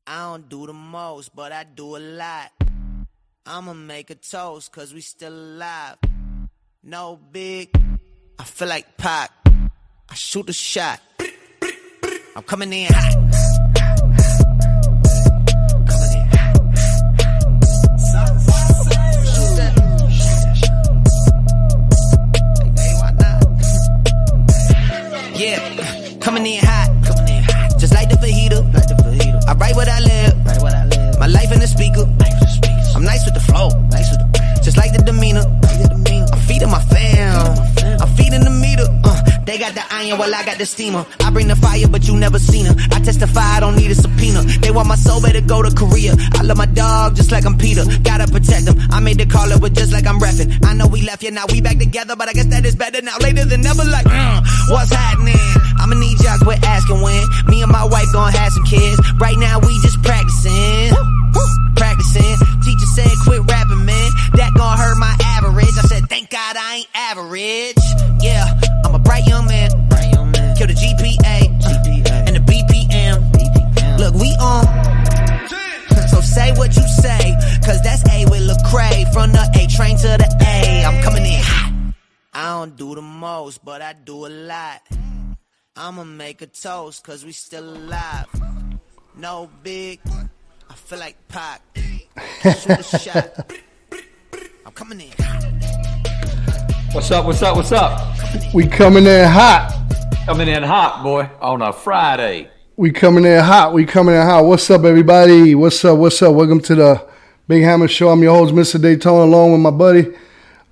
I don't do the most, but I do a lot. I'ma make a toast, cause we still alive. No big, I feel like Pac. I shoot a shot. I'm coming in hot. Yeah, coming in hot, just like the fajita. I write what I live, my life in the speaker. I'm nice with the flow, just like the demeanor. I'm feeding my fam, I'm feeding the meter. They got the iron while I got the steamer. I bring the fire, but you never seen her. I testify, I don't need a subpoena. They want my soul, better go to Korea. I love my dog just like I'm Peter. Gotta protect them. I made the call, it was just like I'm reffing. I know we left, yeah, now we back together, but I guess that is better now. Later than never, like, what's happening? I'ma need y'all quit asking when. Me and my wife gon' have some kids. Right now we just practicing. Teacher said quit rapping, man. That gon' hurt my average. I said thank God I ain't average. Yeah, I'm a bright young man. Kill the GPA and the BPM. Look, we on. So say what you say, cause that's A with Lecrae. From the A train to the A, I'm coming in hot. I don't do the most, but I do a lot. I'ma make a toast, cause we still alive. No big, I feel like Pac. Shoot a shot. I'm coming in hot. What's up? We coming in hot. Coming in hot, boy, on a Friday. We coming in hot. What's up, everybody? What's up? Welcome to the Big Hammer Show. I'm your host, Mr. Daytona, along with my buddy,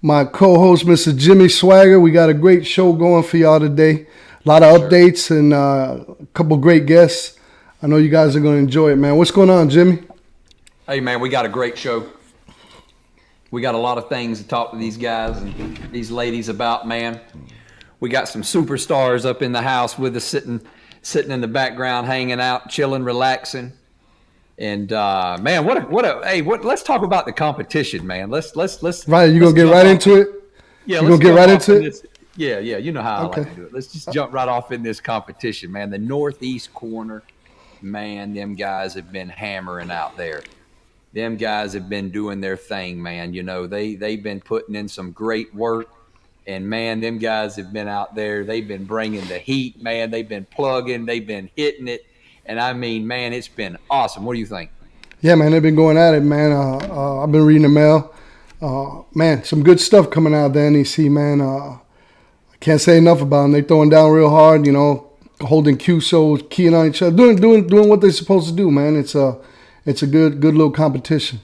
my co-host, Mr. Jimmy Swagger. We got a great show going for y'all today. A lot of updates and a couple great guests. I know you guys are going to enjoy it, man. What's going on, Jimmy? Hey, man, we got a great show. We got a lot of things to talk to these guys and these ladies about, man. We got some superstars up in the house with us, sitting in the background, hanging out, chilling, relaxing. And man, let's talk about the competition, man. Let's Right, you gonna get right into it? Yeah, you gonna get right into it? Yeah, you know how I like to do it. Let's just jump right off in this competition, man. The Northeast corner, man, them guys have been hammering out there. Them guys have been doing their thing, man. You know, they've been putting in some great work. And, man, them guys have been out there. They've been bringing the heat, man. They've been plugging. They've been hitting it. And, I mean, man, it's been awesome. What do you think? Yeah, man, they've been going at it, man. I've been reading the mail. Man, some good stuff coming out of the NEC, man. I can't say enough about them. They throwing down real hard, you know, holding QSOs, keying on each other, doing what they're supposed to do, man. It's a good little competition.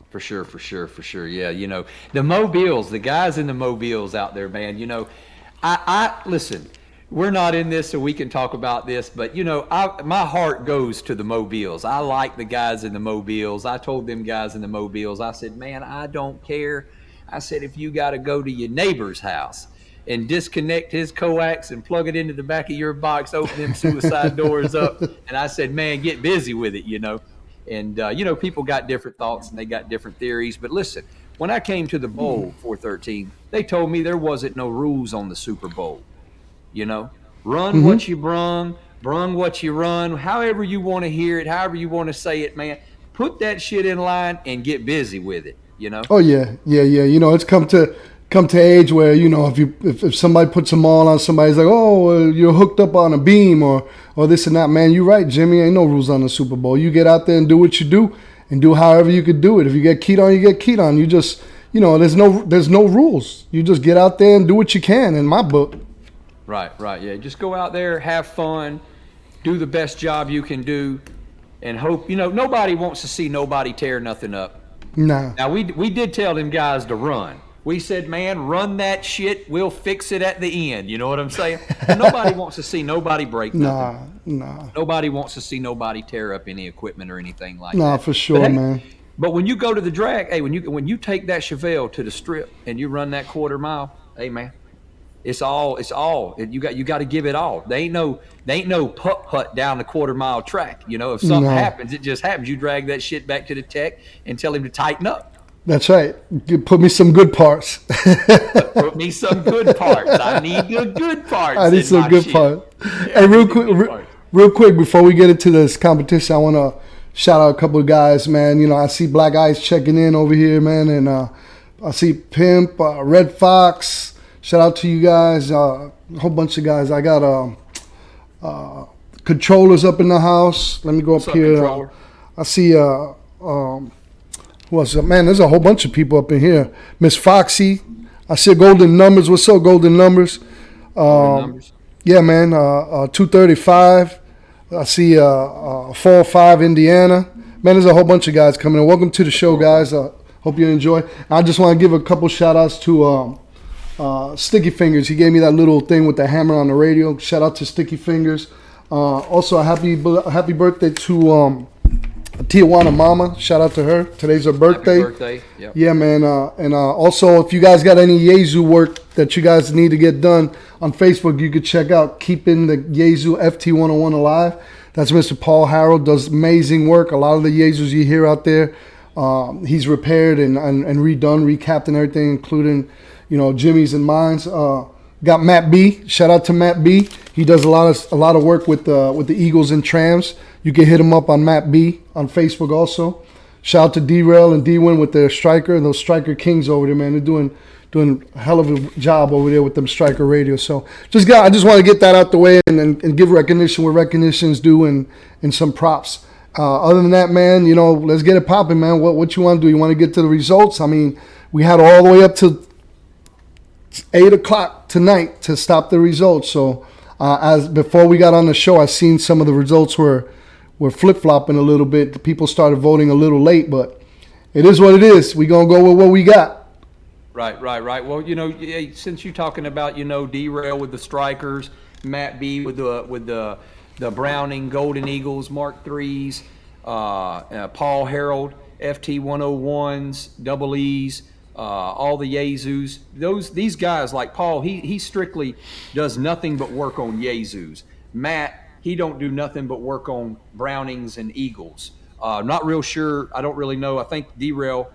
For sure. Yeah, you know, the Mobiles, the guys in the Mobiles out there, man, you know, I listen, we're not in this so we can talk about this, but, you know, my heart goes to the Mobiles. I like the guys in the Mobiles. I told them guys in the Mobiles, I said, man, I don't care. I said, if you got to go to your neighbor's house and disconnect his coax and plug it into the back of your box, open them suicide doors up, and I said, man, get busy with it, you know. And, you know, people got different thoughts and they got different theories. But listen, when I came to the Bowl 413, they told me there wasn't no rules on the Super Bowl. You know, run what you brung what you run, however you want to hear it, however you want to say it, man. Put that shit in line and get busy with it, you know? Oh, yeah. You know, it's come to age where, you know, if somebody puts them all on somebody's like, oh, you're hooked up on a beam or this and that, man. You're right, Jimmy. Ain't no rules on the Super Bowl. You get out there and do what you do and do however you could do it. If you get keyed on, you get keyed on. You just, you know, there's no rules. You just get out there and do what you can in my book. Right. Yeah. Just go out there, have fun, do the best job you can do, and hope, you know, nobody wants to see nobody tear nothing up. Nah. Now, we did tell them guys to run. We said, man, run that shit. We'll fix it at the end. You know what I'm saying? Nobody wants to see nobody break nothing. Nah. Nobody wants to see nobody tear up any equipment or anything like that. Nah, for sure, but, hey, man. But when you go to the drag, hey, when you take that Chevelle to the strip and you run that quarter mile, hey, man, it's all. You got to give it all. They ain't no putt down the quarter mile track. You know, if something happens, it just happens. You drag that shit back to the tech and tell him to tighten up. That's right. Put me some good parts. Put me some good parts. I need the good parts. I need some good parts. Yeah, Hey, real quick, before we get into this competition, I want to shout out a couple of guys, man. You know, I see Black Ice checking in over here, man, and I see Pimp, Red Fox. Shout out to you guys. A whole bunch of guys. I got controllers up in the house. Let me go up here. I see who else? Man, there's a whole bunch of people up in here. Miss Foxy. I see Golden Numbers. What's up, Golden Numbers? Yeah, man. 235. I see 405 Indiana. Man, there's a whole bunch of guys coming in. Welcome to the show, guys. Hope you enjoy. I just want to give a couple shout outs to Sticky Fingers. He gave me that little thing with the hammer on the radio. Shout out to Sticky Fingers. Also, a happy birthday to Tijuana Mama. Shout out to her. Today's her birthday. Happy birthday. Yep. Yeah, man. And also, if you guys got any Yezu work that you guys need to get done on Facebook, you could check out Keeping the Yezu FT101 Alive. That's Mr. Paul Harold. Does amazing work. A lot of the Yezus you hear out there, he's repaired and redone, recapped and everything, including, you know, Jimmy's and mine's. Got Matt B. Shout out to Matt B. He does a lot of work with the Eagles and Trams. You can hit him up on Matt B on Facebook also. Shout out to D-Rail and D-Win with their Striker, those Striker Kings over there, man. They're doing a hell of a job over there with them Striker radios. So I just want to get that out the way and give recognition where recognition's due and some props. Other than that, man, you know, let's get it popping, man. What you want to do? You want to get to the results? I mean, we had all the way up to 8 o'clock tonight to stop the results. So as before we got on the show, I seen some of the results were flip-flopping a little bit. The people started voting a little late, but it is what it is. We're going to go with what we got. Right. Well, you know, since you're talking about, you know, D-Rail with the Strikers, Matt B with the Browning Golden Eagles Mark IIIs, Paul Harold FT101s, Double E's, all the Yezus. These guys like Paul, he strictly does nothing but work on Yezus. Matt, he don't do nothing but work on Brownings and Eagles. Not real sure. I don't really know. I think D-Rail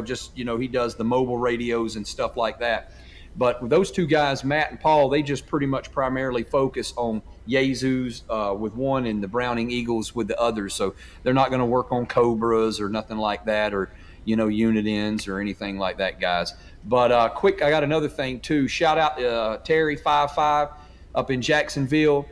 just, you know, he does the mobile radios and stuff like that. But those two guys, Matt and Paul, they just pretty much primarily focus on Yezus with one and the Browning Eagles with the others. So they're not going to work on Cobras or nothing like that, or, you know, unit ends or anything like that, guys. But quick, I got another thing too. Shout out Terry 55 up in Jacksonville.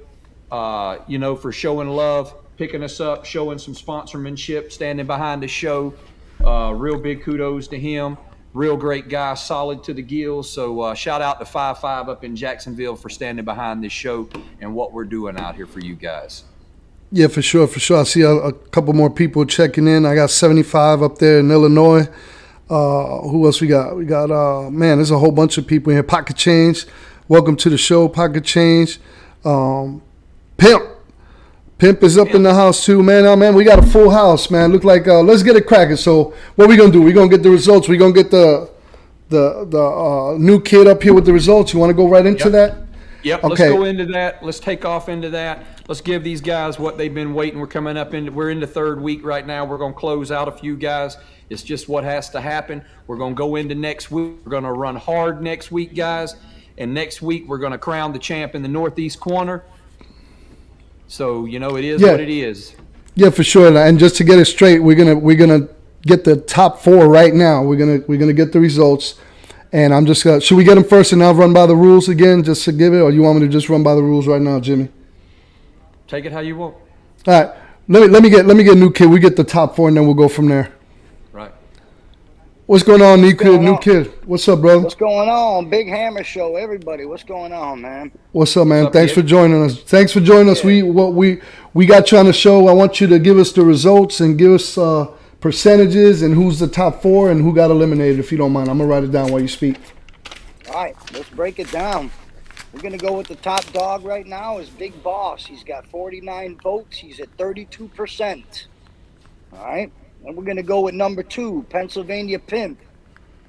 You know, for showing love, picking us up, showing some sponsorship, standing behind the show. Real big kudos to him. Real great guy, solid to the gills. So shout out to 55 up in Jacksonville for standing behind this show and what we're doing out here for you guys. Yeah, for sure. I see a couple more people checking in. I got 75 up there in Illinois. Who else we got? We got, man, there's a whole bunch of people in here. Pocket Change. Welcome to the show, Pocket Change. Pimp is up in the house too, man. Oh, man, we got a full house, man. Look like let's get it cracking. So what we gonna do? We gonna get the results. We gonna get the new kid up here with the results. You want to go right into that? Yep. Okay. Let's go into that. Let's take off into that. Let's give these guys what they've been waiting. We're in the third week right now. We're gonna close out a few guys. It's just what has to happen. We're gonna go into next week. We're gonna run hard next week, guys. And next week we're gonna crown the champ in the Northeast corner. So, you know, it is what it is. Yeah, for sure. And just to get it straight, we're gonna get the top 4 right now. We're gonna get the results, and I'm just should we get them first and I'll run by the rules again just to give it, or you want me to just run by the rules right now, Jimmy? Take it how you want. All right. Let me get a new kid. We get the top 4 and then we'll go from there. Right. What's going on, new kid? What's up, brother? What's going on? Big Hammer Show, everybody. What's going on, man? What's up, man? What's up, Thanks for joining us. We got you on the show. I want you to give us the results and give us percentages and who's the top 4 and who got eliminated, if you don't mind. I'm gonna write it down while you speak. All right, let's break it down. We're gonna go with the top dog right now is Big Boss. He's got 49 votes. He's at 32%. All right. And we're going to go with number 2, Pennsylvania Pimp.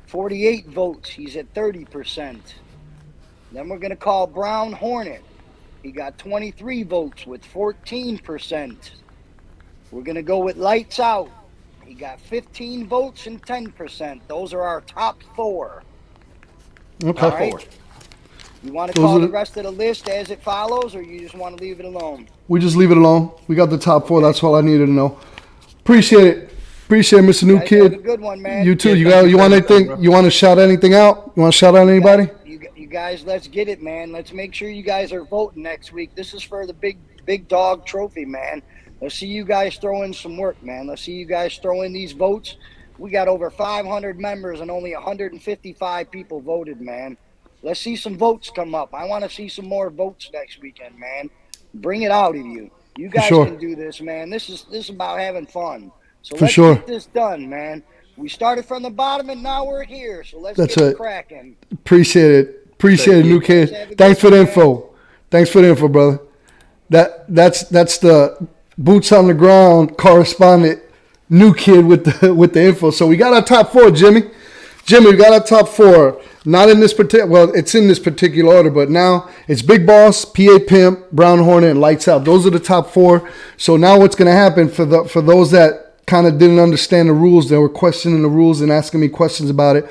48 votes. He's at 30%. Then we're going to call Brown Hornet. He got 23 votes with 14%. We're going to go with Lights Out. He got 15 votes and 10%. Those are our top 4. Okay. All right. You want to call the rest of the list as it follows, or you just want to leave it alone? We just leave it alone. We got the top 4. That's all I needed to know. Appreciate it. Appreciate it, Mr. New Guys, Kid. have a good one, man. You too. Yeah, You want anything? bro. You want to shout anything out? You want to shout out anybody? You guys, let's get it, man. Let's make sure you guys are voting next week. This is for the big dog trophy, man. Let's see you guys throw in some work, man. Let's see you guys throw in these votes. We got over 500 members and only 155 people voted, man. Let's see some votes come up. I want to see some more votes next weekend, man. Bring it out of you. You guys sure. can do this, man. This is about having fun. So For let's sure. get this done, man. We started from the bottom and now we're here. So let's That's get it. it cracking. Appreciate it. Appreciate it, New Have a Kid. good Thanks for the one, info. Thanks for the info, brother. That's the boots on the ground correspondent, New Kid with the info. So we got our top 4, Jimmy. Jimmy, we got our top 4. Not in this particular. Well, it's in this particular order, but now it's Big Boss, PA Pimp, Brown Hornet, and Lights Out. Those are the top 4. So now what's going to happen for those that kind of didn't understand the rules, they were questioning the rules and asking me questions about it.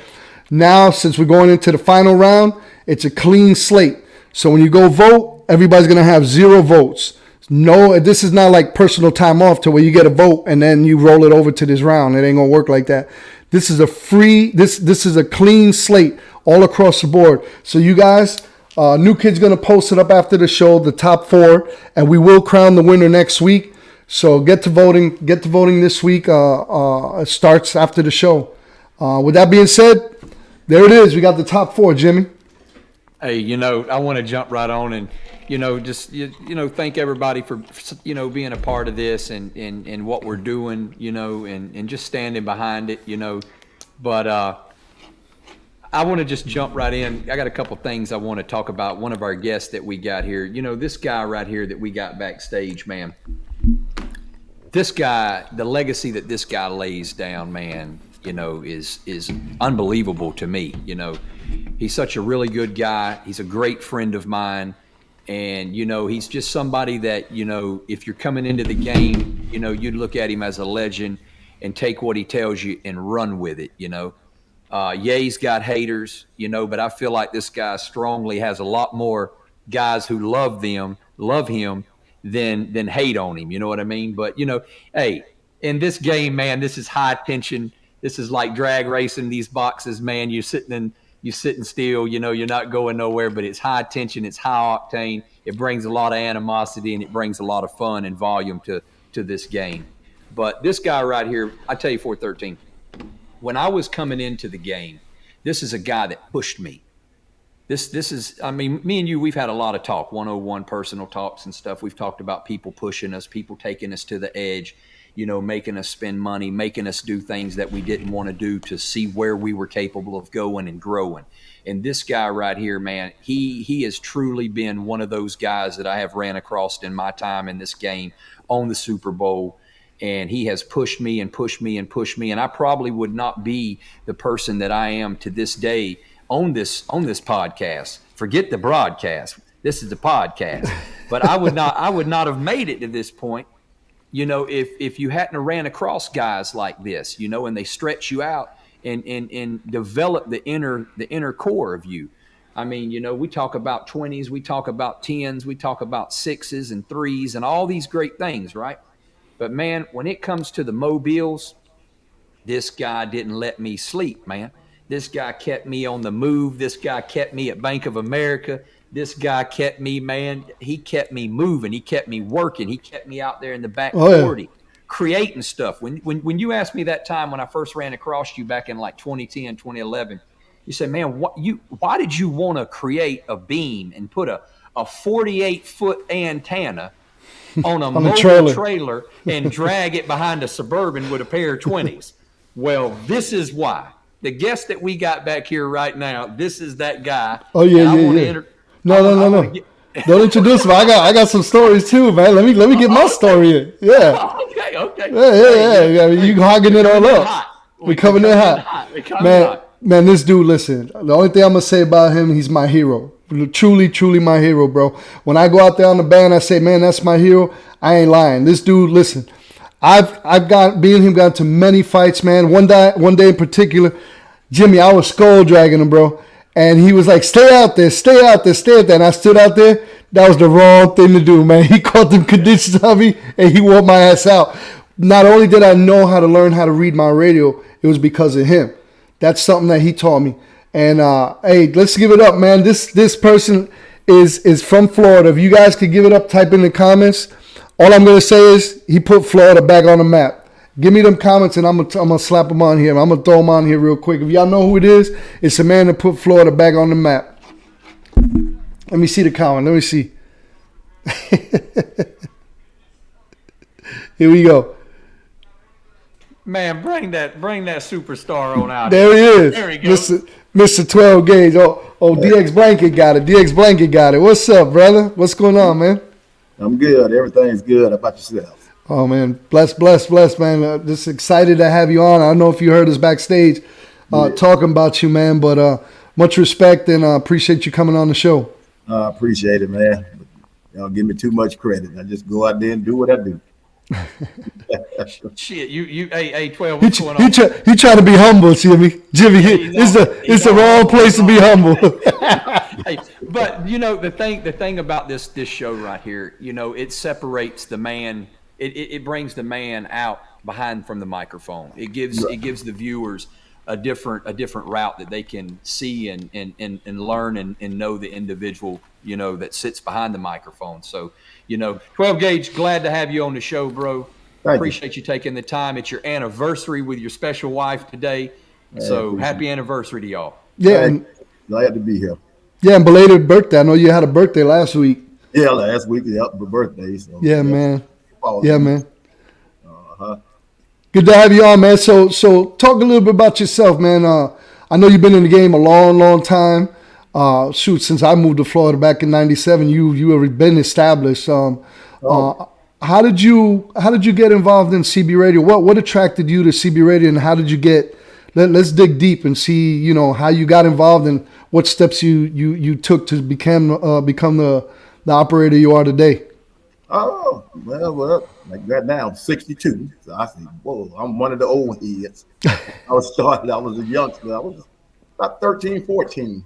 Now, since we're going into the final round, it's a clean slate. So when you go vote, everybody's going to have 0 votes. No, this is not like personal time off to where you get a vote and then you roll it over to this round. It ain't going to work like that. This is a this is a clean slate all across the board. So you guys, New Kid's going to post it up after the show, the top 4, and we will crown the winner next week. So get to voting this week. It starts after the show. With that being said, there it is. We got the top 4, Jimmy. Hey, I want to jump right on and, just, thank everybody for, being a part of this and what we're doing, and just standing behind it, But I want to just jump right in. I got a couple things I want to talk about. One of our guests that we got here, this guy right here that we got backstage, man. This guy, the legacy that this guy lays down, man, is unbelievable to me. He's such a really good guy. He's a great friend of mine. And, he's just somebody that, if you're coming into the game, you'd look at him as a legend and take what he tells you and run with it, He's got haters, but I feel like this guy strongly has a lot more guys who love him than hate on him. You know what I mean? But, hey, in this game, man, this is high tension. This is like drag racing these boxes, man. You're sitting still, you're not going nowhere, but it's high tension. It's high octane. It brings a lot of animosity and it brings a lot of fun and volume to this game. But this guy right here, I tell you, 413, when I was coming into the game, this is a guy that pushed me. This is, I mean, me and you, we've had a lot of talk, 101 personal talks and stuff. We've talked about people pushing us, people taking us to the edge, making us spend money, making us do things that we didn't want to do to see where we were capable of going and growing. And this guy right here, man, he has truly been one of those guys that I have ran across in my time in this game on the Super Bowl. And he has pushed me and pushed me and pushed me. And I probably would not be the person that I am to this day on this podcast. Forget the broadcast. This is the podcast. But I would not have made it to this point, if you hadn't ran across guys like this, and they stretch you out and develop the inner core of you. I mean, we talk about 20s, we talk about 10s, we talk about 6s and 3s and all these great things, right? But, man, when it comes to the mobiles, this guy didn't let me sleep, man. This guy kept me on the move. This guy kept me at Bank of America. This guy kept me, man, he kept me moving. He kept me working. He kept me out there in the back 40, creating stuff. When you asked me that time when I first ran across you back in like 2010, 2011, you said, man, why did you want to create a beam and put a 48-foot antenna on a mobile trailer and drag it behind a Suburban with a pair of 20s? Well, this is why. The guest that we got back here right now, this is that guy. Oh, yeah, yeah. No. Don't introduce me. I got some stories too, man. Let me get my story in. Yeah. Okay. Yeah. I mean, you hogging it all up. We coming in hot. Man, this dude, listen. The only thing I'm gonna say about him, he's my hero. Truly my hero, bro. When I go out there on the band, I say, man, that's my hero. I ain't lying. This dude, listen. I've got me and him got into many fights, man. One day in particular, Jimmy, I was skull dragging him, bro. And he was like, stay out there. And I stood out there. that was the wrong thing to do, man. He caught them conditions on me, and he wore my ass out. Not only did I know how to learn how to read my radio, it was because of him. That's something that he taught me. And hey, let's give it up, man. This person is from Florida. If you guys could give it up, type in the comments. All I'm gonna say is he put Florida back on the map. Give me them comments, and I'm gonna slap them on here. I'm gonna throw them on here real quick. If y'all know who it is, it's a man that put Florida back on the map. Let me see the comment. Let me see. Here we go. Man, bring that superstar on out. There he is. There he goes. Mr. 12 Gauge. Oh, DX Blanket got it. DX Blanket got it. What's up, brother? What's going on, man? I'm good. Everything's good. How about yourself? Oh, man. Bless, man. Just excited to have you on. I don't know if you heard us backstage talking about you, man, but much respect and appreciate you coming on the show. I appreciate it, man. Y'all give me too much credit. I just go out there and do what I do. Shit, hey, 12, what's going on? He trying to be humble, Jimmy. It's the wrong place to be humble. Hey, but you know the thing about this show right here, you know, it separates the man. It brings the man out behind from the microphone. It gives the viewers a different route that they can see and learn and know the individual, you know, that sits behind the microphone. So, you know, 12 Gauge, glad to have you on the show, bro. Appreciate you taking the time. It's your anniversary with your special wife today. So happy anniversary to y'all. Yeah, and glad to be here. Yeah, and belated birthday. I know you had a birthday last week. Yeah, last week. Yep, the birthday. So, yeah, man. Yeah, man. Good to have you on, man. So talk a little bit about yourself, man. I know you've been in the game a long time. Since I moved to Florida back in '97, you have been established. How did you get involved in CB Radio? What attracted you to CB Radio, and how did you get? Let's dig deep and see, you know, how you got involved and what steps you took to become the operator you are today. Oh, well, like right now I'm 62. So I said, whoa, I'm one of the old heads. I was a youngster. I was about 13, 14.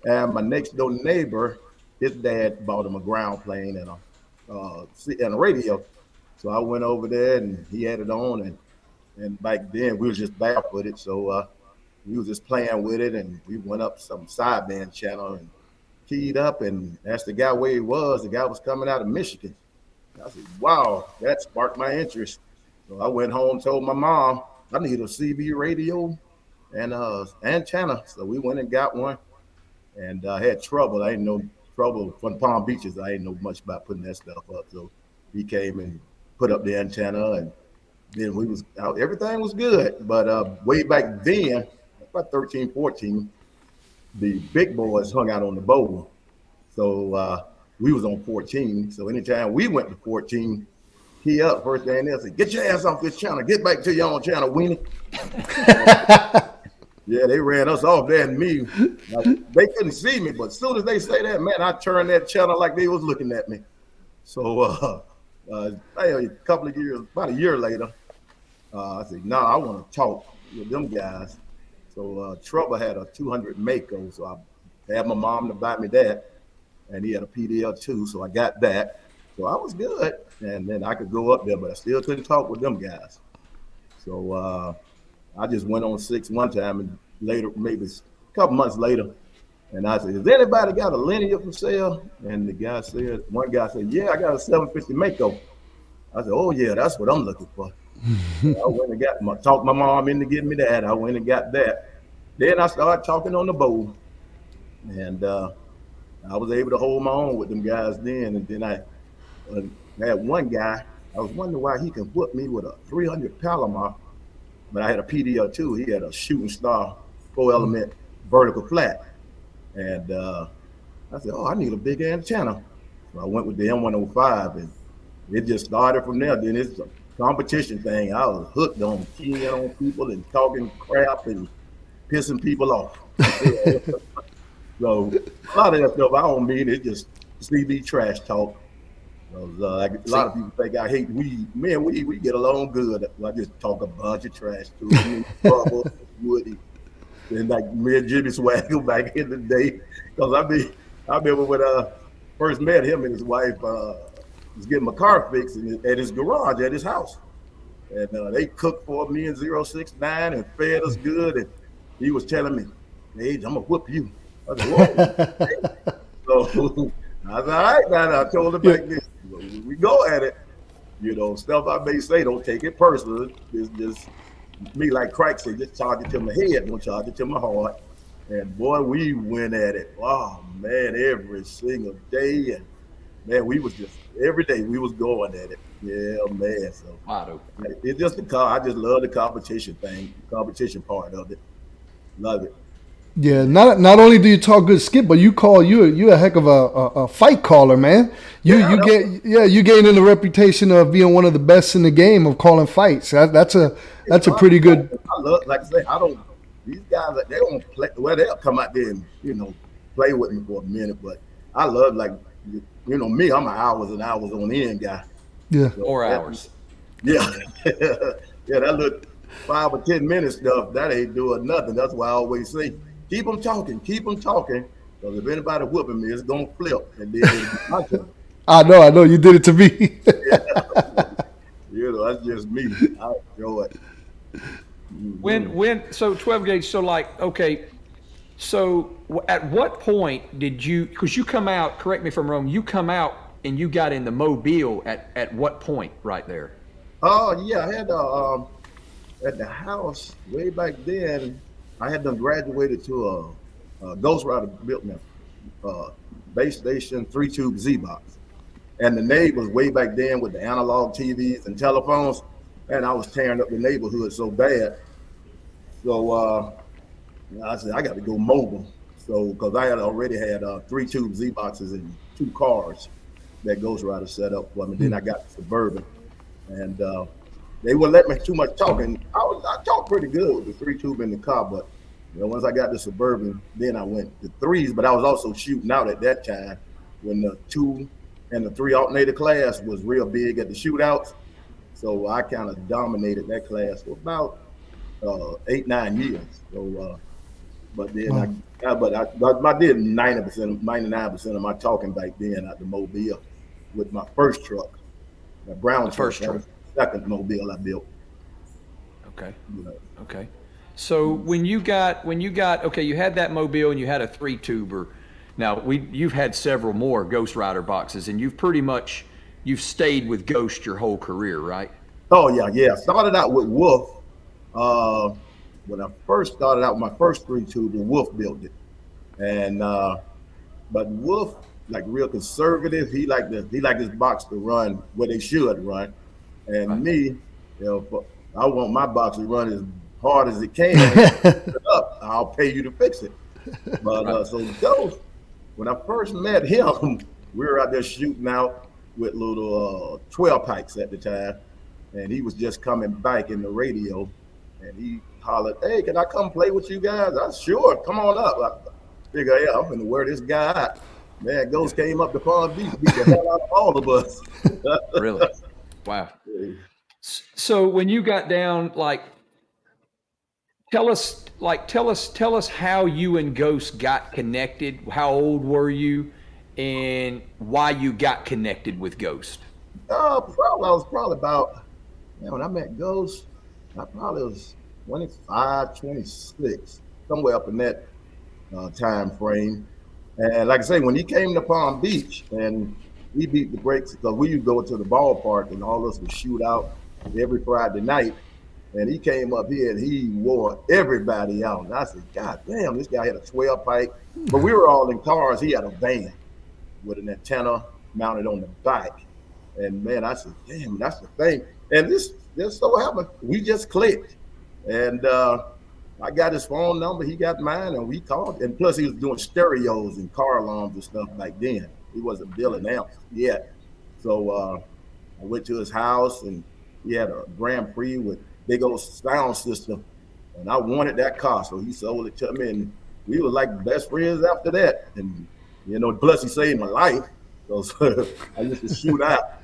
And my next door neighbor, his dad bought him a ground plane and a radio. So I went over there and he had it on, and back then we was just barefooted. So we was just playing with it, and we went up some sideband channel and keyed up and asked the guy where he was. The guy was coming out of Michigan. I said, wow, that sparked my interest. So I went home, told my mom, I need a CB radio and antenna. So we went and got one, and I had trouble. I didn't know trouble from Palm Beaches. I didn't know much about putting that stuff up. So he came and put up the antenna, and then we was out. Everything was good. But way back then, about 13, 14, the big boys hung out on the bowl. So we was on 14. So anytime we went to 14, he up first thing there said, get your ass off this channel. Get back to your own channel, weenie. Yeah, they ran us off there, and me. Like, they couldn't see me, but as soon as they say that, man, I turned that channel like they was looking at me. So a couple of years, about a year later, I said, no, I want to talk with them guys. So Trouble had a 200 Mako, so I had my mom to buy me that. And he had a PDL too, so I got that. So I was good, and then I could go up there, but I still couldn't talk with them guys. So I just went on 6 one time, and later, maybe a couple months later, and I said, has anybody got a linear for sale? And one guy said, yeah, I got a 750 Mako. I said, oh yeah, that's what I'm looking for. So I went and talked my mom into getting me that. I went and got that. Then I started talking on the bowl, and I was able to hold my own with them guys then. And then I had one guy, I was wondering why he could whip me with a 300 Palomar, but I had a PDL too. He had a Shooting Star 4-element vertical flat. And I said, oh, I need a big antenna. So I went with the M105, and it just started from there. Then it's a competition thing. I was hooked on keying on people and talking crap and pissing people off. So a lot of that stuff I don't mean. It's just CB trash talk. Like a lot of people think I hate weed. Man, we get along good. I just talk a bunch of trash to me, Bubba, Woody, and like me and Jimmy Swaggle back in the day. Because I remember when first met him and his wife was getting my car fixed at his garage at his house. And they cooked for me in 069 and fed us good. And he was telling me, "Hey, I'm gonna whoop you." I said, "Whoa." So I said, "All right, now." I told him back then, we go at it. Stuff I may say, don't take it personal. It's just me, like Craig said, just charge it to my head, don't charge it to my heart. And boy, we went at it. Oh man, every single day. And man, we was just every day we was going at it. Yeah, man. So it's just I just love the competition thing, competition part of it. Love it. Yeah, not only do you talk good skip, but you a heck of a fight caller, man. You gaining the reputation of being one of the best in the game of calling fights. That's a pretty good. I love, like I say, I don't. These guys, they don't play. Well, they'll come out there and play with me for a minute, but I love, like, me. I'm an hours and hours on end guy. Yeah, so 4 hours. Yeah, yeah. That little 5 or 10 minute stuff that ain't doing nothing. That's why I always say, keep them talking, because if anybody whooping me, it's gonna flip, and then it'll be my turn. I know, you did it to me. That's just me. I enjoy it. So 12 gauge, so like, okay, so at what point did you, because you come out, correct me if I'm wrong, you come out and you got in the Mobile at what point right there? Oh yeah, I had at the house way back then. I had done graduated to a Ghost Rider built me base station 3-tube Z-Box, and the neighbors way back then with the analog TVs and telephones, and I was tearing up the neighborhood so bad. So I said I got to go mobile. So because I had already had 3-tube Z-Boxes in 2 cars that Ghost Rider set up for me. Then I got the Suburban, and they wouldn't let me too much talking. I talked pretty good with the 3-tube in the car, but once I got the Suburban, then I went to 3s. But I was also shooting out at that time when the 2 and the 3 alternator class was real big at the shootouts. So I kind of dominated that class for about 8-9 years. So, but then I did 99% of my talking back then at the Mobile with my first truck, the brown first truck. Second Mobile I built. Okay. Okay. So when you got okay, you had that Mobile and you had a 3-tuber. Now you've had several more Ghost Rider boxes, and you've stayed with Ghost your whole career, right? Oh yeah. I started out with Wolf. When I first started out with my first 3-tuber, Wolf built it, and but Wolf, like, real conservative. He liked his box to run where they should run, and right. Me, I want my box to run as hard as it can. I'll pay you to fix it. But right. So Ghost, when I first met him, we were out there shooting out with little 12 pikes at the time, and he was just coming back in the radio, and he hollered, "Hey, can I come play with you guys?" I said, "Sure, come on up." I figure, yeah, I'm gonna wear this guy out. Man, Ghost came up to Palm Beach, beat the hell out of all of us. Really? Wow. So when you got down, like, tell us how you and Ghost got connected. How old were you, and why you got connected with Ghost? I was probably about, when I met Ghost, I probably was 25, 26, somewhere up in that time frame. And like I say, when he came to Palm Beach and he beat the brakes, because we used to go to the ballpark and all of us would shoot out every Friday night. And he came up here and he wore everybody out. And I said, God damn, this guy had a 12 pipe. But we were all in cars. He had a van with an antenna mounted on the back. And man, I said, damn, that's the thing. And this so happened, we just clicked. And I got his phone number, he got mine, and we called. And plus, he was doing stereos and car alarms and stuff back then. He wasn't billing amps yet. So I went to his house, and he had a Grand Prix with big old sound system. And I wanted that car, so he sold it to me. And we were like best friends after that. And, plus he saved my life, because I used to shoot out.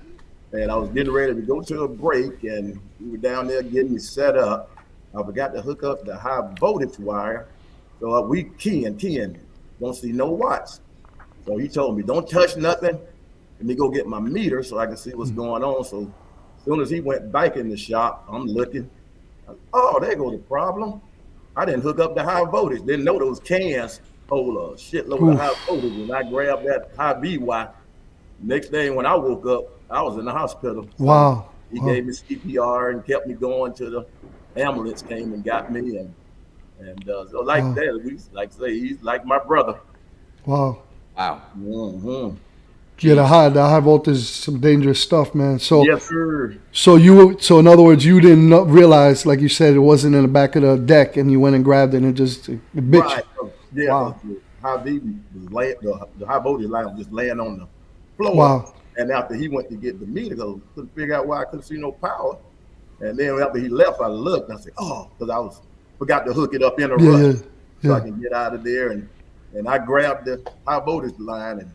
And I was getting ready to go to a break, and we were down there getting me set up. I forgot to hook up the high voltage wire. So we keying, don't see no watts. So he told me, don't touch nothing. Let me go get my meter so I can see what's going on. So as soon as he went back in the shop, I'm looking. Oh, there goes the problem. I didn't hook up the high voltage. Didn't know those cans hold a shitload of high voltage. And I grabbed that high VY. Next thing when I woke up, I was in the hospital. So Wow. he gave me CPR and kept me going till the ambulance came and got me. And so like that, we like to say he's like my brother. Wow. Wow. Mm-hmm. Yeah, the high voltage is some dangerous stuff, man. So Yes, sir. so in other words, you didn't realize, like you said, it wasn't in the back of the deck, and you went and grabbed it, and it bit Right. Yeah. Wow. The high V was laying, the high voltage line was just laying on the floor. Wow. And after he went to get the meter, I couldn't figure out why I couldn't see no power. And then after he left, I looked and I said, oh, because forgot to hook it up in a Yeah, rush yeah, so I yeah. can get out of there. And I grabbed the high voltage line and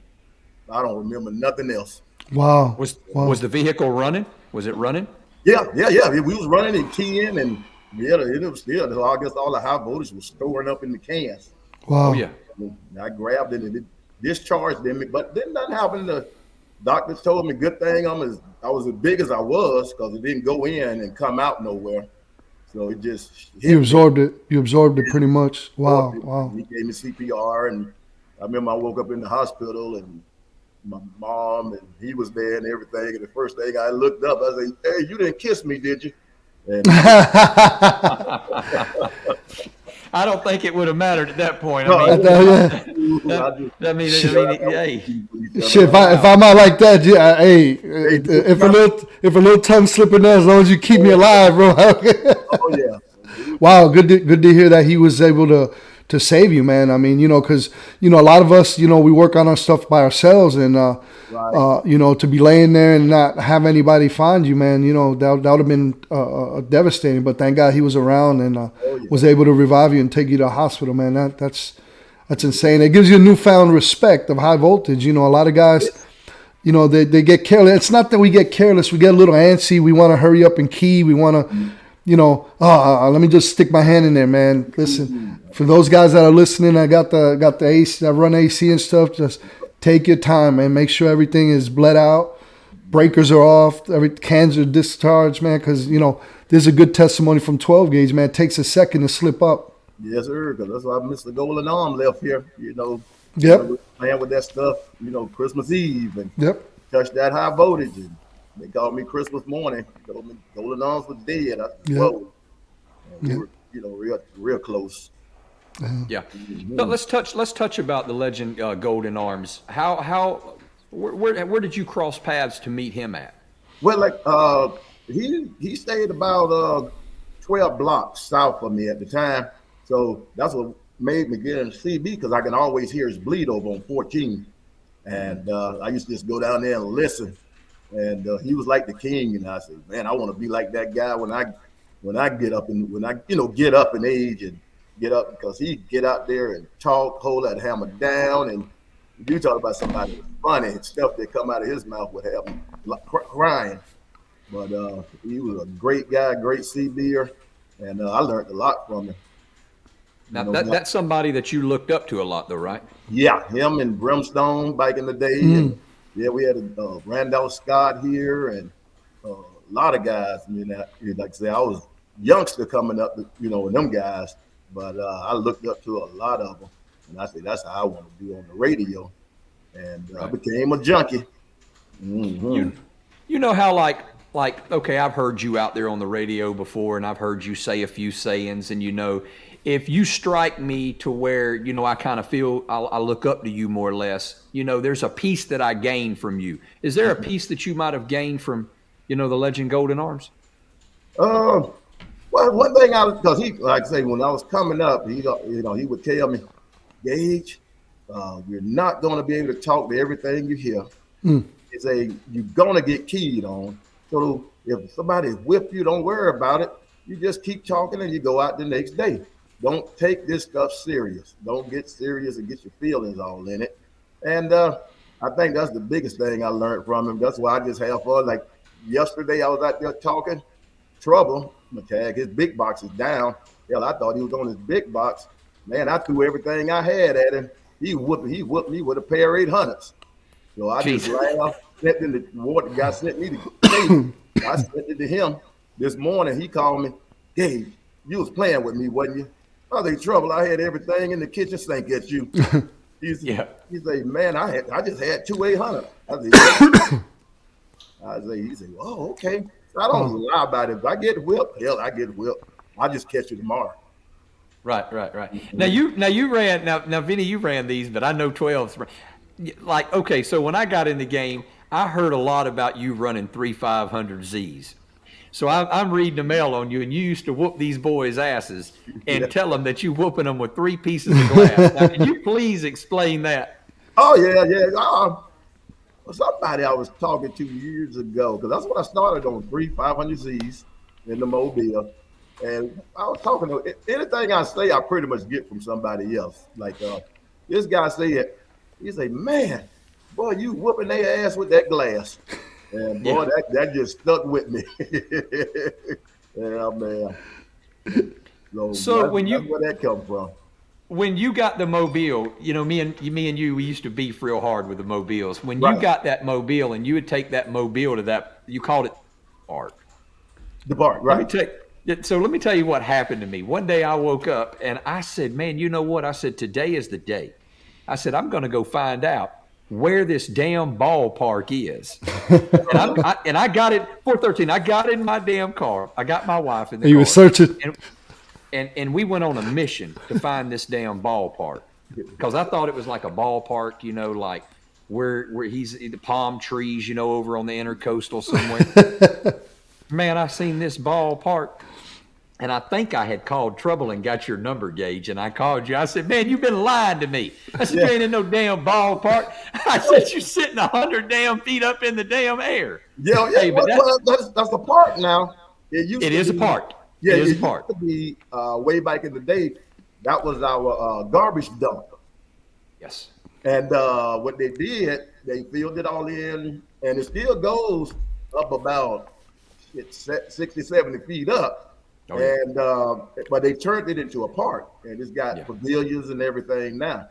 I don't remember nothing else. Wow. Wow. Was the vehicle running? Was it running? Yeah. We was running and keying and yeah, it was still, I guess all the high voltage was storing up in the cans. Wow. Oh yeah. And I grabbed it and it discharged me, but then nothing happened. The doctors told me good thing I was as big as I was because it didn't go in and come out nowhere. So it just hit You me. absorbed it. You absorbed it pretty much. Wow. Wow. He gave me CPR, and I remember I woke up in the hospital, and my mom and he was there and everything. And the first thing I looked up, I said, "Hey, you didn't kiss me, did you?" And I don't think it would have mattered at that point. no, I mean, I just- hey, Shit, if I'm out like that, yeah, hey, if a little tongue slipper there, as long as you keep me alive, bro. oh yeah, Wow, good to hear that he was able to save you, man. I mean, because a lot of us, we work on our stuff by ourselves, and to be laying there and not have anybody find you, man, that would have been devastating. But thank God he was around and was able to revive you and take you to the hospital, man. That's insane. It gives you a newfound respect of high voltage. A lot of guys, they get careless. It's not that we get careless. We get a little antsy. We want to hurry up and key. We want to. Let me just stick my hand in there, man. Listen, for those guys that are listening, I got the AC, I run AC and stuff. Just take your time, man. Make sure everything is bled out, breakers are off, cans are discharged, man. Because there's a good testimony from 12 gauge, man. It takes a second to slip up. yes sir. Because that's why Mr. Golden Arm left here. Yep. Playing with that stuff. Christmas Eve and Yep. touched that high voltage. And they called me Christmas morning. Told me Golden Arms was dead. I said, Yeah. whoa. And Yeah. we were, real close. yeah. But let's touch about the legend Golden Arms. Where did you cross paths to meet him at? Well, like he stayed about 12 blocks south of me at the time. So that's what made me get in CB because I can always hear his bleed over on 14. And I used to just go down there and listen. And he was like the king, and I said, "Man, I want to be like that guy when I get up and get up in age and get up because he get out there and talk, hold that hammer down, and you talk about somebody funny and stuff that come out of his mouth would have him crying. But he was a great guy, great CBer, and I learned a lot from him. Now that's somebody that you looked up to a lot, though, right? Yeah, him and Brimstone back in the day. And, yeah, we had Randall Scott here and a lot of guys. I mean, like I say, I was youngster coming up, with them guys, but I looked up to a lot of them. And I said, that's how I want to be on the radio. And I became a junkie. Mm-hmm. You know how like okay, I've heard you out there on the radio before, and I've heard you say a few sayings, and if you strike me to where I kind of feel I look up to you more or less, there's a piece that I gain from you. Is there a piece that you might have gained from the legend Golden Arms? Well, one thing because he, like I say, when I was coming up, he would tell me, Gage, you're not going to be able to talk to everything you hear. He say you're going to get keyed on. So if somebody whip you, don't worry about it. You just keep talking and you go out the next day. Don't take this stuff serious. Don't get serious and get your feelings all in it. And I think that's the biggest thing I learned from him. That's why I just have fun. Like yesterday, I was out there talking trouble. McCag, his big box is down. Hell, I thought he was on his big box. Man, I threw everything I had at him. he whooped me with a pair of 800s. So I just Jeez. laughed. Sent in the water. The guy sent me the tape. I sent it to him this morning. He called me, Gabe, you was playing with me, wasn't you? I was in trouble. I had everything in the kitchen sink at you. Yeah. He said, man, I just had 2 800. He said, oh, okay. So I don't lie about it. If I get whipped, hell, I get whipped. I'll just catch you tomorrow. Right. Now you ran now Vinny, you ran these, but I know 12s. Like, okay, so when I got in the game, I heard a lot about you running 3 500Zs. So I'm reading the mail on you, and you used to whoop these boys' asses and tell them that you whooping them with 3 pieces of glass. Now, can you please explain that? Oh, yeah. Somebody I was talking to years ago, because that's when I started on 500Zs in the Mobile. And I was talking to anything I say, I pretty much get from somebody else. Like this guy said, he said, man, boy, you whooping their ass with that glass. And boy, that just stuck with me. Yeah, man. So when that's where that come from. When you got the Mobile, you know, me and you, we used to beef real hard with the Mobiles. When you Right. got that Mobile and you would take that Mobile to that, you called it park. The part, right? Let me tell you what happened to me. One day I woke up and I said, man, you know what? I said, today is the day. I said, I'm going to go find out where this damn ballpark is. and I got it, 413, I got in my damn car. I got my wife in the car. You were searching. And we went on a mission to find this damn ballpark because I thought it was like a ballpark, you know, like where he's the palm trees, you know, over on the intercoastal somewhere. Man, I seen this ballpark, and I think I had called trouble and got your number, Gage, and I called you. I said, man, you've been lying to me. I said, you ain't in no damn ballpark. I said, you're sitting 100 damn feet up in the damn air. Yeah. Hey, but That's a park now. It is a park. Yeah, it is it a park. used to be way back in the day. That was our garbage dump. Yes. And what they did, they filled it all in, and it still goes up about 60, 70 feet up. Oh, yeah. And but they turned it into a park, and it's got pavilions and everything now.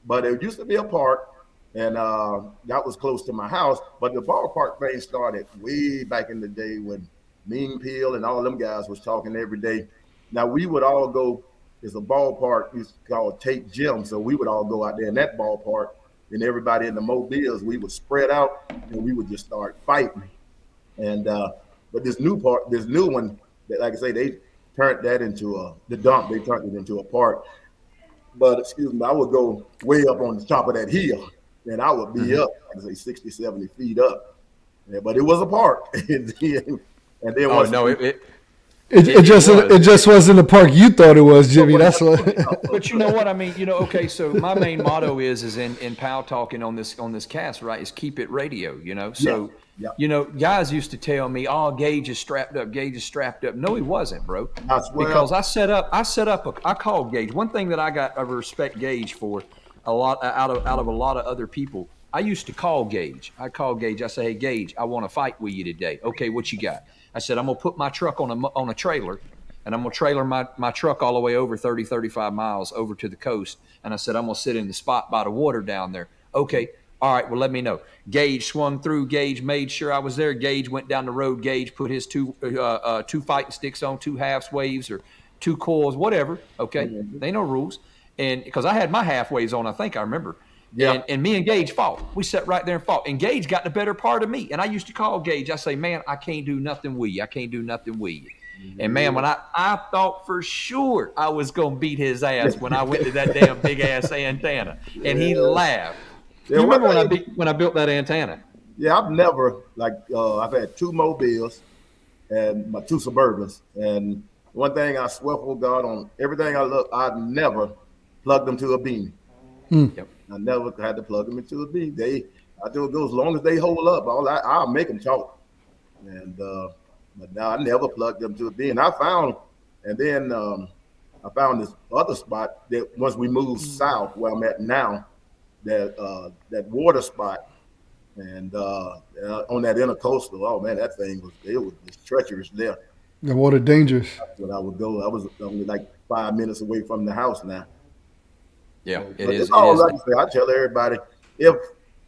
But it used to be a park, and that was close to my house. But the ballpark thing started way back in the day when Mean Peel and all them guys was talking every day. Now we would all go. There's a ballpark it's called Tate Gym, so we would all go out there in that ballpark, and everybody in the Mobiles, we would spread out and we would just start fighting. And but this new one, that, like I say, they turned that into the dump. They turned it into a park. But excuse me, I would go way up on the top of that hill, and I would be up, like I say, 60, 70 feet up. Yeah, but it was a park. And then Oh, no, It just wasn't the park you thought it was, Jimmy. That's what. But you know what I mean. You know, okay. So my main motto is in Pow Talking on this cast, right? Is keep it radio. You know, so you know, guys used to tell me, "Oh, Gage is strapped up. Gage is strapped up." No, he wasn't, bro. Because I called Gage. One thing that I respect Gage for a lot out of a lot of other people. I used to call Gage. I called Gage. I say, "Hey, Gage, I want to fight with you today." Okay, what you got? I said, I'm going to put my truck on a trailer, and I'm going to trailer my truck all the way over 30, 35 miles over to the coast. And I said, I'm going to sit in the spot by the water down there. Okay. All right. Well, let me know. Gage swung through. Gage made sure I was there. Gage went down the road. Gage put his two fighting sticks on, 2 half waves or 2 coils, whatever. Okay. They know rules. And because I had my half waves on, I think I remember. Yeah. And me and Gage fought. We sat right there and fought. And Gage got the better part of me. And I used to call Gage. I say, man, I can't do nothing with you. I can't do nothing with you. And, man, when I thought for sure I was going to beat his ass when I went to that damn big-ass antenna. And he laughed. You remember when I built that antenna? Yeah, I've never, I've had 2 Mobiles and my 2 Suburbans. And one thing I swear for God on everything I look, I've never plugged them to a beam. Yep. I never had to plug them into a beam. I do it go as long as they hold up. I'll make them talk. And but now I never plugged them to a beam. I found this other spot that once we moved south where I'm at now, that water spot, and on that intercoastal. Oh man, that thing was just treacherous there. The water dangerous. That's what I would go. I was only like 5 minutes away from the house now. Yeah, it But is. it's It all is. like I say. I tell everybody, if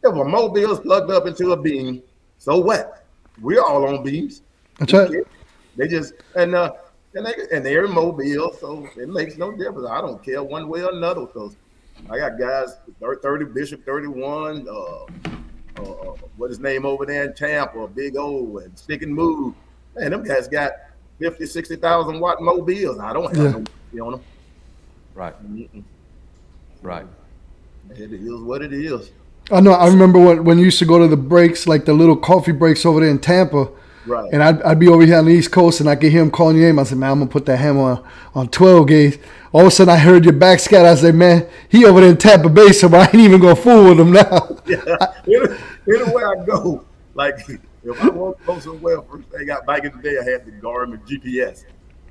a mobile is plugged up into a beam, so what? We're all on beams. That's Who right. cares? They just and they're mobile, so it makes no difference. I don't care one way or another because I got guys 30 Bishop 31, what his name over there in Tampa, Big O and Stick and Move. Man, them guys got 50, 60,000 watt mobiles. I don't have Yeah. no on them. Right. Right. It is what it is. I know. I remember when you used to go to the breaks, like the little coffee breaks over there in Tampa. Right. And I'd be over here on the East Coast, and I could hear him calling your name. I said, man, I'm going to put that hammer on 12 gauge. All of a sudden, I heard your backscat. I said, man, he over there in Tampa Bay, so I ain't even going to fool with him now. Anywhere I go, like if I want to go somewhere, first thing back in the day, I had the Garmin GPS.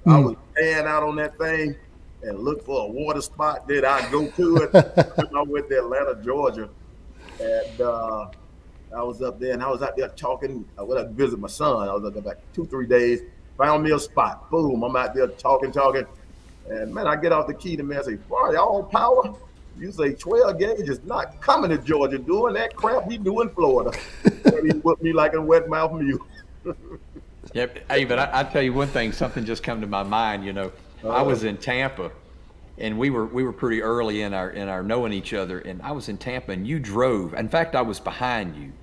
I would pan out on that thing and look for a water spot. Then I'd go to it. I went to Atlanta, Georgia, and I was up there and I was out there talking. I went up to visit my son. I was up there about 2-3 days. Found me a spot. Boom! I'm out there talking. And man, I get off the key to me. I say, "Boy, all power." You say 12 gauge is not coming to Georgia doing that crap he do in Florida. He whipped me like a wet mouth mule. Yeah. Hey, but I tell you one thing. Something just come to my mind. I was in Tampa, and we were pretty early in our knowing each other. And I was in Tampa, and you drove. In fact, I was behind you.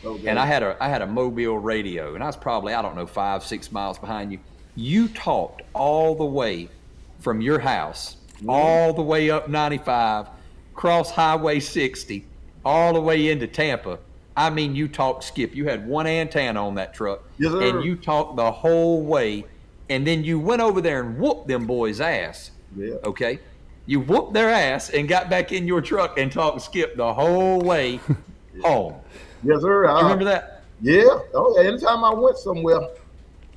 Okay. And I had a mobile radio, and I was probably, I don't know, 5-6 miles behind you. You talked all the way from your house, all the way up 95, cross Highway 60, all the way into Tampa. I mean, you talked, Skip. You had one antenna on that truck, Yes, sir. and you talked the whole way. And then you went over there and whooped them boys' ass. Yeah. Okay? You whooped their ass and got back in your truck and talked Skip the whole way home. Yes, sir. You remember that? Yeah. Oh, yeah. Anytime I went somewhere,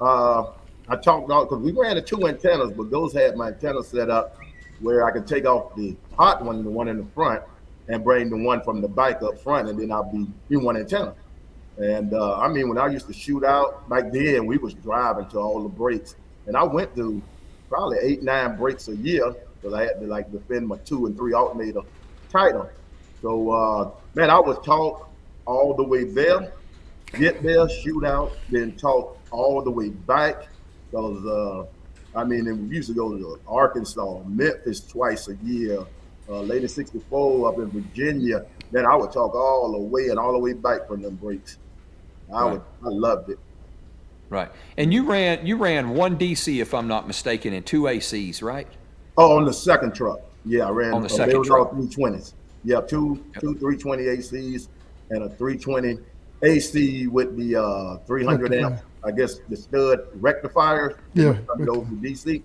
I talked about because we ran the 2 antennas, but those had my antenna set up where I could take off the hot one, the one in the front, and bring the one from the bike up front, and then I'll be in one antenna. And I mean, when I used to shoot out back then, we was driving to all the breaks, and I went to probably 8-9 breaks a year because I had to like defend my 2 and 3 alternator title. So man, I would talk all the way there, get there, shoot out, then talk all the way back. Because I mean, and we used to go to Arkansas, Memphis twice a year, Lady 64 up in Virginia. Then I would talk all the way and all the way back from them breaks. I loved it. Right. And you ran one DC, if I'm not mistaken, and 2 ACs, right? Oh, on the second truck. Yeah, I ran On the they second was truck. all 320s. Yeah, two 320 ACs and a 320 AC with the 300 amp. I guess the stud rectifier. Yeah. Goes to DC.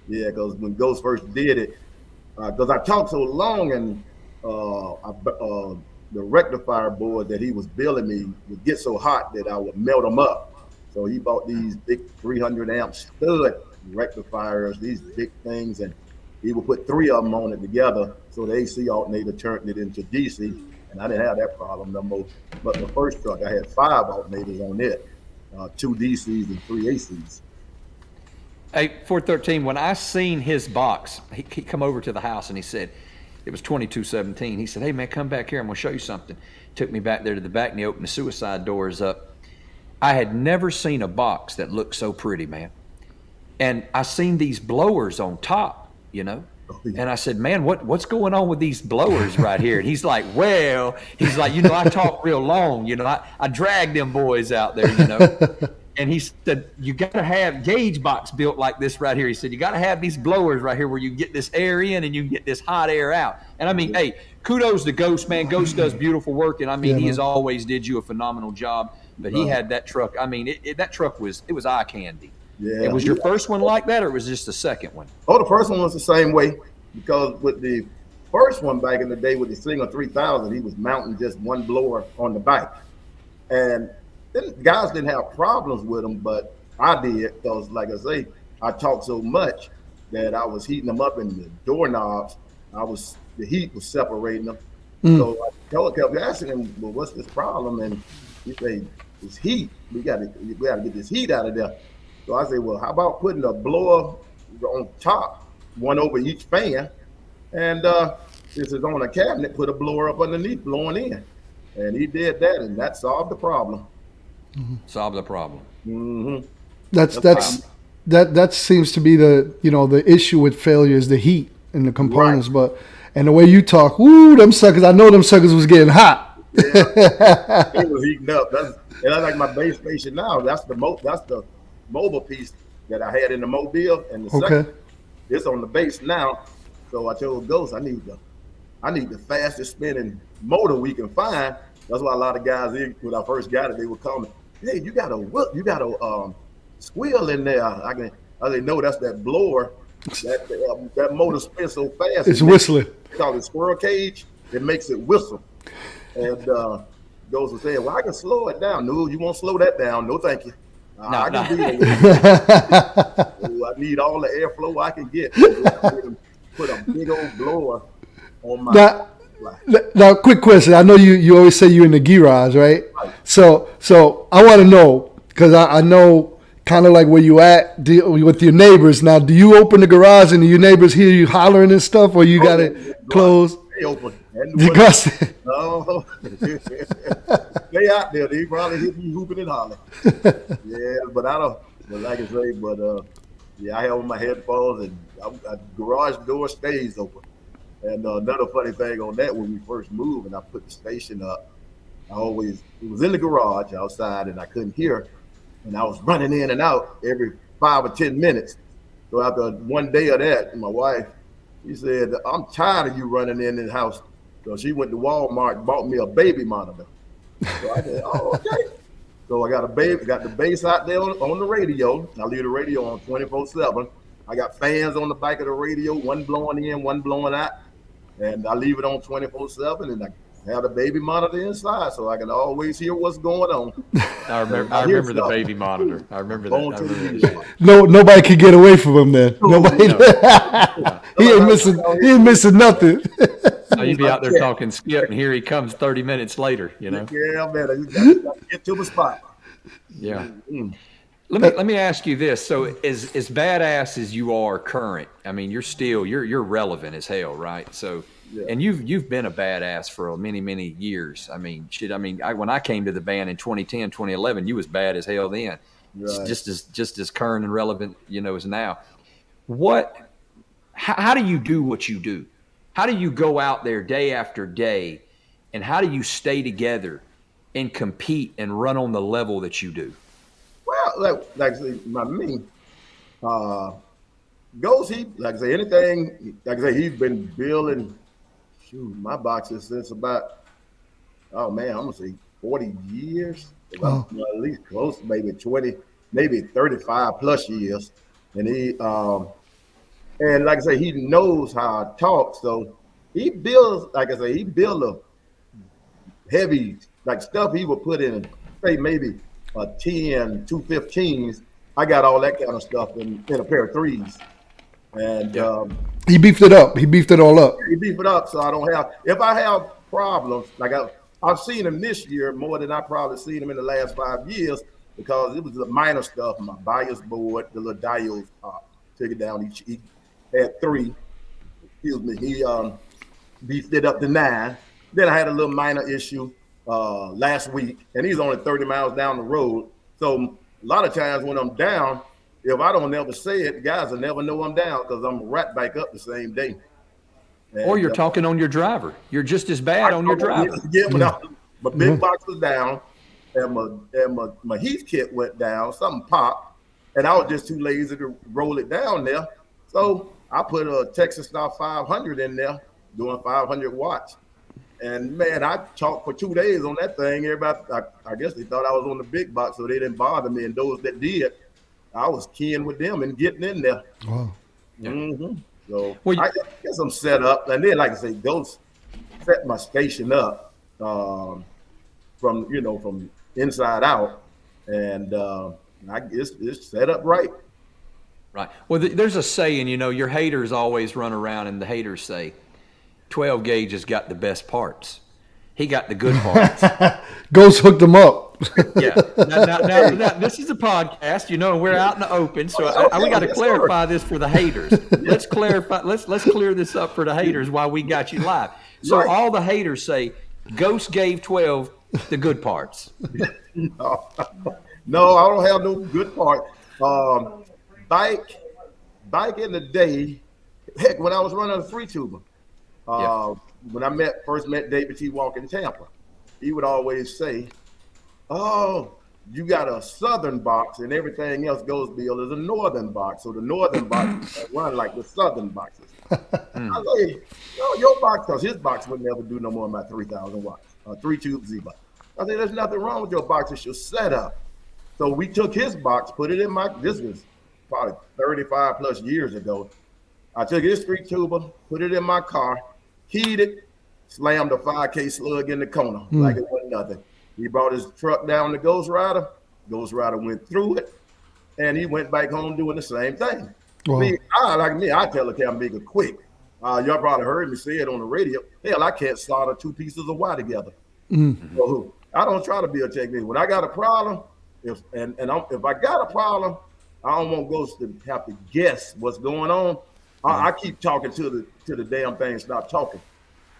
Yeah, because when Ghost first did it, because I talked so long and the rectifier board that he was building me would get so hot that I would melt them up. So he bought these big 300 amp stud rectifiers, these big things, and he would put 3 of them on it together. So the AC alternator turned it into DC, and I didn't have that problem no more. But the first truck, I had 5 alternators on it, 2 DCs and 3 ACs. Hey, 413, when I seen his box, he come over to the house and he said, it was 2217. He said, hey man, come back here. I'm gonna show you something. Took me back there to the back and he opened the suicide doors up. I had never seen a box that looked so pretty, man. And I seen these blowers on top, and I said, man, what's going on with these blowers right here? And he's like, I talk real long, I drag them boys out there, And he said, you got to have gauge box built like this right here. He said, you got to have these blowers right here where you get this air in and you get this hot air out. And I mean, hey, kudos to Ghost, man. Ghost does beautiful work. And I mean, he has always did you a phenomenal job. But he had that truck. I mean, that truck was eye candy. Yeah. It was your first one like that, or was just the second one? Oh, the first one was the same way, because with the first one back in the day with the Singer 3000, he was mounting just one blower on the bike. And then guys didn't have problems with them, but I did, because like I say, I talked so much that I was heating them up in the doorknobs. The heat was separating them. So I kept asking him, well, what's this problem? And he said, it's heat. We gotta get this heat out of there. So I said, well, how about putting a blower on top, one over each fan, and This is on a cabinet, put a blower up underneath, blowing in. And he did that, and that solved the problem. Solve the problem. Mm-hmm. That seems to be the issue with failure is the heat and the components. Right. And the way you talk, woo, them suckers! I know them suckers was getting hot. Yeah. It was heating up. That's like my base station now. That's the mobile piece that I had in the Mobile, and the second, it's on the base now. So I told Ghost, I need the fastest spinning motor we can find. That's why a lot of guys, when I first got it, they would call me, "Hey, you got a squeal in there." I didn't know that's that blower. That motor spins so fast. It's whistling. It's called a squirrel cage. It makes it whistle. And Ghost was saying, "Well, I can slow it down." No, you won't slow that down. No, thank you. I can do that. I need all the airflow I can get. Put a big old blower on my. Now, quick question. I know you always say you're in the garage, right? So I want to know, because I know kind of like where you at with your neighbors. Now, do you open the garage and your neighbors hear you hollering and stuff, or you got it closed? They open. No. They out there. They probably hear me hooping and hollering. Yeah, but I don't. But like I say, yeah, I have my headphones, and garage door stays open. And another funny thing on that, when we first moved and I put the station up, it was in the garage outside, and I couldn't hear, and I was running in and out every 5 or 10 minutes. So after one day of that, my wife, she said, "I'm tired of you running in the house." So she went to Walmart and bought me a baby monitor. So I said, "Oh, okay." So I got the bass out there on the radio. I leave the radio on 24/7. I got fans on the back of the radio, one blowing in, one blowing out. And I leave it on 24/7, and I have the baby monitor inside, so I can always hear what's going on. I remember the baby monitor. I remember that. Nobody could get away from him then. Nobody. No. He ain't missing nothing. So you'd be out there talking Skip, and here he comes 30 minutes later. You know. Yeah, man. You got to get to the spot. Yeah. Mm. Let me ask you this. So as badass as you are current, I mean, you're relevant as hell, right? So, yeah. And you've been a badass for many, many years. I mean, when I came to the band in 2010, 2011, you was bad as hell then. Right. Just as current and relevant, as now. How do you do what you do? How do you go out there day after day, and how do you stay together and compete and run on the level that you do? Well, like I say, Ghost, anything, like I say, he's been building, my boxes since about, I'm going to say 40 years, at least close to maybe 20, maybe 35 plus years. And and like I say, he knows how I talk. So he builds, like I say, he build a heavy, like stuff he would put in, say maybe a 10, 215s. I got all that kind of stuff in a pair of threes. And he beefed it up. He beefed it all up. He beefed it up, so I don't have. If I have problems, like I've seen him this year more than I probably seen him in the last 5 years, because it was the minor stuff. My bias board, the little diodes took it down. He had 3. Excuse me. He beefed it up to 9. Then I had a little minor issue last week, and he's only 30 miles down the road. So a lot of times when I'm down, if I don't never say it, the guys will never know I'm down, because I'm right back up the same day. And, or you're talking on your driver. You're just as bad on your driver. Yeah, my big box was down, and my Heath kit went down. Something popped, and I was just too lazy to roll it down there. So I put a Texas Star 500 in there, doing 500 watts. And man, I talked for 2 days on that thing. Everybody, I guess they thought I was on the big box, so they didn't bother me. And those that did, I was keying with them and getting in there. Wow. Yeah. Mm-hmm. So I guess I'm set up. And then, like I say, Ghost set my station up from inside out. And it's set up right. Right. Well, there's a saying, your haters always run around and the haters say, 12 gauge has got the best parts. He got the good parts. Ghost hooked him up. Yeah. Now, this is a podcast, you know, and we're out in the open, so we got to clarify this for the haters. Let's clarify. Let's clear this up for the haters while we got you live. So Right. all the haters say Ghost gave 12 the good parts. No, no, I don't have no good part. Back in the day, heck, when I was running a 3-tuber, when I first met David T. Walker in Tampa, he would always say, "Oh, you got a southern box, and everything else goes Bill is a northern box. So the northern box run like the southern boxes." I say, "No, your box, because his box would never do no more than about 3,000 watts, 3-tube Z box." I said, "There's nothing wrong with your box. It's your setup." So we took his box, put it in my. This was probably 35 plus years ago. I took his 3-tuber, put it in my car, keyed it, slammed a 5K slug in the corner like it wasn't nothing. He brought his truck down to Ghost Rider. Ghost Rider went through it, and he went back home doing the same thing. Wow. I tell the cam maker quick. Y'all probably heard me say it on the radio. Hell, I can't solder 2 pieces of wire together. So I don't try to be a technician. When I got a problem, if I got a problem, I don't want Ghost to have to guess what's going on. I keep talking to the damn thing stop talking.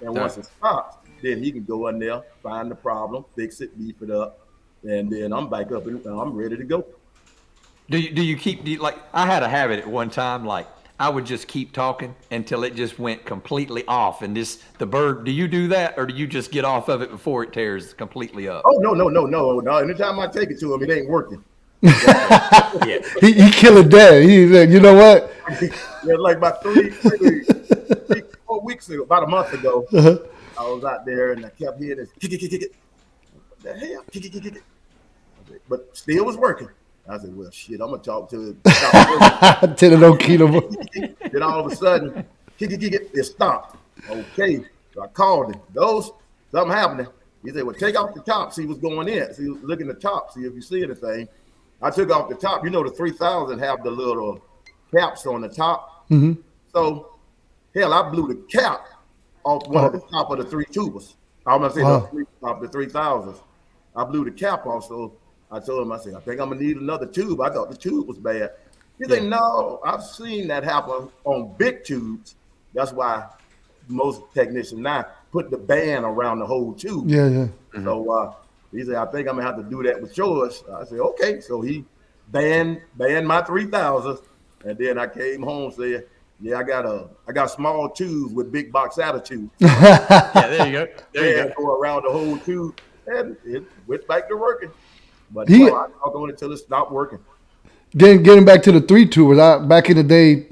And once it stops, then he can go in there, find the problem, fix it, beef it up, and then I'm back up and I'm ready to go. Do you like, I had a habit at one time, like I would just keep talking until it just went completely off. And the bird, do you do that, or do you just get off of it before it tears completely up? Oh, no. Anytime I take it to him, it ain't working. Yeah. He kill it dead. He said, you know what? Yeah, like about 3, 4 weeks ago, about a month ago, I was out there and I kept hearing this kick it. What the hell? Kick it. But still was working. I said, well, shit, I'm gonna talk to it. Tell it. Then all of a sudden, kick it stopped. Okay, so I called him. Something happening. He said, well, take off the top, see what's going in. See, look in the top, see if you see anything. I took off the top. You know, the 3000 have the little caps on the top. So, hell, I blew the cap off one of the top of the 3-tubers. I'm gonna say the 3000s. I blew the cap off, so I told him, I said, I think I'm gonna need another tube. I thought the tube was bad. He said, no, I've seen that happen on big tubes. That's why most technicians now put the band around the whole tube. Yeah. So he said, I think I'm gonna have to do that with yours. I said, okay. So he banned my 3000s, and then I came home and said, yeah, I got small tubes with big box attitude. Yeah, there you go. There you go. Go around the whole tube, and it went back to working. But I talk on it until it stopped working. Getting back to the 3-tubers, back in the day,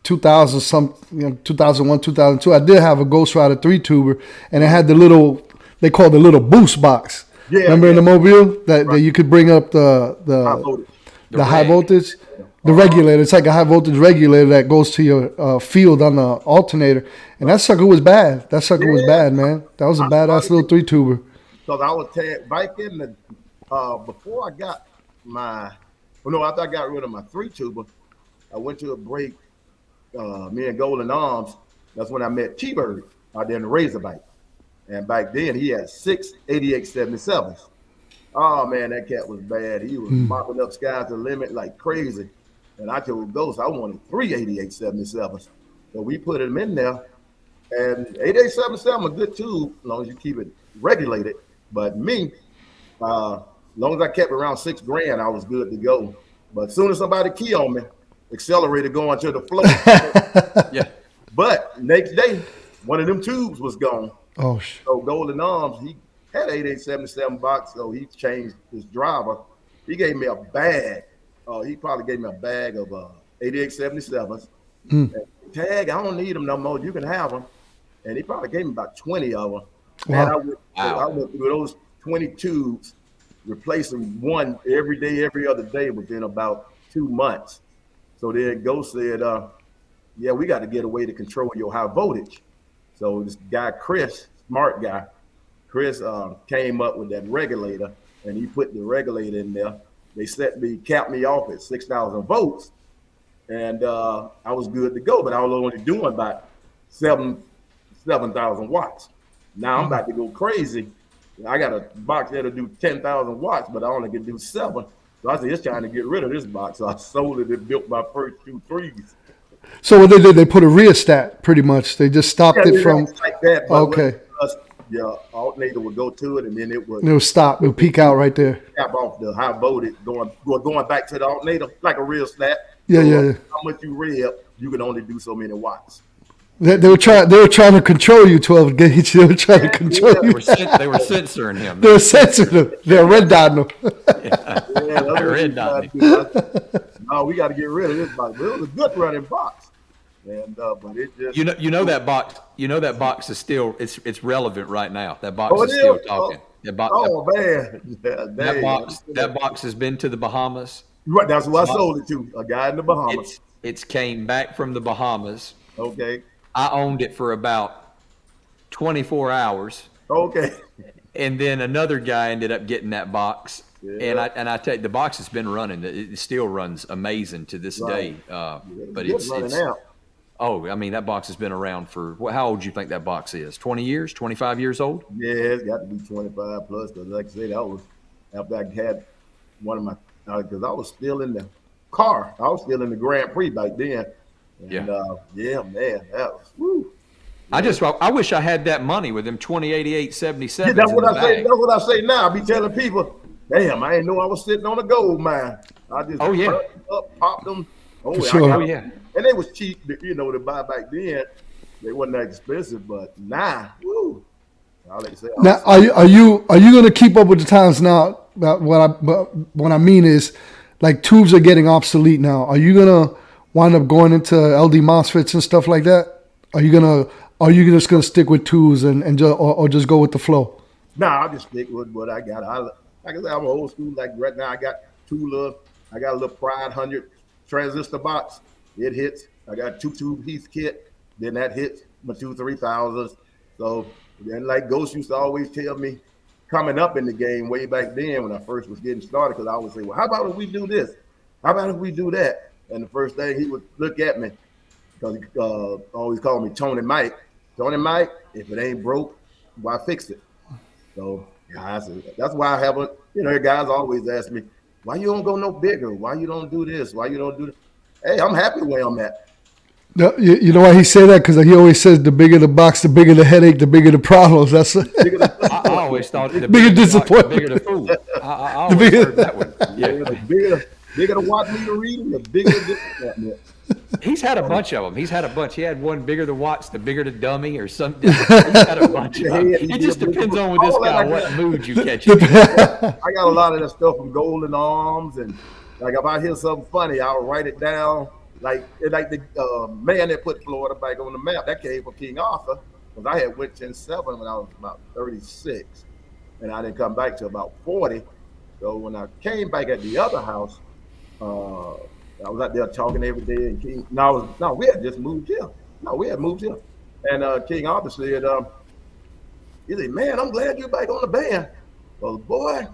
2001, 2002, I did have a Ghost Rider 3-tuber, and it had the little, they called the little boost box. Yeah, remember in the Mobile that you could bring up the high voltage, the regulator. It's like a high voltage regulator that goes to your field on the alternator, and that sucker was bad. That sucker was bad, man. That was a badass little 3-tuber. Because I was back in the before I got after I got rid of my 3-tuber, I went to a break. Me and Golden Arms. That's when I met T-Bird out there in the Razorback. And back then he had 6 8877s. Oh man, that cat was bad. He was mopping up Sky's the Limit like crazy. And I told Ghost I wanted 3 8877s. So we put him in there. And 8877 a good tube as long as you keep it regulated. But me, as long as I kept around $6,000, I was good to go. But as soon as somebody key on me, accelerator going to the floor. Yeah. But next day, one of them tubes was gone. Oh, shit. So Golden Arms, he had 8877 box, so he changed his driver. He gave me a bag. He probably gave me a bag of 8877s. Tag, I don't need them no more. You can have them. And he probably gave me about 20 of them. Wow. And I went through those 20 tubes, replacing one every day, every other day within about 2 months. So then Ghost said, yeah, we got to get a way to control your high voltage. So this guy, Chris, smart guy, Chris came up with that regulator, and he put the regulator in there. They capped me off at 6,000 volts, and I was good to go, but I was only doing about 7,000 watts. Now I'm about to go crazy I got a box that'll do 10,000 watts, but I only can do 7. So I said, it's trying to get rid of this box. So I sold it and built my first 2 threes. So what they did, they put a rheostat pretty much. They just stopped it from. Like that. But Okay. Yeah, alternator would go to it, and then it would It would peak out right there. tap off the high voltage going back to the alternator like a real slat. Yeah, So yeah. how much you rev, you can only do so many watts. They were trying to control you, 12 gauge. They were trying to control They you. were censoring him. They were censoring him. They were red dotting him. Yeah, that's what Red we dot gotta do. No, we got to get rid of this box. But it was a good running box, and but it just You know that box. You know that box is still it's relevant right now. That box Oh, is it still is? talking. Oh man, That box has been to the Bahamas. Right, that's who I sold it to. A guy in the Bahamas. It's came back from the Bahamas. Okay, I owned it for about 24 hours, okay. and then another guy ended up getting that box. Yeah. And I tell you, the box has been running. It still runs amazing to this Right. day. But Good it's running out. oh, I mean that box has been around for how old do you think that box is? 20 years? 25 years old? Yeah, it's got to be 25 plus. Because like I said, that was after I had one of my because I was still in the car. I was still in the Grand Prix back then. And, yeah, man, that was woo. I wish I had that money with them 2088 77s. Yeah, that's what in the I say. bag. That's what I say now. I be telling people, damn, I ain't know I was sitting on a gold mine. I just Oh, yeah. burnt them up, popped them. Oh, For sure. got Oh, yeah. And they was cheap, to buy back then. They wasn't that expensive, but nah, woo. I like to say, Now, are you going to keep up with the times now? What I mean is, like, tubes are getting obsolete now. Are you gonna wind up going into LD MOSFETs and stuff like that? Are you just gonna stick with tubes and just go with the flow? nah, I'll just stick with what I got. Like I said, I'm old school. Like right now, I got I got a little Pride 100 transistor box. It hits. I got 2 tube Heath kit. Then that hits my 2 3000s. So then, like Ghost used to always tell me, coming up in the game way back then when I first was getting started, because I always say, well, how about if we do this? How about if we do that? And the first thing he would look at me, because he always called me Tony Mike. Tony Mike, if it ain't broke, why fix it? So yeah, that's why I haven't, guys always ask me, why you don't go no bigger? Why you don't do this? Why you don't do that? Hey, I'm happy where I'm at. No, you know why he say that? Because he always says the bigger the box, the bigger the headache, the bigger the problems. That's I always thought the Bigger the box, the disappointment. bigger the fool. I always bigger- heard that one. Yeah, Yeah. the bigger the watt meter reading, the bigger the disappointment. He's had a bunch of them. He's had a bunch. He had one bigger the watts, the bigger the dummy, or something. He's had a bunch of them. It just depends on with this guy what mood you catch him in. I got a lot of that stuff from Golden Arms, and like if I hear something funny, I'll write it down. Like the man that put Florida back on the map, that came from King Arthur, because I had went 10-7 when I was about 36, and I didn't come back till about 40. So when I came back at the other house, I was out there talking every day, and we had just moved here. We had moved here, and King Arthur said, he said, man, I'm glad you're back on the band. Well, boy,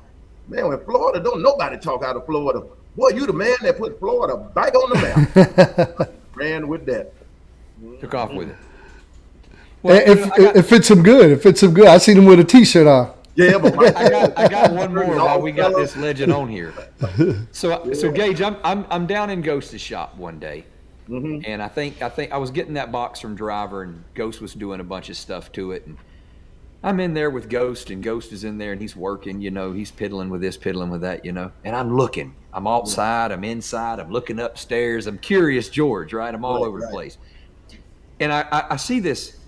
man, when Florida, don't nobody talk out of Florida. Boy, you the man that put Florida back on the map. Ran with that. Took off with it. It fits him good. It fits him good. I seen him with a T-shirt on. Yeah, but I got one more while we got this legend on here. So Gage, I'm down in Ghost's shop one day, and I think I was getting that box from Driver, and Ghost was doing a bunch of stuff to it, and I'm in there with Ghost, and Ghost is in there, and he's working, he's piddling with this, piddling with that, and I'm looking. I'm outside, I'm inside, I'm looking upstairs, I'm Curious George, right? I'm all over the place, and I see this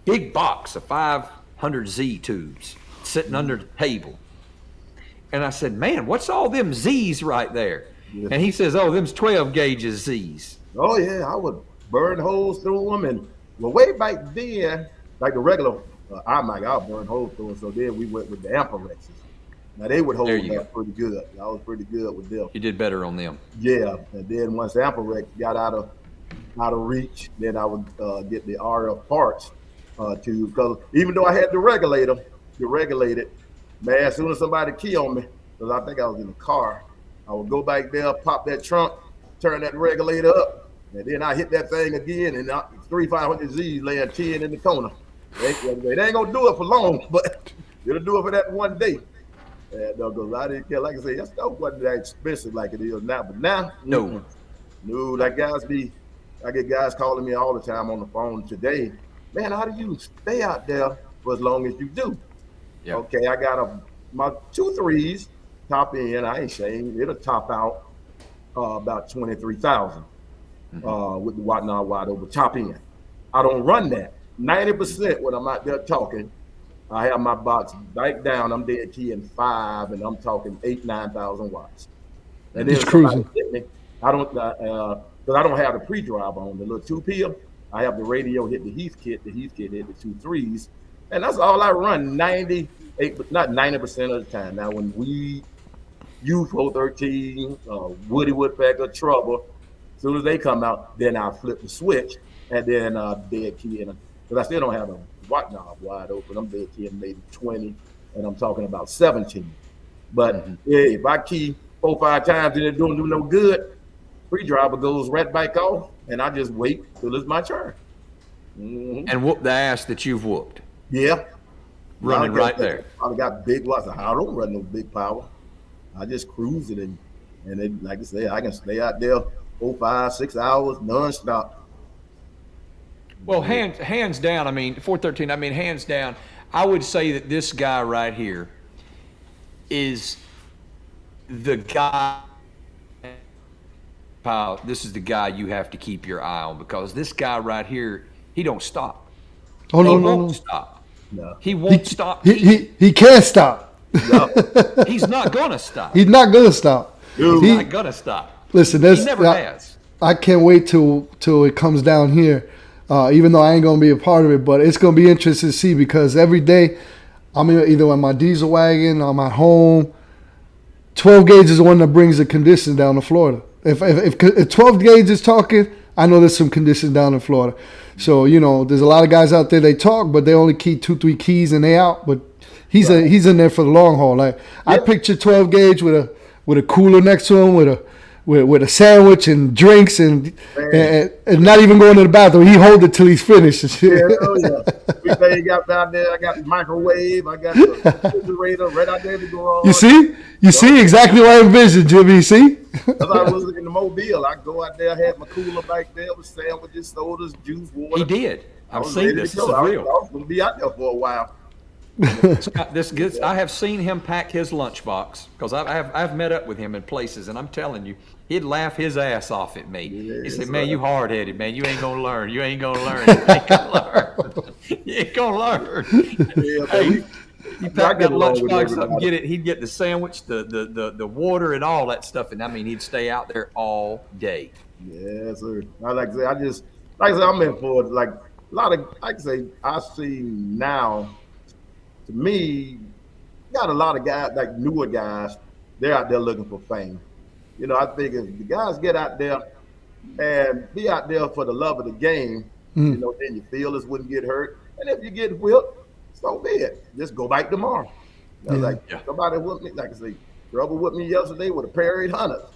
big box of 500Z tubes sitting under the table. And I said, man, what's all them Z's right there? Yeah. And he says, oh, them's 12 gauges Z's. oh yeah, I would burn holes through them, and way back then, like the regular iMac, I'll burn holes through them. So then we went with the Amperexes. Now they would hold There you up pretty good. I was pretty good with them. You did better on them. Yeah, and then once Amperex got out of reach, then I would get the RF parts because even though I had the regulator, man, as soon as somebody key on me, because I think I was in the car, I would go back there, pop that trunk, turn that regulator up, and then I hit that thing again, and 500Zs laying 10 in the corner. They ain't gonna do it for long, but It'll do it for that one day. And because I didn't care, like I said, that stuff wasn't that expensive like it is now. But now, No. no, like guys be, I get guys calling me all the time on the phone today. Man, how do you stay out there for as long as you do? Yeah. Okay, I got my 2 3s top end. I ain't saying it'll top out about 23,000 with the whatnot wide over top end. I don't run that. 90% when I'm out there talking, I have my box back down. I'm dead key in 5, and I'm talking 9,000 watts. And then Just somebody cruising. hit me. I don't because I don't have the pre-drive on the little 2 p. I have the radio hit the Heath kit. The Heath kit hit the 2 3s, and that's all I run 98, but not 90% of the time. Now when we use 413, Woody Woodpecker, Trouble, as soon as they come out, then I flip the switch and then dead key in, because I still don't have a watt knob wide open. I'm dead key in maybe 20, and I'm talking about 17. But yeah, if I key 4 or 5 times and it don't do no good, pre-driver goes right back off, and I just wait till it's my turn. And whoop the ass that you've whooped. Yeah. Running right there. I got big watts. I don't run no big power. I just cruise it, and it, like I say, I can stay out there 4, 5, 6 hours nonstop. Well, hands down, I mean, 413, I mean, hands down, I would say that this guy right here is the guy, pal, this is the guy you have to keep your eye on, because this guy right here, he don't stop. Oh, He no, no, won't no. stop. No. He won't stop. He can't stop. He's not gonna stop. He's not gonna stop. Dude. He's He, not gonna stop. listen, He there's never has. I can't wait till it comes down here. Even though I ain't gonna be a part of it, but it's gonna be interesting to see, because every day I'm either on my diesel wagon, I'm at home. 12 gauge is the one that brings the conditions down to Florida. If 12 gauge is talking, I know there's some conditions down in Florida. So there's a lot of guys out there, they talk, but they only key 2-3 keys and they out. But he's in there for the long haul. Like I picture 12 gauge with a cooler next to him, with a sandwich and drinks and not even going to the bathroom. He hold it till he's finished. Yeah, oh yeah. Everything got out there. I got the microwave. I got the refrigerator right out there to go on. You see exactly what I envisioned, Jimmy. You see? As I was in the Mobile, I go out there, had my cooler back there with sandwiches, sodas, juice, water. He did. I I've was seen ready to this. This go. is I real. was gonna be out there for a while. I have seen him pack his lunchbox, because I've met up with him in places, and I'm telling you, he'd laugh his ass off at me. He said, "Man, you hard headed, man. You ain't gonna learn. You ain't gonna learn. You ain't gonna learn. You ain't gonna learn." Yeah, Hey, he I packed that get along with lunchbox up and everybody. get it. He'd get the sandwich, the water, and all that stuff, and I mean, he'd stay out there all day. Yeah, sir. I like to say, like I said, I'm in for like a lot of, like I say, I see now, to me, got a lot of guys, like newer guys, they're out there looking for fame. I think if the guys get out there and be out there for the love of the game, then your feelings wouldn't get hurt. And if you get whipped, so be it. Just go back tomorrow. Like somebody whipped me, like I say, Trouble whipped me yesterday with a pair of 800s.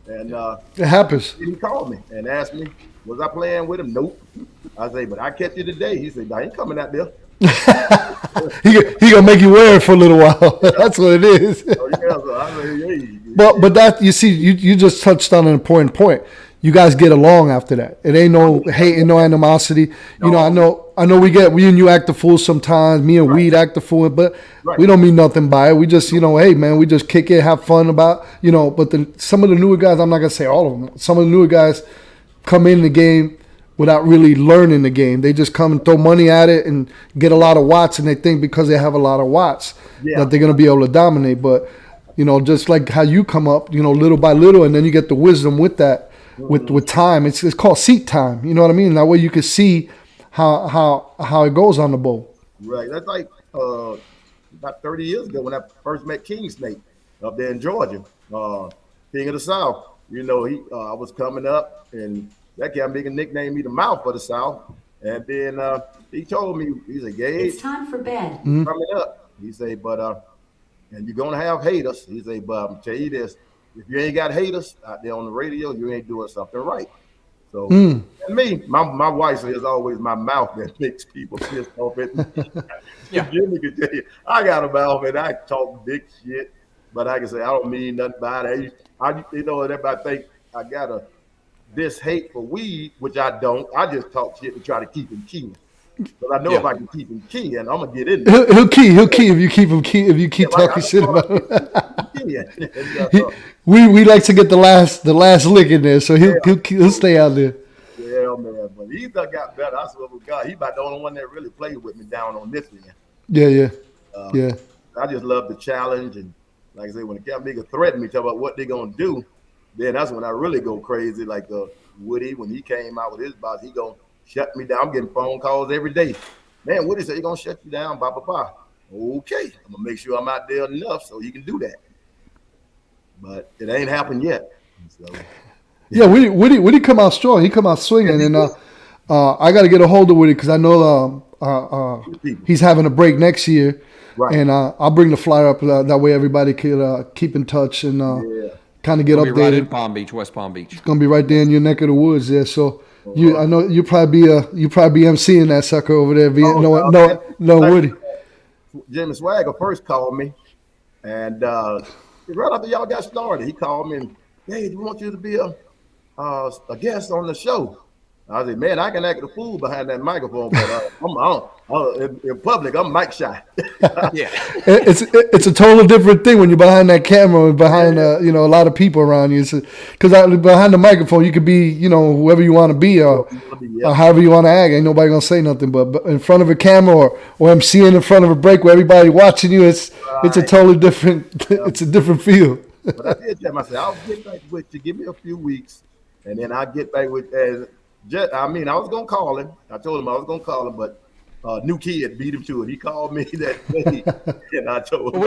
And It happens. he called me and asked me, was I playing with him? Nope. I say, but I catch you today. He said, I ain't coming out there. He gonna make you wear it for a little while. That's what it is. So, yeah, so I say, hey. But that, you see, you just touched on an important point. You guys get along after that. It ain't no hate and no animosity. I know we and you act the fool sometimes. Me and Weed act the fool, but we don't mean nothing by it. We just, hey man, we just kick it, have fun about, But some of the newer guys, I'm not gonna say all of them. Some of the newer guys come in the game without really learning the game. They just come and throw money at it and get a lot of watts, and they think because they have a lot of watts that they're gonna be able to dominate. But just like how you come up, little by little, and then you get the wisdom with that. With time, it's called seat time. You know what I mean? That way you can see how it goes on the bowl. Right. That's like about 30 years ago when I first met King Snake up there in Georgia, King of the South. I was coming up, and that guy big nicknamed me the mouth of the South. And then he told me, he said, Gage, It's time for bed. coming up. He said, but and you're gonna have haters. He said, but I'm tell you this. If you ain't got haters out there on the radio, you ain't doing something right. So And me, my wife says always my mouth that makes people pissed off at me. Yeah. Jimmy can tell you, I got a mouth and I talk big shit, but I can say I don't mean nothing by it. Everybody think I got this hate for weed, which I don't. I just talk shit and try to keep him keying. Because I know if I can keep him keying, I'm gonna get in there. He'll key if you keep him key if you keep talking shit about him. We like to get the last lick in there, so he'll stay out there. Yeah, man, but he's done got better. I swear to God, he's about the only one that really played with me down on this end. Yeah. I just love the challenge, and like I say, when the Cap nigga threaten me, talk about what they gonna do, then that's when I really go crazy. Like Woody, when he came out with his boss, he gonna shut me down. I'm getting phone calls every day. Man, Woody said he gonna shut you down, blah blah blah. Okay, I'm gonna make sure I'm out there enough so he can do that. But it ain't happened yet. So. Yeah, Woody come out strong. He come out swinging, and I got to get a hold of Woody because I know he's having a break next year, right. And I'll bring the flyer up that way everybody could keep in touch and kind of get updated. Right in Palm Beach, West Palm Beach. It's gonna be right there in your neck of the woods there. So I know you probably be MCing that sucker over there. No Woody. Jimmy Swagger first called me, and right after y'all got started, he called me and, hey, we want you to be a guest on the show. I said, man, I can act a fool behind that microphone, but in public, I'm mic shy. Yeah, it's a total different thing when you're behind that camera and behind a lot of people around you. Because behind the microphone, you could be whoever you want to be or however you want to act. Ain't nobody gonna say nothing. But in front of a camera or MCing in front of a break where everybody watching you, it's a totally different. It's a different feel. But I did tell myself, I'll get back with you. Give me a few weeks, and then I'll get back with. I was gonna call him. I told him I was gonna call him, but new kid beat him to it. He called me that day, and I told him.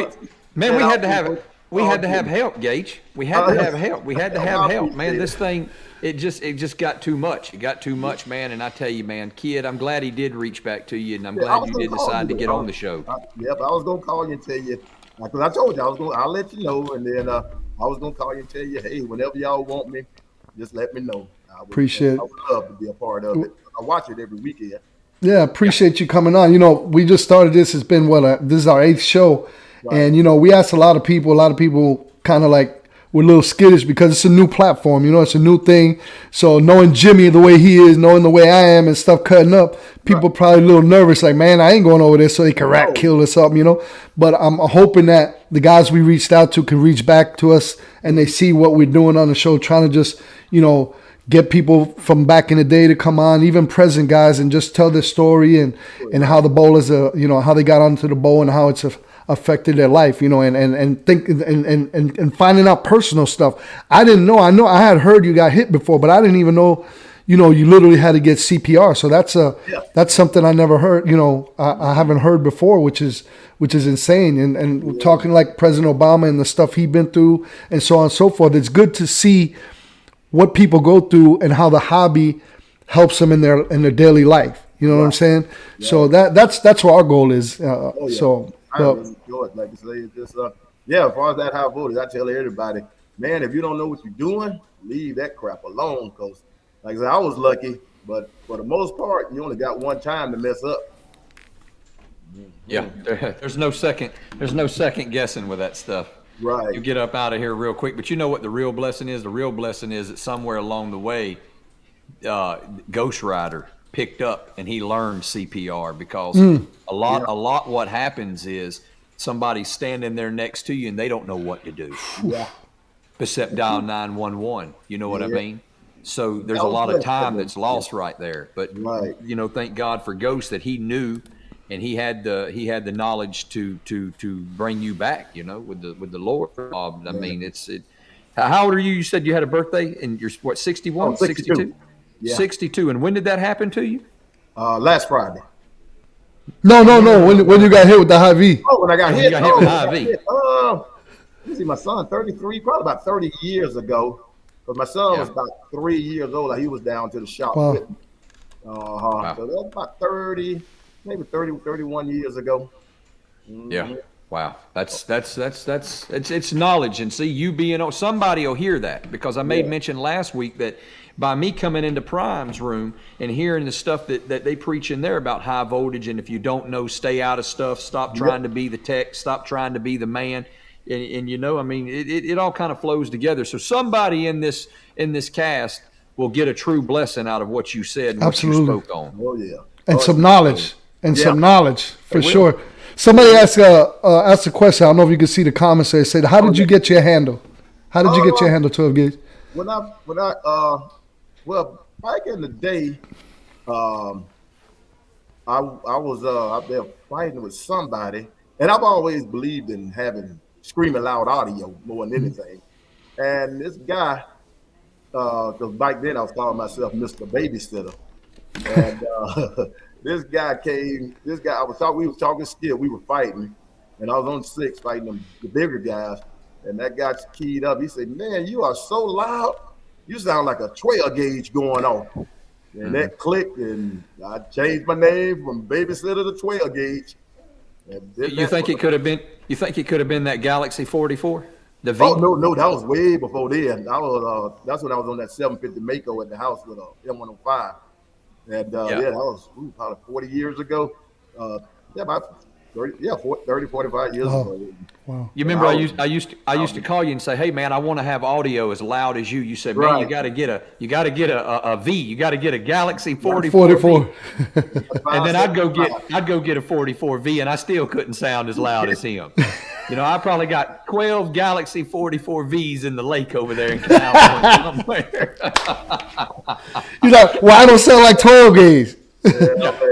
We had to have help, Gage. We had to have help. We had to have help, man. This thing, it just got too much. It got too much, man. And I tell you, man, kid, I'm glad he did reach back to you, and I'm glad you did decide to get on the show. But I was gonna call you and tell you, because I told you I'll let you know, and then I was gonna call you and tell you, hey, whenever y'all want me, just let me know. Appreciate it. I would love to be a part of it. I watch it every weekend. Yeah, appreciate you coming on. We just started this. It's been this is our 8th show, right. And we asked a lot of people. A lot of people kind of like were a little skittish because it's a new platform. It's a new thing. So knowing Jimmy the way he is, knowing the way I am, and stuff cutting up, people probably a little nervous. Like, man, I ain't going over there so they can kill us up, But I'm hoping that the guys we reached out to can reach back to us and they see what we're doing on the show, trying to just get people from back in the day to come on, even present guys, and just tell their story and how the bowlers, how they got onto the bowl and how it's affected their life, and think and finding out personal stuff. I didn't know. I had heard you got hit before, but I didn't even know, you literally had to get CPR. So that's something I never heard. I haven't heard before, which is insane. And talking like President Obama and the stuff he'd been through and so on and so forth. It's good to see what people go through and how the hobby helps them in their daily life. You know what I'm saying? Yeah. So that's what our goal is. So I really enjoy it. Like I say, it's just as far as that high voltage, I tell everybody, man, if you don't know what you're doing, leave that crap alone. Because like I said, I was lucky, but for the most part, you only got one time to mess up. Yeah, there's no second guessing with that stuff. Right. You get up out of here real quick. But you know what the real blessing is? The real blessing is that somewhere along the way, Ghost Rider picked up and he learned CPR because a lot what happens is somebody's standing there next to you and they don't know what to do. Yeah. Except dial 911. You know what I mean? So there's a lot of time that's lost right there. But thank God for Ghost that he knew. And he had the knowledge to bring you back, with the Lord. I mean, it's. How old are you? You said you had a birthday, and you're what, 61, 62? Yeah. 62. And when did that happen to you? Last Friday. No. When you got hit with the high V? Oh, when I got hit. You got hit with high V. You see, my son, 33, probably about 30 years ago. But my son was about 3 years old. Like he was down to the shop with me. Wow. So that was about 30. Maybe 30, 31 years ago. Yeah. Wow, it's knowledge, and see you being somebody will hear that because I made mention last week that by me coming into Prime's room and hearing the stuff that they preach in there about high voltage, and if you don't know, stay out of stuff, stop trying to be the tech, stop trying to be the man, and you know, I mean, it all kind of flows together. So somebody in this cast will get a true blessing out of what you said and Absolutely. what you spoke on. Oh yeah. And Oh, some knowledge. And some knowledge for will. sure. Somebody asked a question. I don't know if you can see the comments there. It said, "How did you get your handle? How did you get your handle 12 gauge?" When I well, back in the day, I was out there fighting with somebody, and I've always believed in having screaming loud audio more than anything. And this guy, because back then I was calling myself Mr. Babysitter, and this guy came. This guy, we was talking skill. We were fighting, and I was on 6 fighting them, the bigger guys. And that guy keyed up. He said, "Man, you are so loud. You sound like a 12 gauge going on." And that clicked, and I changed my name from Babysitter to 12 gauge. And You think it could have been? You think it could have been that Galaxy 44, the V? Oh no, that was way before then. That's when I was on that 750 Mako at the house with a M105. And that was probably 40 years ago. About 30, 45 years ago. Wow. You remember I used to call you and say, "Hey man, I want to have audio as loud as you." You said, "Man, Right. you got to get a V. You got to get a Galaxy 44." 44. And then I'd go get a 44V, and I still couldn't sound as loud as him. You know, I probably got 12 Galaxy 44Vs in the lake over there in Canal Point somewhere. You're like, "Well, I don't sound like 12 gauge."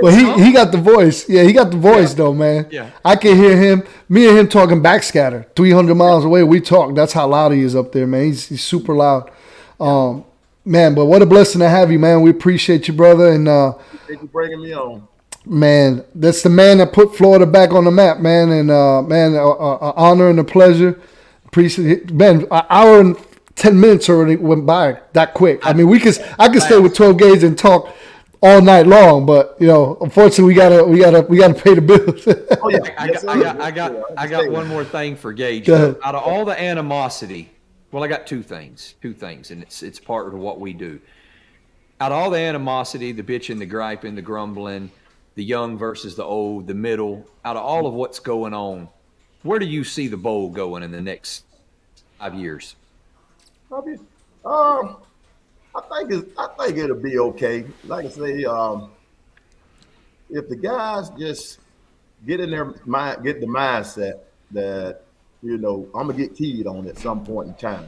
Well, he got the voice. Yeah, he got the voice though, man. Yeah. I can hear him. Me and him talking backscatter, 300 miles away. We talk. That's how loud he is up there, man. He's super loud. Man, but what a blessing to have you, man. We appreciate you, brother. And Thank you for bringing me on. man, that's the man that put Florida back on the map, man. And man, honor and a pleasure. Appreciate it. Man, an hour and 10 minutes already went by that quick. I mean, I could stay with 12 gauge and talk all night long, but you know, unfortunately, we gotta pay the bills. Oh yeah. I got one more thing for Gage. Go ahead. Out of all the animosity, well, I got two things, and it's part of what we do. Out of all the animosity, the bitching, the griping, the grumbling, the young versus the old, the middle, out of all of what's going on, where do you see the bowl going in the next 5 years? I think it'll be okay. Like I say, if the guys just get in their mind, get the mindset that, you know, I'm gonna get keyed on at some point in time.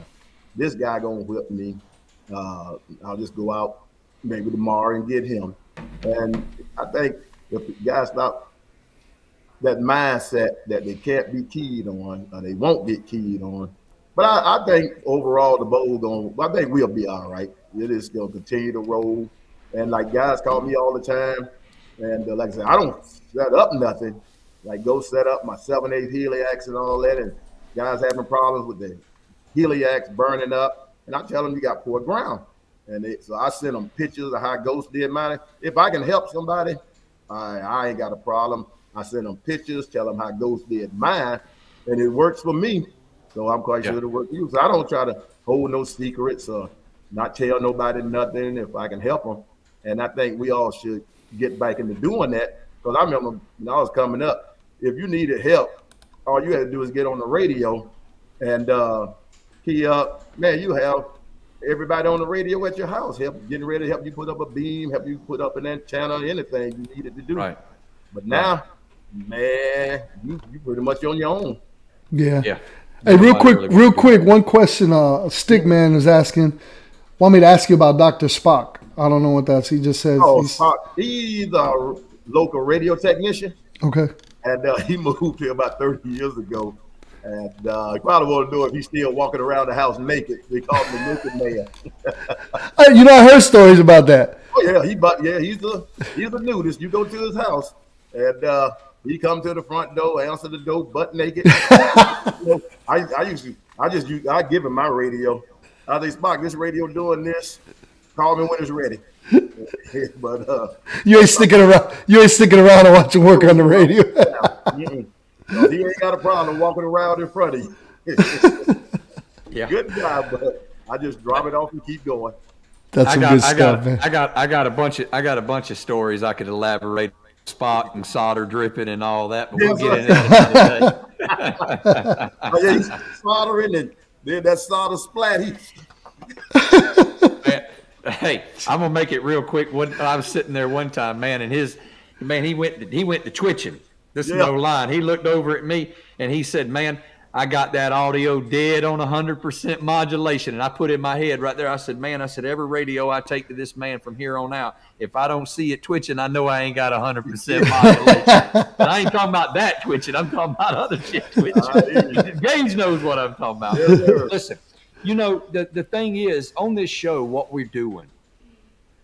This guy gonna whip me. I'll just go out maybe tomorrow and get him. And I think if the guys stop that mindset that they can't be keyed on or they won't get keyed on. But I think overall I think we'll be all right. It is gonna continue to roll. And like guys call me all the time. And like I said, I don't set up nothing. Like go set up my 7/8 Heliax and all that. And guys having problems with the Heliax burning up. And I tell them you got poor ground. And so I send them pictures of how Ghost did mine. If I can help somebody, I ain't got a problem. I send them pictures, tell them how Ghost did mine, and it works for me. So I'm quite sure it'll work for you. So I don't try to hold no secrets or not tell nobody nothing if I can help them. And I think we all should get back into doing that. Because I remember when I was coming up, if you needed help, all you had to do is get on the radio and key up. Man, you have everybody on the radio at your house getting ready to help you put up a beam, help you put up an antenna, anything you needed to do. Right. But now, man, you pretty much on your own. Yeah. Yeah. Hey, real quick, one question. Stickman is asking. Want me to ask you about Dr. Spock? I don't know what that's. He just says. He's a local radio technician. Okay. And he moved here about 30 years ago. And he probably want to know if he's still walking around the house naked. They call him the naked man. You know, I heard stories about that. Oh yeah, he's the nudist. You go to his house, and he come to the front door, answer the door, butt naked. You know, I give him my radio. I say, Spock, this radio doing this. Call me when it's ready. But you ain't sticking around. You ain't sticking around and watching work on the radio. 'Cause he ain't got a problem walking around in front of you. Yeah. Good guy, but I just drop it off and keep going. That's some good stuff, man. I got a bunch of stories I could elaborate. Spot and solder dripping and all that, but we'll get into that today. Oh, yeah, he's soldering and then that solder splat. Hey, I'm gonna make it real quick. I was sitting there one time, man, and he went to twitching. This is no line. He looked over at me and he said, "Man, I got that audio dead on 100% modulation." And I put in my head right there, I said, "Man," I said, "every radio I take to this man from here on out, if I don't see it twitching, I know I ain't got 100% modulation." And I ain't talking about that twitching. I'm talking about other shit twitching. Gage knows what I'm talking about. Yes, sir. Listen, you know, the thing is, on this show, what we're doing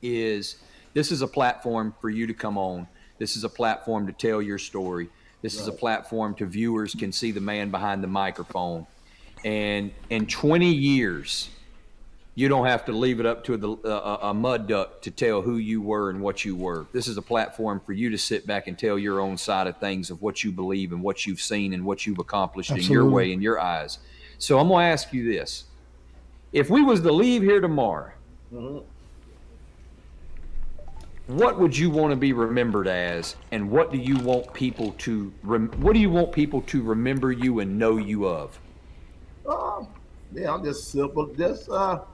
is this is a platform for you to come on. This is a platform to tell your story. This is a platform to viewers can see the man behind the microphone. And in 20 years, you don't have to leave it up to a mud duck to tell who you were and what you were. This is a platform for you to sit back and tell your own side of things of what you believe and what you've seen and what you've accomplished in your way, in your eyes. So I'm going to ask you this. If we was to leave here tomorrow, what would you want to be remembered as, and what do you want people to remember you and know you of? Yeah, I'm just simple. Just that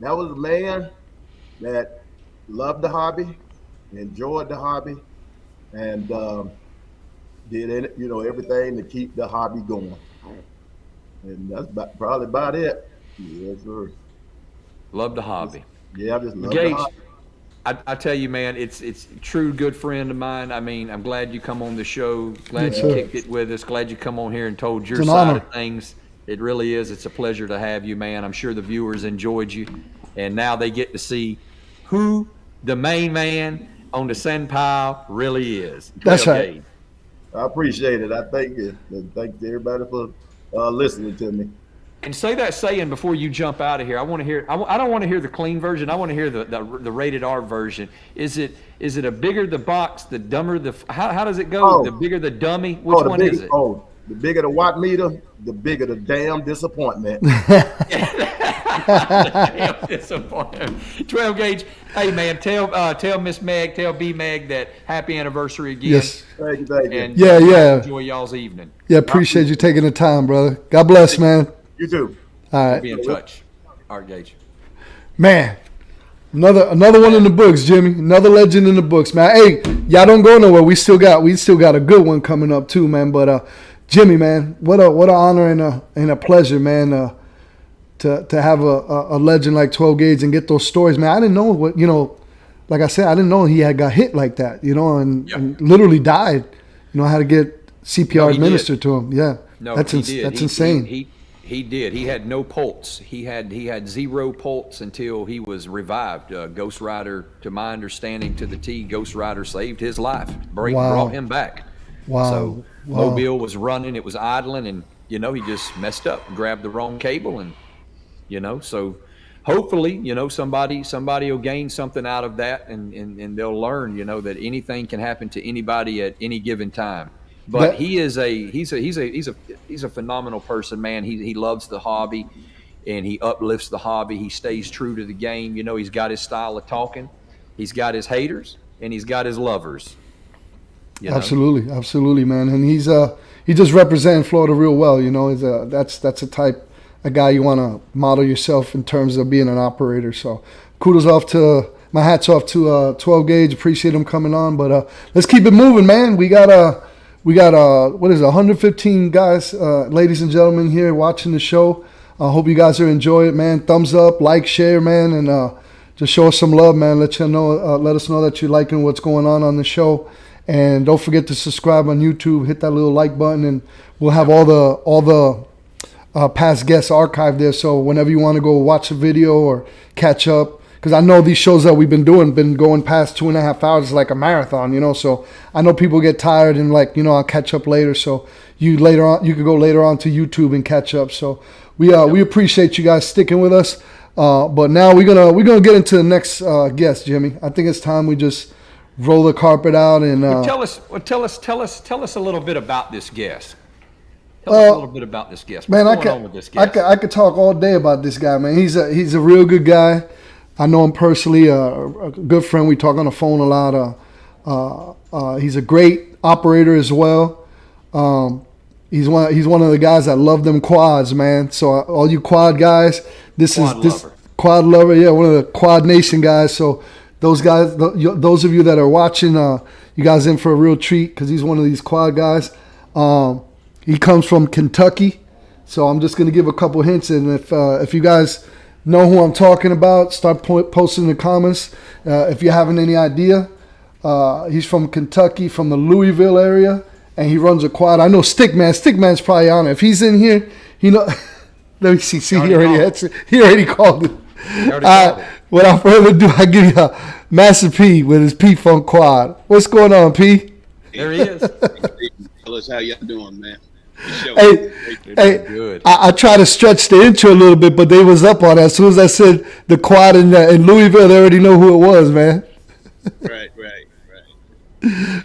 was a man that loved the hobby, enjoyed the hobby, and did everything to keep the hobby going. And that's probably about it. Yes, sir. Love the hobby. Yeah, I just love Gage, the hobby. I tell you, man, it's a true good friend of mine. I mean, I'm glad you come on the show. Glad you kicked it with us. Glad you come on here and told your side of things. It really is. It's a pleasure to have you, man. I'm sure the viewers enjoyed you. And now they get to see who the main man on the sand pile really is. That's right. Gage. I appreciate it. I thank you. And thank everybody for listening to me. And say that saying before you jump out of here. I want to hear. I don't want to hear the clean version. I want to hear the rated R version. Is it a bigger the box, the dumber the? How does it go? The bigger the dummy. Which one is it? Oh, the bigger the watt meter, the bigger the damn disappointment. Damn disappointment. 12 Gage. Hey man, tell Miss Meg, tell B Meg that happy anniversary again. Yes. Thank you. And Yeah. enjoy y'all's evening. Yeah, appreciate you taking the time, brother. God bless, man. You too. All right. Be in touch. All right, Gage. Man, another one in the books, Jimmy. Another legend in the books, man. Hey, y'all don't go nowhere. We still got a good one coming up too, man. But Jimmy, man, what an honor and a pleasure, man. To have a legend like 12 Gage and get those stories, man. I didn't know like I said, I didn't know he had got hit like that, and literally died. I had to get CPR administered to him. Yeah, no, that's insane. He did. He had no pulse. He had zero pulse until he was revived. Ghost Rider, to my understanding, to the T, Ghost Rider saved his life. Brought him back. Wow. So Mobile was running, it was idling, and he just messed up, grabbed the wrong cable, and so hopefully somebody will gain something out of that, and they'll learn that anything can happen to anybody at any given time. But he's a phenomenal person, man. He loves the hobby, and he uplifts the hobby. He stays true to the game. He's got his style of talking. He's got his haters, and he's got his lovers. Absolutely, man. And he just representing Florida real well. That's a guy you want to model yourself in terms of being an operator. So my hats off to 12 Gage. Appreciate him coming on. But let's keep it moving, man. We got what is it, 115 guys, ladies and gentlemen, here watching the show. I hope you guys are enjoying it, man. Thumbs up, like, share, man, and just show us some love, man. Let us know that you're liking what's going on the show. And don't forget to subscribe on YouTube. Hit that little like button, and we'll have all the past guests archived there. So whenever you want to go watch a video or catch up, because I know these shows that we've been going past 2.5 hours, like a marathon, so I know people get tired and I'll catch up later. So you could go later on to YouTube and catch up. So we appreciate you guys sticking with us. But now we're gonna get into the next guest, Jimmy. I think it's time we just roll the carpet out and tell us a little bit about this guest. Tell us a little bit about this guest. Man, What's going on with this guest? I could talk all day about this guy, man. He's a real good guy. I know him personally, a good friend. We talk on the phone a lot. He's a great operator as well. He's one of the guys that love them quads, man. So all you quad guys, quad lover, yeah, one of the Quad Nation guys. So those guys, those of you that are watching, you guys in for a real treat because he's one of these quad guys. He comes from Kentucky, so I'm just gonna give a couple hints, and if you guys know who I'm talking about, start posting in the comments. If you're having any idea, he's from Kentucky, from the Louisville area, and he runs a quad. I know Stickman. Stickman's probably on it. If he's in here, he know. Let me see. He already called it. Without further ado, I give you Master P with his P-Funk quad. What's going on, P? There he is. Fellas, how y'all doing, man? Hey, good. I try to stretch the intro a little bit, but they was up on that. As soon as I said the quad in Louisville, they already know who it was, man. Right.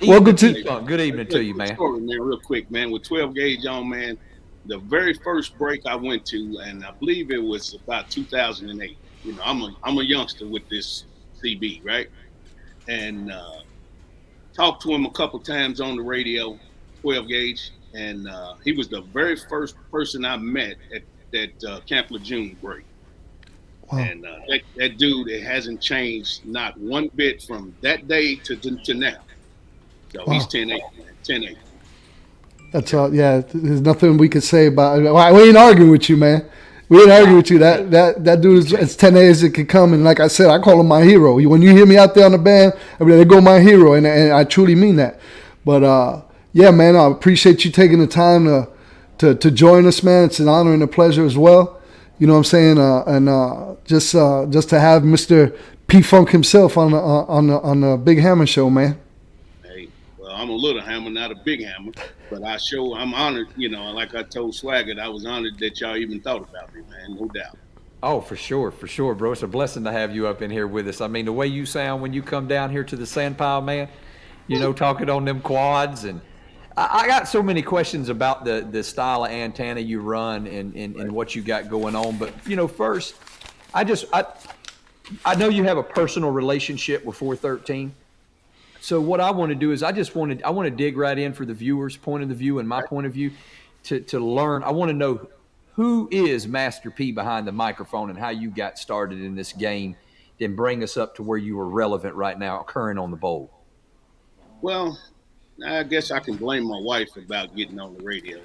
Welcome to. Good evening to you, man. Story, man, real quick, man. With 12 gauge on, man, the very first break I went to, and I believe it was about 2008. You know, I'm a youngster with this CB, right? And talked to him a couple times on the radio, 12 gauge, and he was the very first person I met at that Camp Lejeune break. Wow. And that dude, it hasn't changed not one bit from that day to now. So he's 10-8, man. 10-8. That's all. Yeah, there's nothing we could say about it. We ain't arguing with you, man. We ain't arguing with you. That dude is as 10 as it could come. And like I said, I call him my hero. When you hear me out there on the band, I mean, they go my hero, and I truly mean that. But yeah, man, I appreciate you taking the time to join us, man. It's an honor and a pleasure as well. You know what I'm saying? And just to have Mr. P-Funk himself on the Big Hammer Show, man. I'm a little hammer, not a big hammer, but I'm honored, you know, like I told Swaggart, I was honored that y'all even thought about me, man, no doubt. Oh, for sure, bro. It's a blessing to have you up in here with us. I mean, the way you sound when you come down here to the sand pile, man, you know, talking on them quads. And I got so many questions about the style of antenna you run and what you got going on. But, you know, first, I know you have a personal relationship with 413. So what I want to do is I want to dig right in for the viewers' point of the view and my point of view to learn. I want to know who is Master P behind the microphone and how you got started in this game, then bring us up to where you are relevant right now, current on the bowl. Well, I guess I can blame my wife about getting on the radio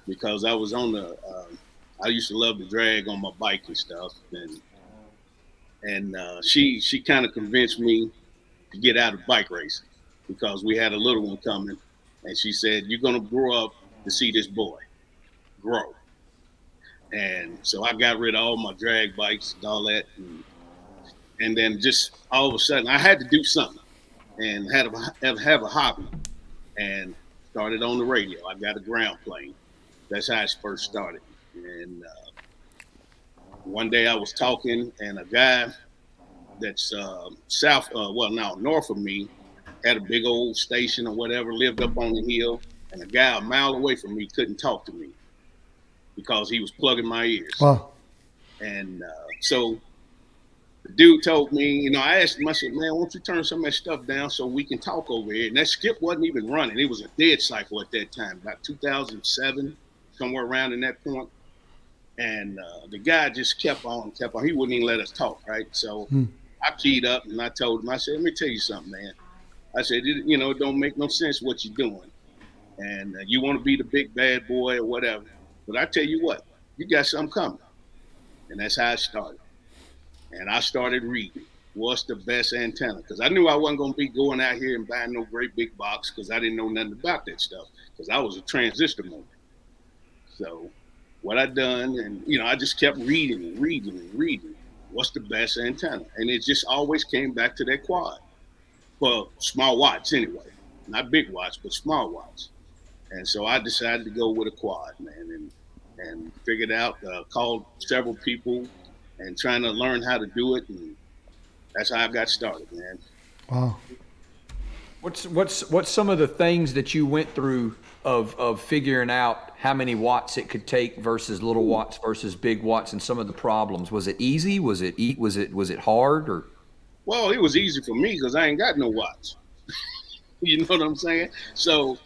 because I was on I used to love to drag on my bike and stuff, and she kind of convinced me to get out of bike racing because we had a little one coming, and she said, "You're gonna grow up to see this boy grow." And so I got rid of all my drag bikes and all that, and then just all of a sudden I had to do something and have a hobby, and started on the radio. I got a ground plane. That's how it first started. And one day I was talking, and a guy that's north of me had a big old station or whatever, lived up on the hill, and a guy a mile away from me couldn't talk to me because he was plugging my ears. Wow. And so the dude told me, you know, I asked him, I said, "Man, why don't you turn some of that stuff down so we can talk over here?" And that skip wasn't even running. It was a dead cycle at that time, about 2007, somewhere around in that point. And the guy just kept on. He wouldn't even let us talk, right? So I keyed up and I told him, I said, "Let me tell you something, man." I said, "You know, it don't make no sense what you're doing. And you want to be the big bad boy or whatever. But I tell you what, you got something coming." And that's how it started. And I started reading what's the best antenna. Because I knew I wasn't going to be going out here and buying no great big box because I didn't know nothing about that stuff. Because I was a transistor motor. So what I done, and, you know, I just kept reading and reading and reading. What's the best antenna? And it just always came back to that quad. For small watts anyway. Not big watts, but small watts. And so I decided to go with a quad, man, and figured out, called several people and trying to learn how to do it. And that's how I got started, man. Wow. What's some of the things that you went through of figuring out how many watts it could take versus little watts versus big watts, and some of the problems? Was it easy? Was it hard? Or Well, it was easy for me because I ain't got no watch. You know what I'm saying? So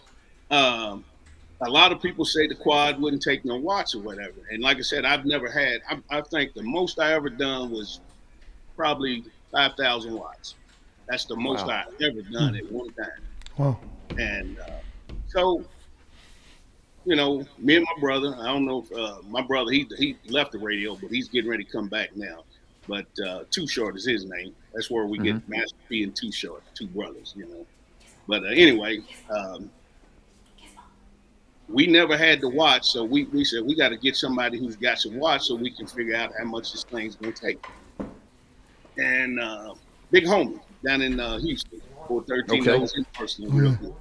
um, a lot of people say the quad wouldn't take no watch or whatever. And like I said, I've never had. I think the most I ever done was probably 5,000 watts. That's the most Wow. I've ever done at one time. Wow. And so, you know, me and my brother, I don't know if my brother, he left the radio, but he's getting ready to come back now. But Too Short is his name. That's where we get Master P and Too Short, two brothers, you know. But anyway, we never had the watch, so we said we got to get somebody who's got some watch so we can figure out how much this thing's going to take. And big homie down in Houston, 413 Okay. knows him personally real good.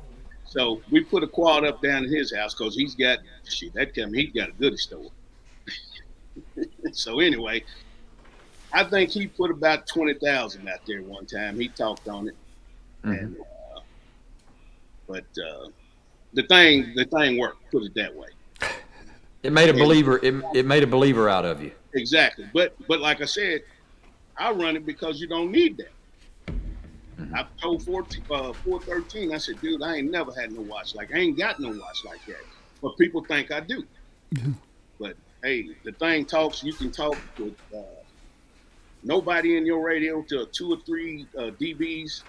So we put a quad up down in his house because he's got he's got a goodie store. So anyway, I think he put about 20,000 out there one time. He talked on it, and but the thing worked. Put it that way. it made a believer. It made a believer out of you. Exactly. But like I said, I run it because you don't need that. I told 413, I said, dude, I ain't never had no watch. Like, I ain't got no watch like that. But people think I do. But, hey, the thing talks. You can talk with nobody in your radio to 2 or 3 dBs.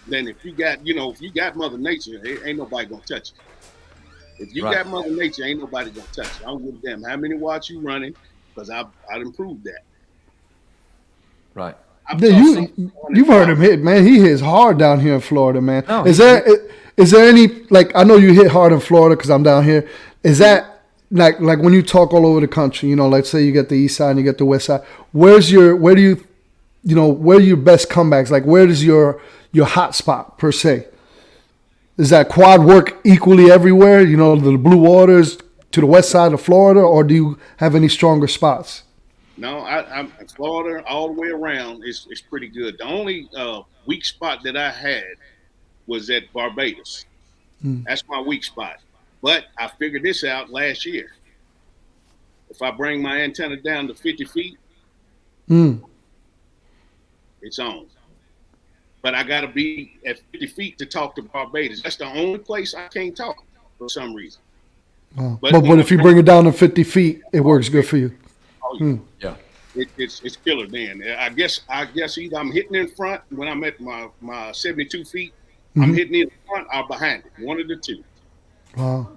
Then if you got Mother Nature, ain't nobody going to touch you. If you Right. got Mother Nature, ain't nobody going to touch you. I don't give a damn how many watts you running because I've improved that. Right. I've Yeah, taught some- you've heard him hit, man. He hits hard down here in Florida, man. No, is there any, like, I know you hit hard in Florida because I'm down here. Is that like when you talk all over the country? You know, let's say you get the east side and you get the west side. Where do your best comebacks? Like, where is your hot spot per se? Does that quad work equally everywhere? You know, the Blue Waters to the west side of Florida, or do you have any stronger spots? No, I'm Florida all the way around. It's pretty good. The only weak spot that I had was at Barbados. That's my weak spot. But I figured this out last year. If I bring my antenna down to 50 feet, it's on. But I got to be at 50 feet to talk to Barbados. That's the only place I can't talk for some reason. Wow. But But when if I you bring it down to 50 feet, it works good for you. Yeah. It's killer then. I guess either I'm hitting in front when I'm at my 72 feet, I'm hitting in front or behind it. One of the two. Wow.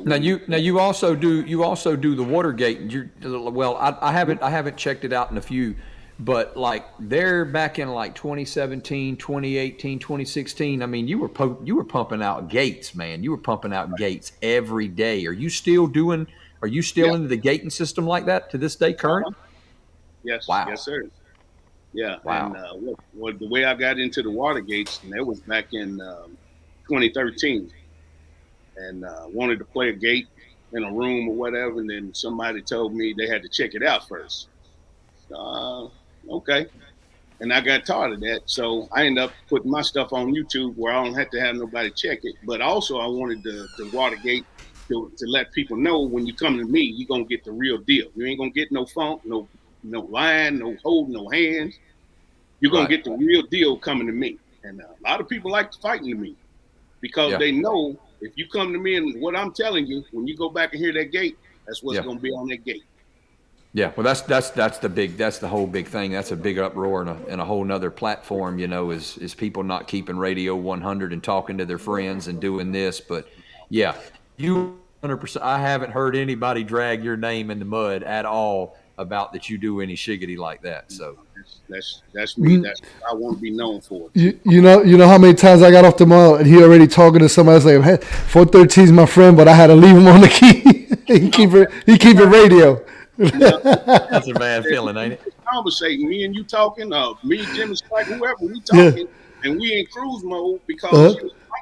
Now you also do the Watergate. I haven't checked it out in a few, but like they're back in like 2017, 2018, 2016. I mean, you were pumping out gates, man. You were pumping out gates every day. Are you still into the gating system like that to this day, current? Yes. Wow. Yes, sir. Yeah. Wow. And the way I got into the water gates, and that was back in 2013, and wanted to play a gate in a room or whatever, and then somebody told me they had to check it out first. Okay. And I got tired of that, so I ended up putting my stuff on YouTube where I don't have to have nobody check it. But also, I wanted the water gate to let people know when you come to me, you're gonna get the real deal. You ain't gonna get no funk, no line, no holding, no hands. You're gonna get the real deal coming to me. And a lot of people like fighting to me because they know if you come to me and what I'm telling you, when you go back and hear that gate, that's what's gonna be on that gate. Yeah, well, that's the whole big thing. That's a big uproar and a whole nother platform. You know, is people not keeping Radio 100 and talking to their friends and doing this. But yeah, you 100%. I haven't heard anybody drag your name in the mud at all about that you do any shiggity like that. So that's me. That's what I want to be known for. You know how many times I got off the mall and he already talking to somebody else like, hey, 413 is my friend, but I had to leave him on the key. he keep it radio. that's a bad feeling, ain't it? Conversating, me and you talking, me, Jimmy, Spike, whoever, we talking, and we in cruise mode because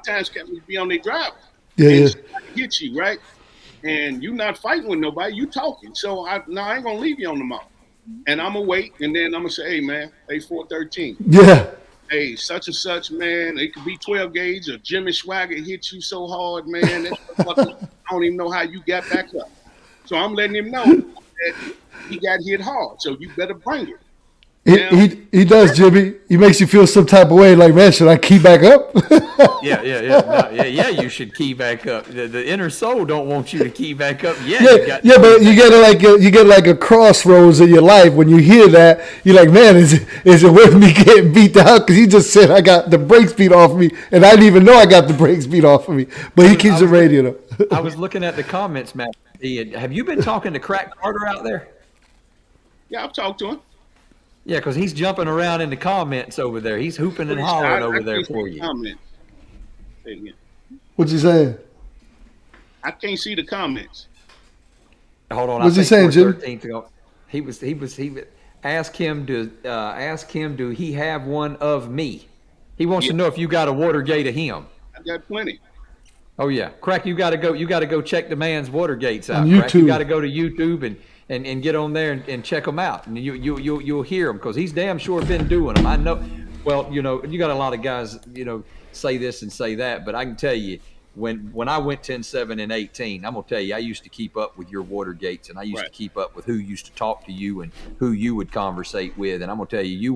sometimes can be on their drive. And hit you, right? And you not fighting with nobody, you talking. So I ain't gonna leave you on the mall. And I'm gonna wait, and then I'm gonna say, hey man, 413. Yeah. hey, such and such, man, it could be 12 gauge or Jimmy Swagger hit you so hard, man. I don't even know how you got back up. So I'm letting him know that he got hit hard. So you better bring it. He does, Jimmy. He makes you feel some type of way, like, man, should I key back up? Yeah. No, you should key back up. The inner soul don't want you to key back up. But you get like a crossroads in your life when you hear that. You're like, man, is it worth me getting beat down? Because he just said I got the brakes beat off me, and I didn't even know I got the brakes beat off of me. But he keeps the radio though. I was looking at the comments, Matt. Have you been talking to Crack Carter out there? Yeah, I've talked to him. Yeah, because he's jumping around in the comments over there. He's hooping and hollering over there for you. What's he saying? I can't see the comments. Hold on. What's he saying, Jim? He was ask him do he have one of me? He wants to know if you got a Watergate of him. I got plenty. Oh yeah, Crack. You got to go check the man's Watergates out. On YouTube. Crack. You got to go to YouTube and get on there and check them out, and you'll hear him because he's damn sure been doing them. I know. Well, you got a lot of guys, say this and say that, but I can tell you when I went 10-7 and 18, I'm gonna tell you I used to keep up with your Watergates, and I used to keep up with who used to talk to you and who you would conversate with, and I'm gonna tell you you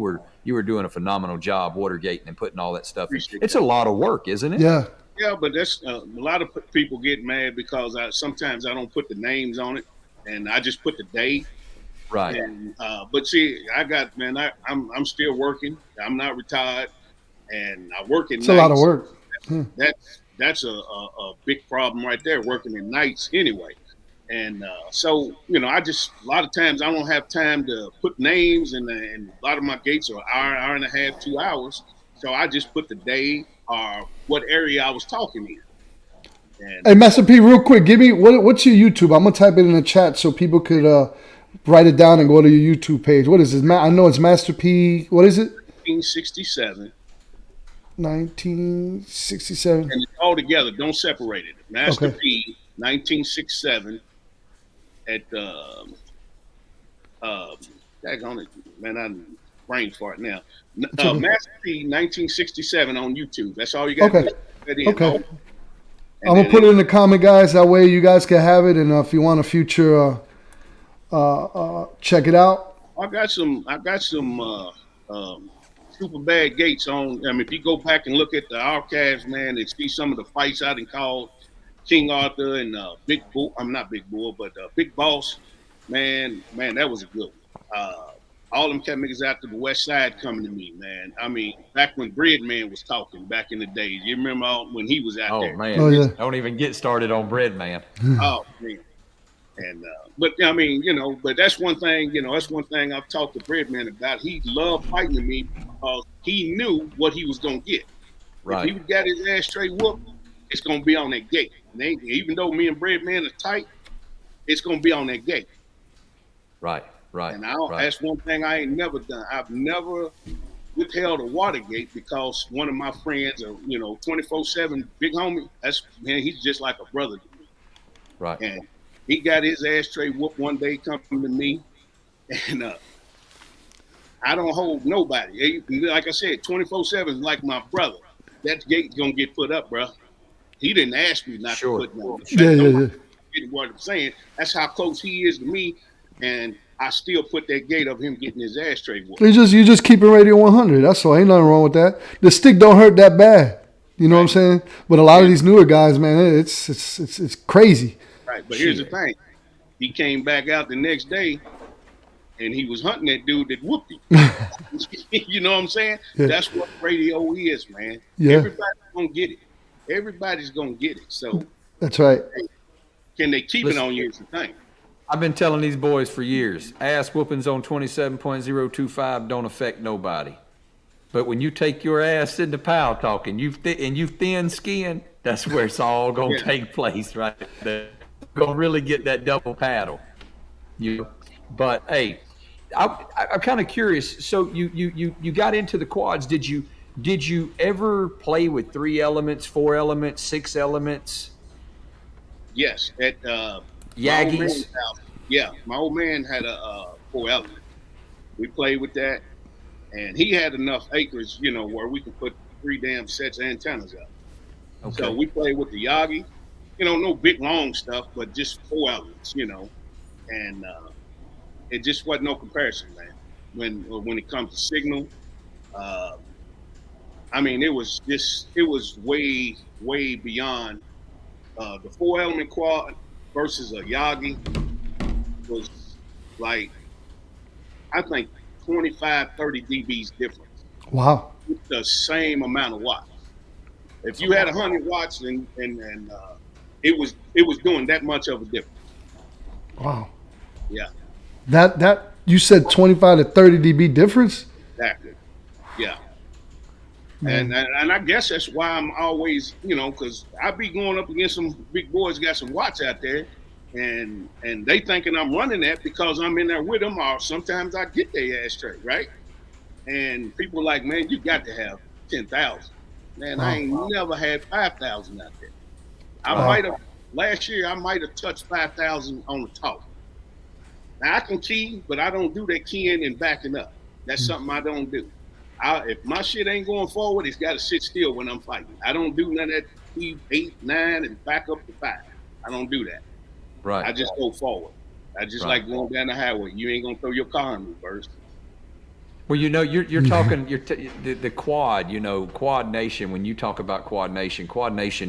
were doing a phenomenal job Watergating and putting all that stuff. It's a lot of work, isn't it? Yeah. Yeah, but that's a lot of people get mad because sometimes I don't put the names on it, and I just put the day. Right. And, but see, I'm still working. I'm not retired, and I work at nights. It's a lot of work. That's a big problem right there, working at nights anyway. And so, I just, a lot of times I don't have time to put names, and a lot of my gates are hour and a half, 2 hours. So I just put the day or what area I was talking in. And, hey, Master P, real quick, give me what's your YouTube? I'm gonna type it in the chat so people could write it down and go to your YouTube page. What is it? I know it's Master P. What is it? 1967. 1967. And it's all together. Don't separate it. Master P. 1967. At daggone it, man, I'm brain fart now. Master P. 1967 on YouTube. That's all you got to do. Okay. I'm gonna put it in the comment, guys. That way you guys can have it, and if you want a future, check it out. I got some super bad gates on. I mean, if you go back and look at the archives, man, and see some of the fights I done called King Arthur and Big Bull. I'm not Big Bull, but Big Boss. Man, that was a good one. All them cat niggas out to the west side coming to me, man. I mean, back when Breadman was talking back in the days. You remember when he was out there? Man. Don't even get started on Breadman. Oh, man. And but I mean, but that's one thing, that's one thing I've talked to Breadman about. He loved fighting me because he knew what he was gonna get. Right. If he got his ass straight whooped, it's gonna be on that gate. And even though me and Breadman are tight, it's gonna be on that gate. Right. And that's one thing I ain't never done. I've never withheld a Watergate because one of my friends, 24/7 big homie. He's just like a brother to me. Right. And he got his ashtray whooped one day coming to me, and I don't hold nobody. Like I said, 24/7 is like my brother. That gate's gonna get put up, bro. He didn't ask me not to put nothing. Yeah. What I'm saying, that's how close he is to me, and I still put that gate of him getting his ashtray whooped. You just keeping radio 100. That's all. Ain't nothing wrong with that. The stick don't hurt that bad. You know what I'm saying? But a lot of these newer guys, man, it's crazy. Right, but here's the thing. He came back out the next day, and he was hunting that dude that whooped him. You know what I'm saying? Yeah. That's what radio is, man. Yeah. Everybody's going to get it. Everybody's going to get it. So that's right. Can they keep it on you is the thing. I've been telling these boys for years, ass whoopings on 27.025 don't affect nobody. But when you take your ass into Pow Talk and you thin skin, that's where it's all going to take place right there. Going to really get that double paddle. But, hey, I'm kind of curious. So you got into the quads. Did you ever play with 3 elements, 4 elements, 6 elements? Yes. At Yaggies? My old man had a 4 element. We played with that. and he had enough acres, where we could put 3 damn sets of antennas up. Okay. So we played with the Yagi, no big long stuff, but just 4 elements, and it just wasn't no comparison, man. When it comes to signal, I mean, it was way beyond the 4-element quad versus a Yagi was like, I think 25, 30 dBs difference. Wow. With the same amount of watts. If you had 100 watts and it was doing that much of a difference. Wow. Yeah. That you said 25 to 30 dB difference? Exactly. Yeah. And I guess that's why I'm always, because I be going up against some big boys, got some watts out there, and they thinking I'm running that because I'm in there with them, or sometimes I get their ass straight, right? And people like, man, you got to have 10,000. Man, I ain't never had 5,000 out there. Last year I might have touched 5,000 on the talk. Now I can key, but I don't do that keying and backing up. That's something I don't do. If my shit ain't going forward, it's got to sit still when I'm fighting. I don't do none of that key 8, 9, and back up to 5. I don't do that. Right. I just go forward. I just like going down the highway. You ain't gonna throw your car in reverse. Well, you're talking the quad. Quad Nation. When you talk about Quad Nation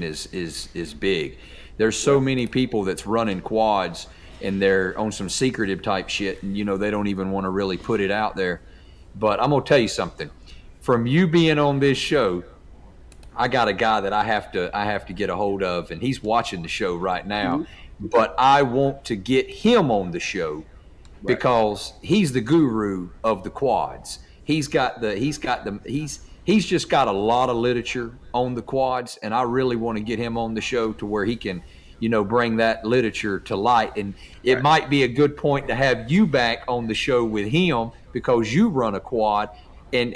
is big. There's so many people that's running quads, and they're on some secretive type shit, and they don't even want to really put it out there. But I'm gonna tell you something. From you being on this show, I got a guy that I have to get a hold of, and he's watching the show right now. Mm-hmm. But I want to get him on the show because he's the guru of the quads. He's just got a lot of literature on the quads, and I really want to get him on the show to where he can, bring that literature to light. And it might be a good point to have you back on the show with him because you run a quad, and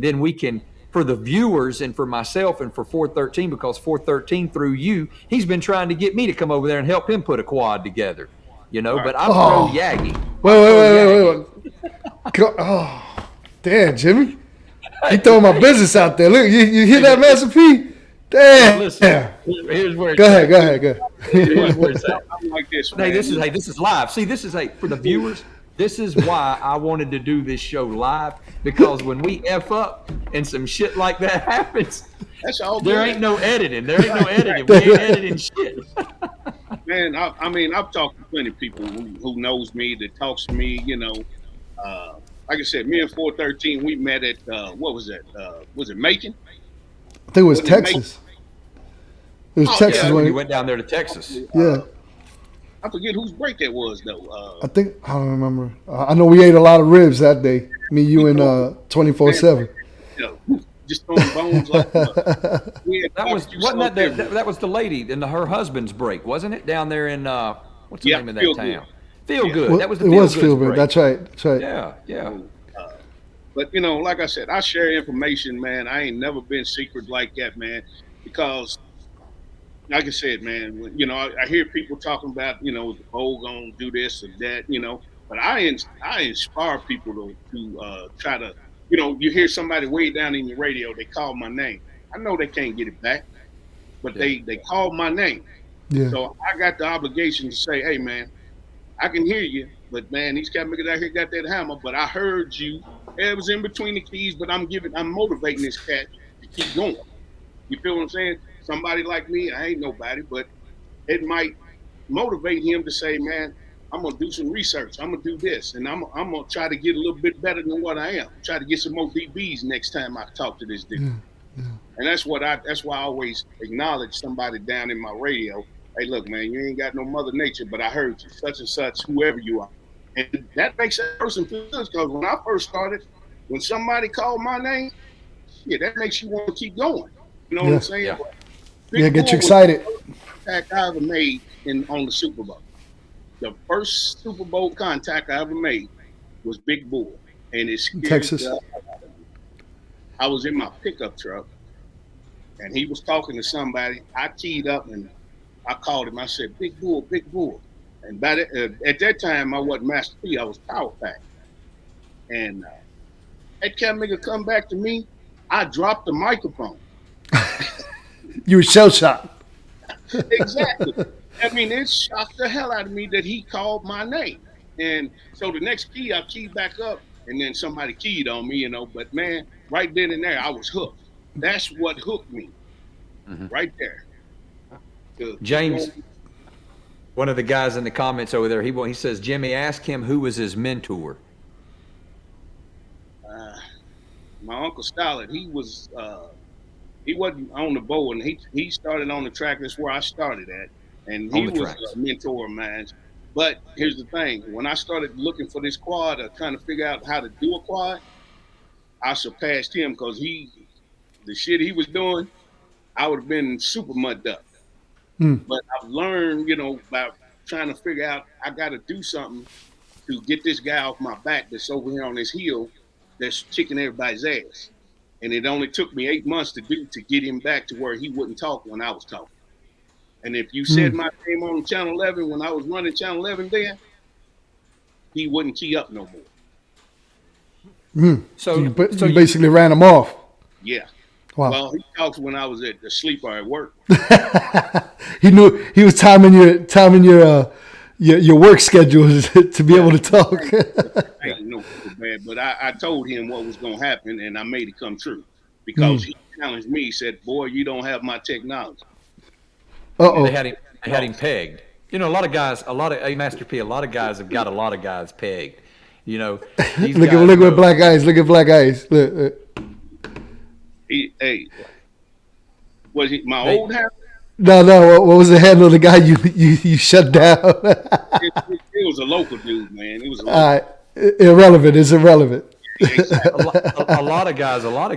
then we can, for the viewers and for myself and for 413, because 413 through you, he's been trying to get me to come over there and help him put a quad together. But I'm pro Yagi. Wait. Oh, damn, Jimmy. You throwing my business out there. Look, you hear that, Master P? Damn. Listen, here's where it's Go ahead. Here's where it's at. I'm like this, Hey, this is live. See, this is for the viewers. This is why I wanted to do this show live, because when we F up and some shit like that happens, that's all there good. ain't no editing. We ain't editing shit. Man, I've talked to plenty of people who knows me, that talks to me, like I said, me and 413, we met at, what was that? Was it Macon? I think it was Texas. It was Texas when you went down there to Texas. Yeah. I forget whose break that was, though. I don't remember. I know we ate a lot of ribs that day. Me, you, and 24/7. Just throwing bones like that was the lady and her husband's break, wasn't it? Down there in what's the name of that town? Feel Good. Well, that was the Feel Good. That's right. Yeah. But like I said, I share information, man. I ain't never been secret like that, man, because like I said, man, I hear people talking about, the bowl gonna do this or that, but I inspire people to try to, you hear somebody way down in your radio, they call my name. I know they can't get it back, but they called my name. Yeah. So I got the obligation to say, hey, man, I can hear you, but man, these cat niggas out here got that hammer, but I heard you. It was in between the keys, but I'm motivating this cat to keep going. You feel what I'm saying? Somebody like me, I ain't nobody, but it might motivate him to say, man, I'm going to do some research. I'm going to do this, and I'm going to try to get a little bit better than what I am. Try to get some more DBs next time I talk to this dude. Yeah. And that's why I always acknowledge somebody down in my radio. Hey, look, man, you ain't got no mother nature, but I heard you, such and such, whoever you are. And that makes that person feel good, because when I first started, when somebody called my name, that makes you want to keep going. You know what I'm saying? Yeah, get you excited. Contact I ever made on the Super Bowl. The first Super Bowl contact I ever made was Big Bull, and it's Texas. I was in my pickup truck, and he was talking to somebody. I keyed up and I called him. I said, "Big Bull, Big Bull." And at that time, I wasn't Master P. I was Power Pack. And that cat nigga come back to me, I dropped the microphone. You were shell shocked. Exactly. I mean, it shocked the hell out of me that he called my name. And so the next key, I keyed back up, and then somebody keyed on me, But man, right then and there, I was hooked. That's what hooked me, right there. James, one of the guys in the comments over there, he says, Jimmy, ask him who was his mentor. My uncle Stallard, he wasn't on the bow, and he started on the track. That's where I started at, and he was a mentor of mine. But here's the thing: when I started looking for this quad to kind of figure out how to do a quad, I surpassed him because the shit he was doing, I would have been super mudded up. But I've learned, by trying to figure out I got to do something to get this guy off my back that's over here on this hill that's kicking everybody's ass. And it only took me 8 months to get him back to where he wouldn't talk when I was talking. And if you said my name on Channel 11 when I was running Channel 11 then, he wouldn't key up no more. So you basically ran him off. Yeah. Wow. Well, he talks when I was at the sleep or at work. He knew he was timing your work schedule to be able to talk. I ain't no bad, but I told him what was going to happen, and I made it come true because he challenged me. He said, "Boy, you don't have my technology." Uh-oh. They had him pegged. A lot of guys, Master P, a lot of guys have got a lot of guys pegged. These look guys at black eyes. Look at black eyes. Look. Hey, was he my old house? No. What was the handle of the guy you shut down? it was a local dude, man. It was a local. Irrelevant. It's irrelevant. a lot of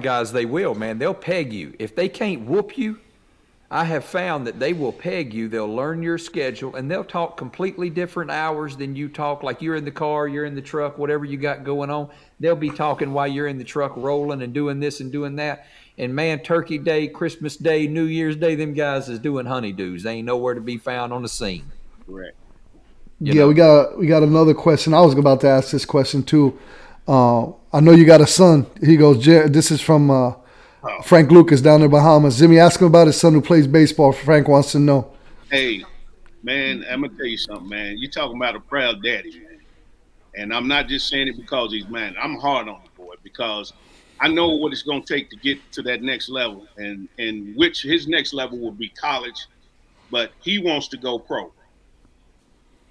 guys, they will, man. They'll peg you. If they can't whoop you, I have found that they will peg you. They'll learn your schedule, and they'll talk completely different hours than you talk. Like you're in the car, you're in the truck, whatever you got going on. They'll be talking while you're in the truck rolling and doing this and doing that. And man, Turkey Day, Christmas Day, New Year's Day, them guys is doing honeydews. They ain't nowhere to be found on the scene. Correct. We got another question. I was about to ask this question too. I know you got a son. He goes, this is from Frank Lucas down in Bahamas. Jimmy, ask him about his son who plays baseball. Frank wants to know. Hey, man, I'm gonna tell you something, man. You talking about a proud daddy, man. And I'm not just saying it because he's mine. I'm hard on the boy because I know what it's gonna take to get to that next level, and which his next level will be college, but he wants to go pro.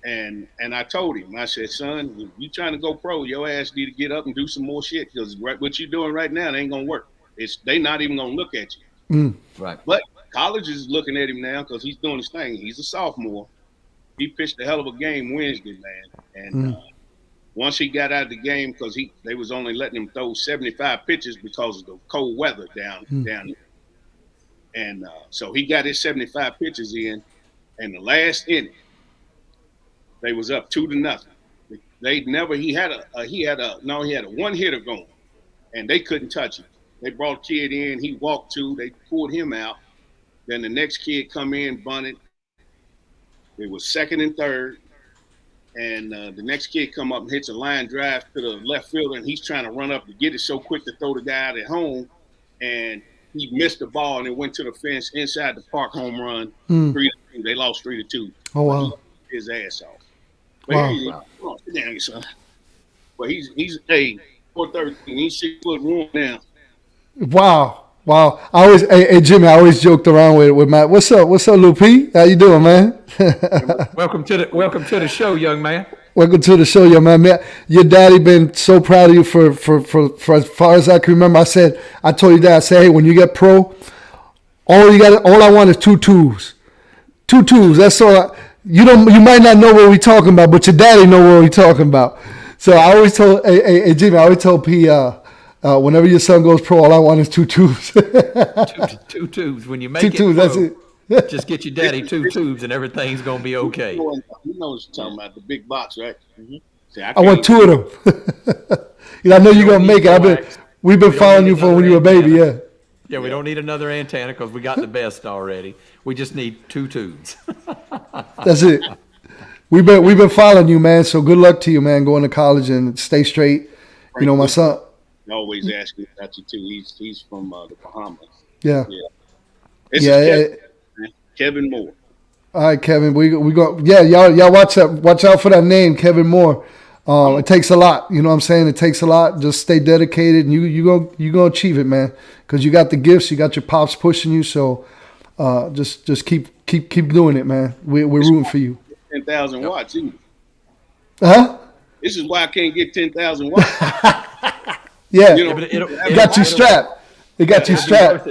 And I told him, I said, son, if you trying to go pro, your ass need to get up and do some more shit because what you're doing right now, it ain't gonna work. They not even gonna look at you. Right. But college is looking at him now because he's doing his thing. He's a sophomore. He pitched a hell of a game Wednesday, man. And once he got out of the game, because they was only letting him throw 75 pitches because of the cold weather down there. And so he got his 75 pitches in, and the last inning, they was up 2-0. He had a one hitter going, and they couldn't touch him. They brought a kid in, he walked 2, they pulled him out. Then the next kid come in, bunted. It was 2nd and 3rd. And the next kid come up and hits a line drive to the left fielder, and he's trying to run up to get it so quick to throw the guy out at home. And he missed the ball, and it went to the fence inside the park, home run. 3-2. They lost 3-2. Oh, wow. He his ass off. But Wow. Come on, sit down, son. But he's 4'13". He's 6'1" now. Wow. Hey Jimmy, I always joked around with Matt. What's up, Lil P? How you doing, man? Welcome to the show, young man. Welcome to the show, young man. Your daddy been so proud of you for as far as I can remember. I told you that. I said, hey, when you get pro, all I want is 2 twos. 2 twos. That's all. You might not know what we talking about, but your daddy know what we talking about. So I always told, hey Jimmy, I always told P, whenever your son goes pro, all I want is 2 twos. Two tubes. When you make 2 it twos. pro, That's it. just get your daddy 2 tubes and everything's gonna be okay. You know what you're talking about, the big box, right? See, I want 2 of them. I know you're gonna make it. We've been following you for when you were a baby. Yeah. Yeah, we don't need another antenna because we got the best already. We just need 2 tubes. That's it. We've been following you, man. So good luck to you, man. Going to college and stay straight. You know, my son. always asking about you too. He's from the Bahamas. Yeah. Yeah. This Yeah, is Kevin Moore. All right, Kevin. We go. Yeah, y'all watch that. Watch out for that name, Kevin Moore. It takes a lot. You know what I'm saying? It takes a lot. Just stay dedicated, and you gonna achieve it, man. Because you got the gifts. You got your pops pushing you. So just keep doing it, man. We're rooting for you. 10,000 watts. Either. Huh? This is why I can't get 10,000 watts. Yeah. You know, It got you strapped. It got you strapped.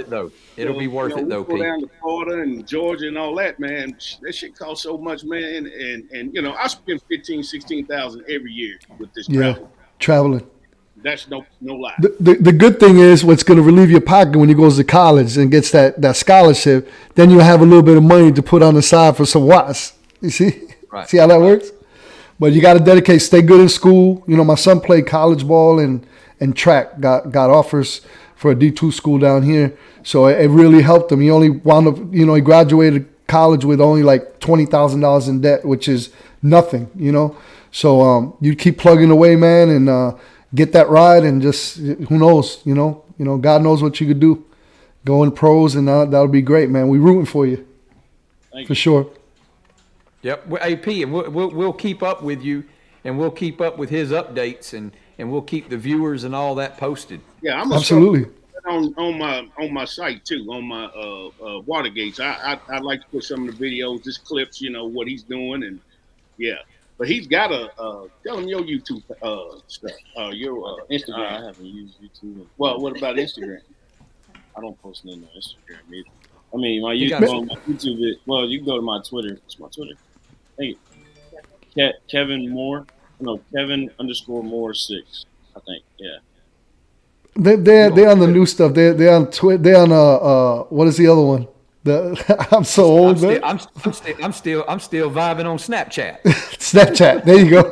It'll be worth it though, we go Pete. down to Florida and Georgia and all that, man. That shit costs so much, man. And you know, I spend 15,000, 16,000 every year with this travel. Traveling. That's no lie. The good thing is what's going to relieve your pocket when he goes to college and gets that scholarship. Then you'll have a little bit of money to put on the side for some watts. You see? Right. See how that works? But you got to dedicate. Stay good in school. You know, my son played college ball and track. Got offers for a D2 school down here. So it really helped him. He only wound up, he graduated college with only like $20,000 in debt, which is nothing, So you keep plugging away, man, and get that ride, and just who knows, God knows what you could do. Go in pros, and that'll be great, man. We rooting for you, for sure. Yep, AP, and we'll keep up with you, and we'll keep up with his updates, and we'll keep the viewers and all that posted. Yeah, I'm absolutely on my site too, on my Watergates. I like to put some of the videos, just clips, what he's doing, and yeah. But he's got tell him your YouTube stuff, your Instagram. I haven't used YouTube. Well, what about Instagram? I don't post nothing on Instagram either. I mean, my YouTube. Well, you can go to my Twitter. It's my Twitter. Hey, Kevin Moore. No, Kevin_Moore 6. I think. Yeah. They're on the new stuff. They're on Twitter. They're on what is the other one? I'm so old, man. I'm still vibing on Snapchat. Snapchat. There you go.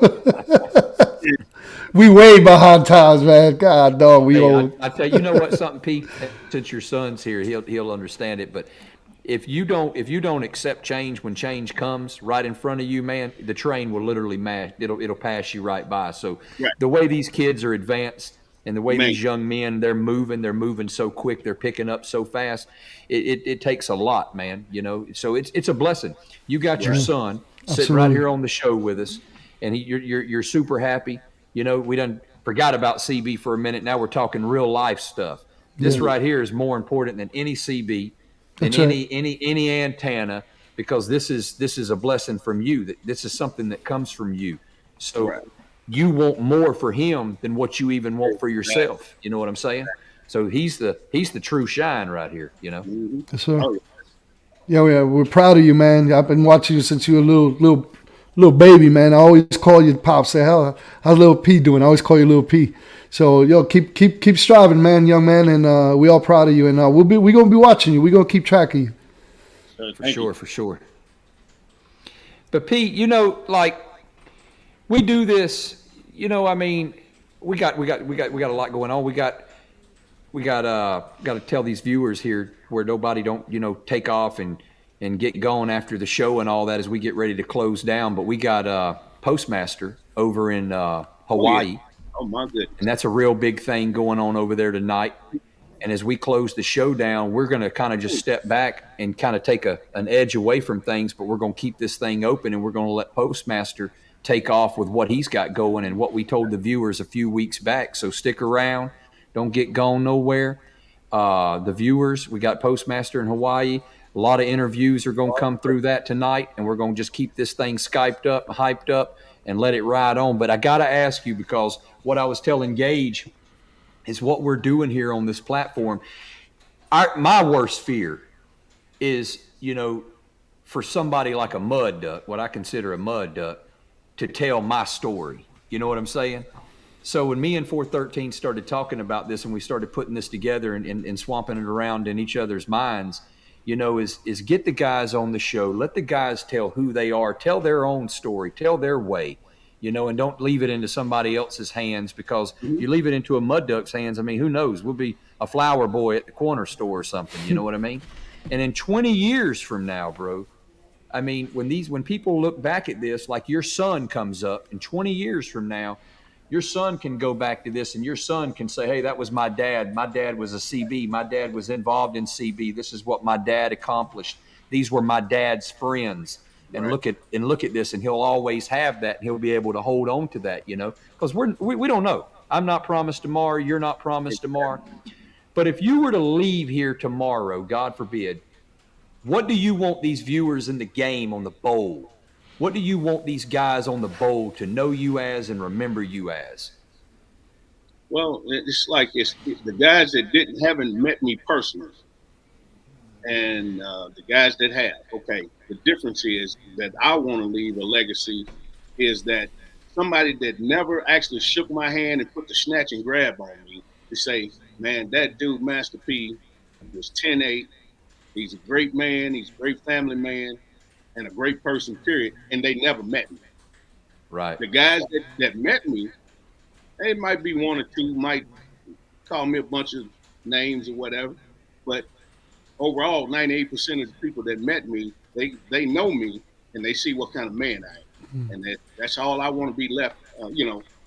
We way behind times, man. God, dog, we old. I tell you, what, something, Pete. Since your son's here, he'll understand it. But if you don't accept change when change comes right in front of you, man, the train will literally it'll pass you right by. So the way these kids are advanced, and the way these young men, they're moving so quick, they're picking up so fast. It takes a lot, man, So it's a blessing. You got your son sitting right here on the show with us, and you're super happy. We done forgot about CB for a minute. Now we're talking real life stuff. This right here is more important than any CB, than any antenna, because this is a blessing from you. This is something that comes from you. So you want more for him than what you even want for yourself. You know what I'm saying? So he's the true shine right here. Yes, sir. Yeah, we're proud of you, man. I've been watching you since you were a little baby, man. I always call you Pop. Say, how's little P doing? I always call you little P. So keep striving, man, young man, and we all proud of you. And we're gonna be watching you. We're gonna keep track of you. For sure. But Pete, we do this, I mean, we got a lot going on. We got to tell these viewers here where nobody don't, take off and get going after the show and all that as we get ready to close down. But we got Postmaster over in Hawaii. Oh my goodness. And that's a real big thing going on over there tonight. And as we close the show down, we're going to kind of just step back and kind of take an edge away from things, but we're going to keep this thing open, and we're going to let Postmaster take off with what he's got going and what we told the viewers a few weeks back. So stick around. Don't get gone nowhere. The viewers, we got Postmaster in Hawaii. A lot of interviews are going to come through that tonight, and we're going to just keep this thing Skyped up, hyped up, and let it ride on. But I got to ask you, because what I was telling Gage is what we're doing here on this platform. My worst fear is, for somebody like a mud duck, what I consider a mud duck, to tell my story. You know what I'm saying? So when me and 413 started talking about this, and we started putting this together and swamping it around in each other's minds, is get the guys on the show, let the guys tell who they are, tell their own story, tell their way, and don't leave it into somebody else's hands, because you leave it into a mud duck's hands, I mean, who knows? We'll be a flower boy at the corner store or something, you know what I mean? And in 20 years from now, bro, I mean, when people look back at this, like your son comes up in 20 years from now, Your son can go back to this, and your son can say, hey, that was my dad. My dad was a CB. My dad was involved in CB. This is what my dad accomplished. These were my dad's friends. And look at this, and he'll always have that, and he'll be able to hold on to that, because we don't know. I'm not promised tomorrow. You're not promised tomorrow. But if you were to leave here tomorrow, God forbid, what do you want these viewers in the game on the bowl? What do you want these guys on the bowl to know you as and remember you as? Well, it's like it's the guys that haven't met me personally, and the guys that have. Okay, the difference is that I want to leave a legacy is that somebody that never actually shook my hand and put the snatch and grab on me to say, man, that dude, Master P, was 10-8. He's a great man. He's a great family man and a great person, period. And they never met me. Right. The guys that met me, they might be one or two, might call me a bunch of names or whatever. But overall, 98% of the people that met me, they know me and they see what kind of man I am. And that's all I want to be left,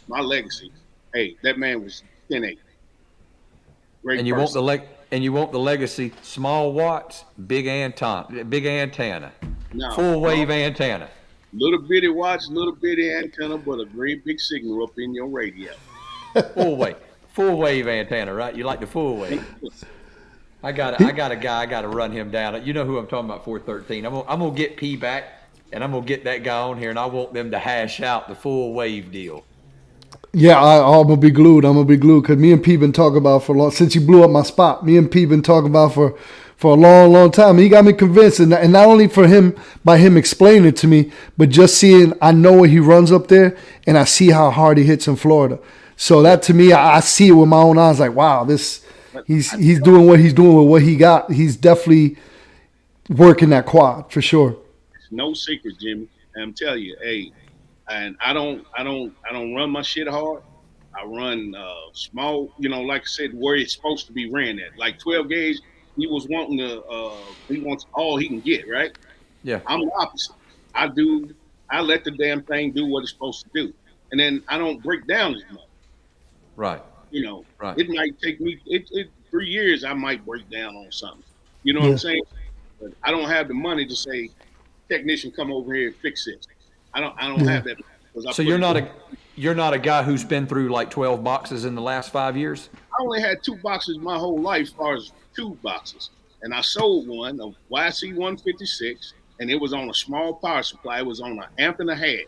my legacy. Hey, that man was 10-8. Great and you person. want the legacy, small watts, big antenna, No, full wave antenna. Little bitty watch, little bitty antenna, but a great big signal up in your radio. Full wave antenna, right? You like the full wave. I got a guy. I got to run him down. You know who I'm talking about? 413. I'm gonna get P back, and I'm gonna get that guy on here, and I want them to hash out the full wave deal. Yeah, I'm gonna be glued. Because me and P been talking about for a long. Since you blew up my spot, me and P been talking about for a long time. He got me convinced, and not only for him by him explaining it to me, but just seeing. I know where he runs up there, and I see how hard he hits in Florida. So that to me, I see it with my own eyes. Like, wow, he's doing what he's doing with what he got. He's definitely working that quad for sure. It's no secret, Jimmy. And I'm telling you, hey. And I don't run my shit hard. I run small, like I said, where it's supposed to be ran at. Like 12 gauge, he wants all he can get, right? Yeah. I'm the opposite. I let the damn thing do what it's supposed to do. And then I don't break down as much. Right. Right. It might take me 3 years, I might break down on something. You know what I'm saying? But I don't have the money to say, technician, come over here and fix it. I don't have that. So you're not a guy who's been through like 12 boxes in the last 5 years? I only had 2 boxes my whole life, as far as 2 boxes, and I sold one, a YC 156, and it was on a small power supply. It was on an amp and a half.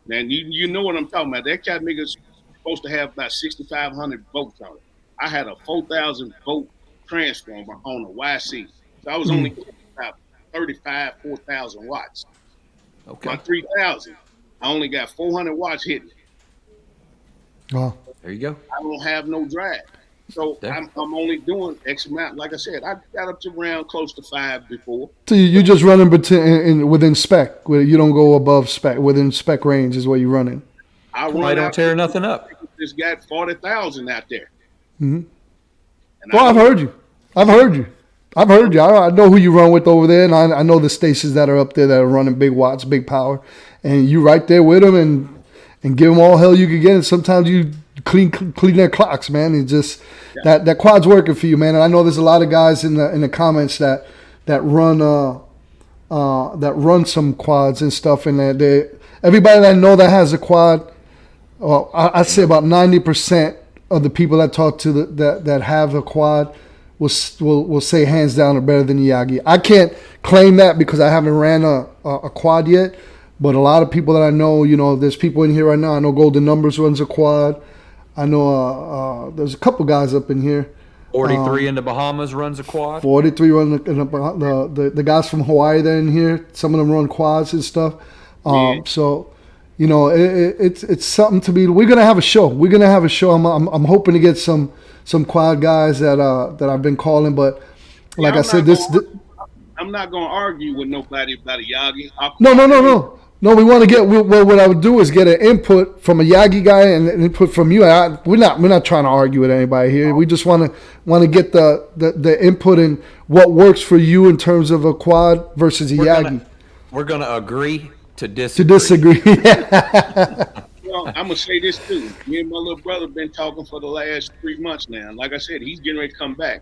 Man, you know what I'm talking about. That cat nigga's supposed to have about 6,500 volts on it. I had a 4,000 volt transformer on a YC, so I was only getting about 4,000 watts. Okay. My 3,000, I only got 400 watts hitting. Wow. There you go. I don't have no drive. So I'm only doing X amount. Like I said, I got up to around close to 5 before. So you're just running within spec. Where you don't go above spec. Within spec range is what you're running. I don't tear nothing up. Just got 40,000 out there. Mm-hmm. Well, I've heard you. I know who you run with over there, and I know the stations that are up there that are running big watts, big power, and you right there with them and give them all hell you can get. And sometimes you clean their clocks, man. It's just that quad's working for you, man. And I know there's a lot of guys in the comments that run some quads and stuff, and everybody that I know that has a quad, well, I'd say about 90% of the people that talk to that have a quad will say hands down are better than Yagi. I can't claim that because I haven't ran a quad yet, but a lot of people that I know, there's people in here right now. I know Golden Numbers runs a quad. I know there's a couple guys up in here. 43 in the Bahamas runs a quad. 43 run the guys from Hawaii that are in here. Some of them run quads and stuff. So, it's something to be. We're gonna have a show. I'm hoping to get some quad guys that I've been calling, but like I said, I'm not gonna argue with nobody about a Yagi. No, we want to get. What I would do is get an input from a Yagi guy and an input from you. We're not trying to argue with anybody here. We just want to get the input in what works for you in terms of a quad versus a Yagi. We're gonna agree to disagree. Well, Well, I'm gonna say this too. Me and my little brother been talking for the last 3 months now. Like I said, he's getting ready to come back,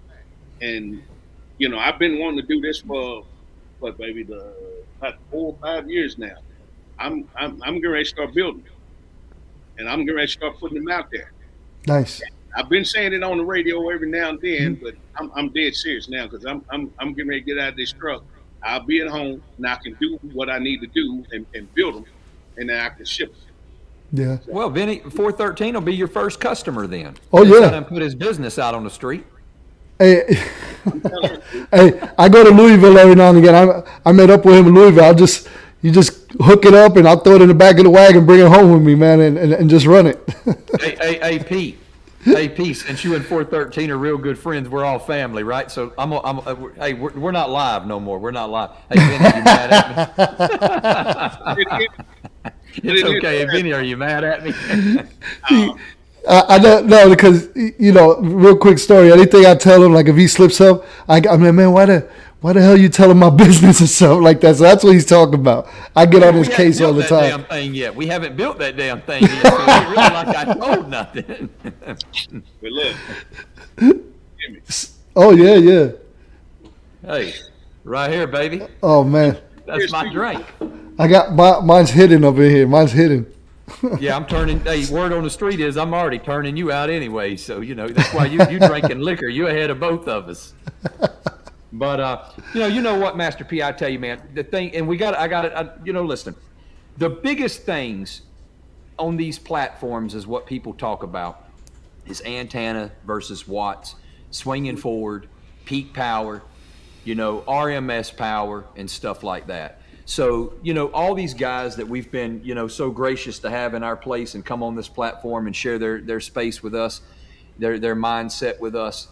and I've been wanting to do this for what, baby, the about 4 or 5 years now. I'm getting ready to start building, and I'm getting ready to start putting them out there. Nice. I've been saying it on the radio every now and then, but I'm dead serious now because I'm getting ready to get out of this truck. I'll be at home and I can do what I need to do and build them, and then I can ship them. Yeah. Well, Vinny, 413 will be your first customer then. Oh, yeah. Let him put his business out on the street. Hey, hey, I go to Louisville every now and again. I met up with him in Louisville. You just hook it up and I'll throw it in the back of the wagon, bring it home with me, man, and just run it. Hey, Pete, since you and 413 are real good friends, we're all family, right? So hey, we're not live no more. We're not live. Hey, Vinny, you mad at me? It's okay. Hey, Vinny, are you mad at me? I don't know because, real quick story. Anything I tell him, like if he slips up, I'm like, man, why the hell you telling my business or something like that? So that's what he's talking about. I get on his case all the time. Damn thing yet. We haven't built that damn thing yet. So it ain't really like I told nothing. But look. Oh yeah. Hey, right here, baby. Oh man, that's my drink. I got mine's hidden over here. Mine's hidden. Yeah, I'm turning. Hey, word on the street is I'm already turning you out anyway. So that's why you drinking liquor. You ahead of both of us. But you know what, Master P, I tell you, man, the thing, and I got it. Listen, the biggest things on these platforms is what people talk about is antenna versus watts, swinging forward, peak power, RMS power and stuff like that. So, all these guys that we've been, so gracious to have in our place and come on this platform and share their space with us, their mindset with us.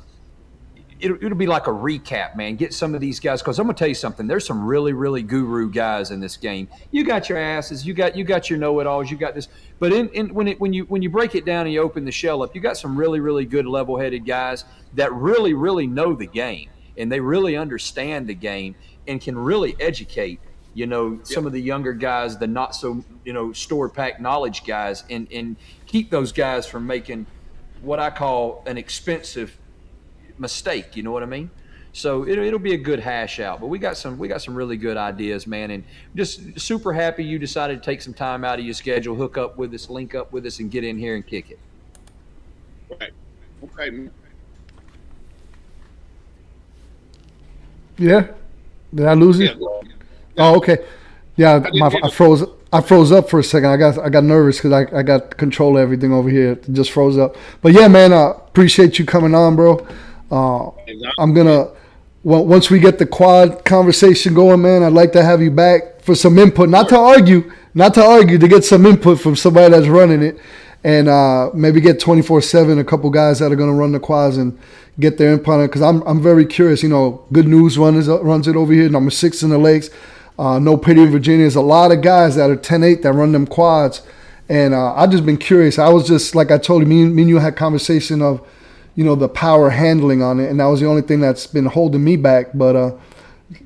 It'll be like a recap, man. Get some of these guys, because I'm gonna tell you something. There's some really, really guru guys in this game. You got your asses, you got your know-it-alls, you got this. But when you break it down and you open the shell up, you got some really, really good level-headed guys that really, really know the game and they really understand the game and can really educate. Some of the younger guys, the not so store pack knowledge guys, and keep those guys from making what I call an expensive mistake. You know what I mean? So it'll be a good hash out. But we got some really good ideas, man, and just super happy you decided to take some time out of your schedule, hook up with us, link up with us, and get in here and kick it. Right. Okay, man. Yeah. Did I lose you? Yeah. Oh, okay. Yeah, I froze up for a second. I got nervous because I got control of everything over here. It just froze up. But yeah, man, I appreciate you coming on, bro. I'm gonna once we get the quad conversation going, man. I'd like to have you back for some input, not to argue, to get some input from somebody that's running it, and maybe get 24/7 a couple guys that are gonna run the quads and get their input on it. Because I'm very curious. Good News runs it over here, number 6 in the lakes. No Pity in Virginia. There's a lot of guys that are 10-8 that run them quads. And I've just been curious. I was just, like I told you, me and you had conversation of, the power handling on it. And that was the only thing that's been holding me back. But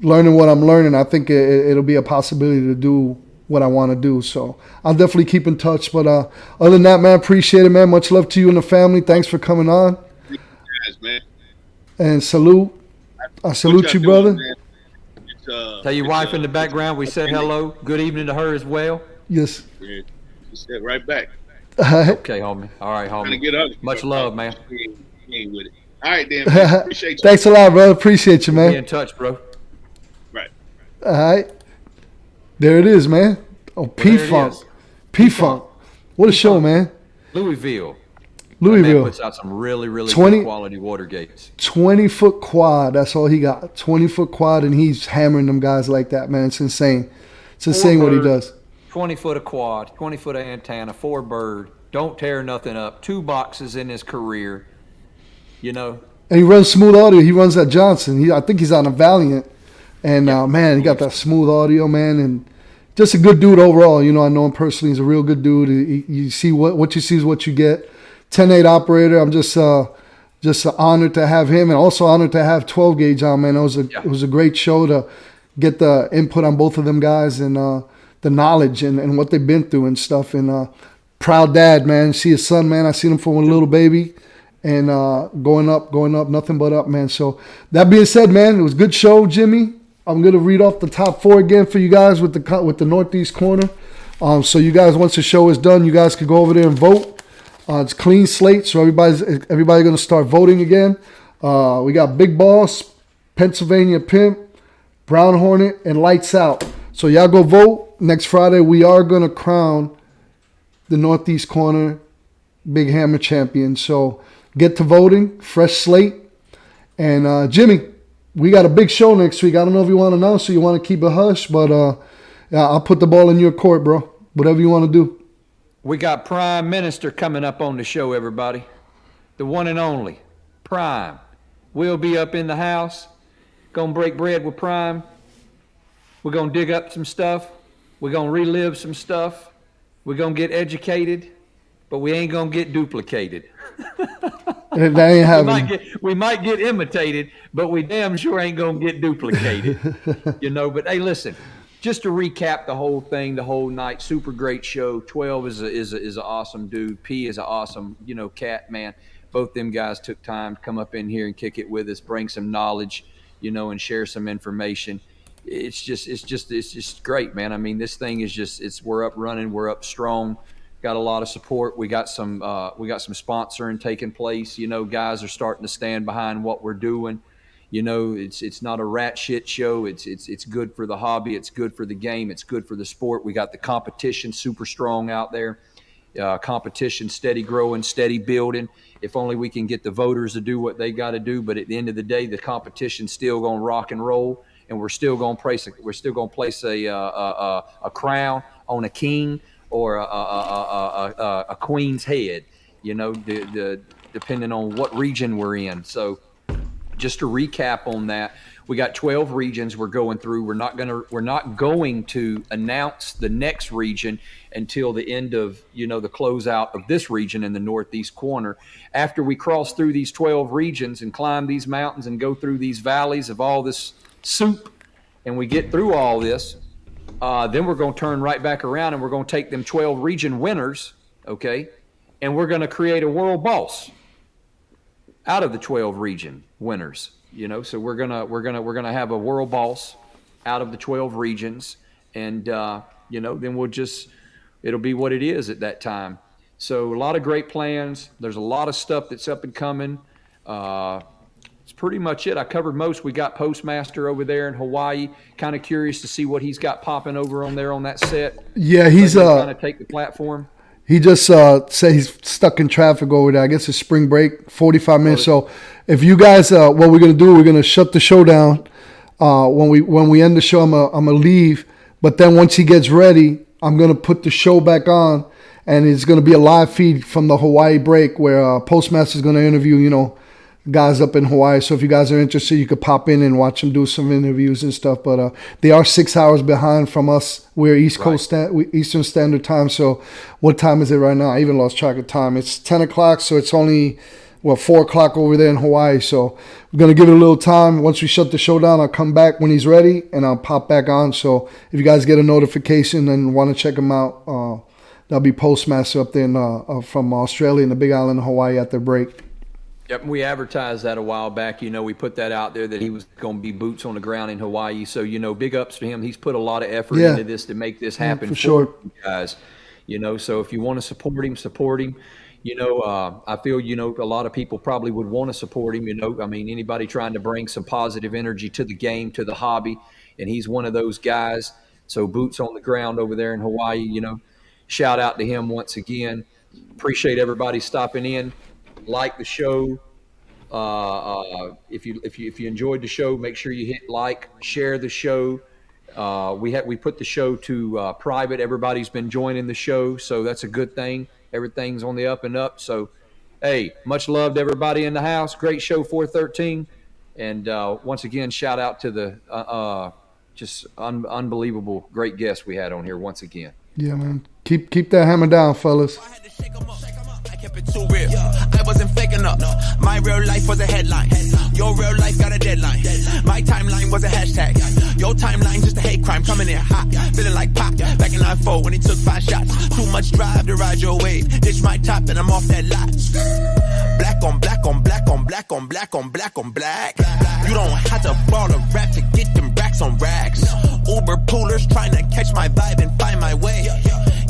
learning what I'm learning, I think it'll be a possibility to do what I want to do. So I'll definitely keep in touch. But other than that, man, appreciate it, man. Much love to you and the family. Thanks for coming on. Guys, man. And salute. I salute you, brother. Tell your wife in the background we said hello. Good evening to her as well. Yes. Yeah, she said right back. Okay, homie. All right, Trying to homie. get up. Much love, man. He ain't with it. All right, then. Man. Appreciate you. Thanks a lot, brother. Appreciate you, Be man. in touch, bro. Right. All right. There it is, man. Oh, P-Funk. P-Funk. What a show, man. Louisville. Louisville. That man puts out some really, really good quality water gates. 20-foot quad. That's all he got. 20-foot quad, and he's hammering them guys like that, man. It's insane. It's insane what he does. 20-foot of quad, 20-foot of antenna, 4 bird. Don't tear nothing up. 2 boxes in his career. And he runs smooth audio. He runs that Johnson. I think he's on a Valiant. And, man, he got that smooth audio, man. And just a good dude overall. I know him personally. He's a real good dude. You see what you see is what you get. 10-8 operator. I'm just honored to have him, and also honored to have 12 gauge on, man. It was a great show to get the input on both of them guys and the knowledge and what they've been through and stuff. And proud dad, man. See his son, man. I seen him from a little baby, and going up, nothing but up, man. So that being said, man, it was a good show, Jimmy. I'm gonna read off the top 4 again for you guys with the Northeast corner. So you guys, once the show is done, you guys can go over there and vote. It's clean slate, so everybody's gonna start voting again. We got Big Boss, Pennsylvania Pimp, Brown Hornet, and Lights Out. So y'all go vote. Next Friday, we are gonna crown the Northeast corner Big Hammer champion. So get to voting, fresh slate. And Jimmy, we got a big show next week. I don't know if you want to announce or you want to keep it hush, but yeah, I'll put the ball in your court, bro. Whatever you want to do. We got Prime Minister coming up on the show, everybody. The one and only Prime. We'll be up in the house. Gonna break bread with Prime. We're gonna dig up some stuff. We're gonna relive some stuff. We're gonna get educated, but we ain't gonna get duplicated. That ain't happening. We might get imitated, but we damn sure ain't gonna get duplicated. But hey, listen, just to recap the whole thing, the whole night, super great show. 12 is an awesome dude. P is an awesome, cat, man. Both them guys took time to come up in here and kick it with us, bring some knowledge, and share some information. It's just great, man. I mean, this thing is we're up running, we're up strong. Got a lot of support. We got some sponsoring taking place. Guys are starting to stand behind what we're doing. It's not a rat shit show. It's good for the hobby. It's good for the game. It's good for the sport. We got the competition super strong out there. Competition steady growing, steady building. If only we can get the voters to do what they got to do. But at the end of the day, the competition's still gonna rock and roll, and we're still gonna place a crown on a king or a queen's head, depending on what region we're in. So just to recap on that, we got 12 regions we're going through. We're not going to announce the next region until the end of, the closeout of this region in the Northeast corner. After we cross through these 12 regions and climb these mountains and go through these valleys of all this soup, and we get through all this, then we're going to turn right back around and we're going to take them 12 region winners, okay, and we're going to create a world boss out of the 12 region winners. So we're gonna have a world boss out of the 12 regions, and then it'll be what it is at that time. So a lot of great plans. There's a lot of stuff that's up and coming. It's pretty much it. I covered most. We got Postmaster over there in Hawaii. Kind of curious to see what he's got popping over on there on that set. Yeah, he's kind of take the platform. He just said he's stuck in traffic over there. I guess it's spring break, 45 minutes. So if you guys, what we're going to do, we're going to shut the show down. When we end the show, I'm going to leave. But then once he gets ready, I'm going to put the show back on. And it's going to be a live feed from the Hawaii break where Postmaster is going to interview, guys up in Hawaii. So if you guys are interested, you could pop in and watch them do some interviews and stuff. But they are 6 hours behind from us. We're Eastern Standard Time. So what time is it right now? I even lost track of time. It's 10 o'clock, so it's only 4 o'clock over there in Hawaii. So we're going to give it a little time. Once we shut the show down, I'll come back when he's ready and I'll pop back on. So if you guys get a notification and want to check him out, that'll be Postmaster up there from Australia in the Big Island of Hawaii at their break. Yep, we advertised that a while back. We put that out there that he was going to be boots on the ground in Hawaii. So, big ups to him. He's put a lot of effort into this to make this happen for sure, you guys. So if you want to support him, support him. I feel, a lot of people probably would want to support him. Anybody trying to bring some positive energy to the game, to the hobby, and he's one of those guys. So boots on the ground over there in Hawaii, shout out to him once again. Appreciate everybody stopping in. Like the show. If you enjoyed the show, make sure you hit like, share the show. We put the show to private. Everybody's been joining the show, so that's a good thing. Everything's on the up and up. So, hey, much love to everybody in the house. Great show 413, and once again, shout out to the unbelievable great guests we had on here once again. Yeah, man. Keep that hammer down, fellas. kept it too real. I wasn't faking up. My real life was a headline. Your real life got a deadline. My timeline was a hashtag. Your timeline just a hate crime. Coming in hot, feeling like Pop. Back in 9-4 when he took 5 shots. Too much drive to ride your wave. Ditch my top and I'm off that lot. Black on black on black on black on black on black on black. You don't have to ball a rap to get them racks on racks. Uber poolers trying to catch my vibe and find my way.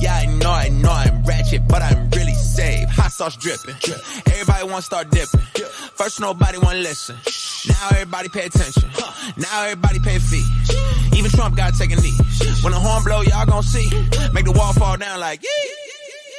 Yeah, I know I'm ratchet, but I'm really safe. Hot sauce dripping. Everybody wanna start dipping. First nobody wanna listen. Now everybody pay attention. Now everybody pay a fee. Even Trump gotta take a knee. When the horn blow, y'all gon' see. Make the wall fall down like, yee.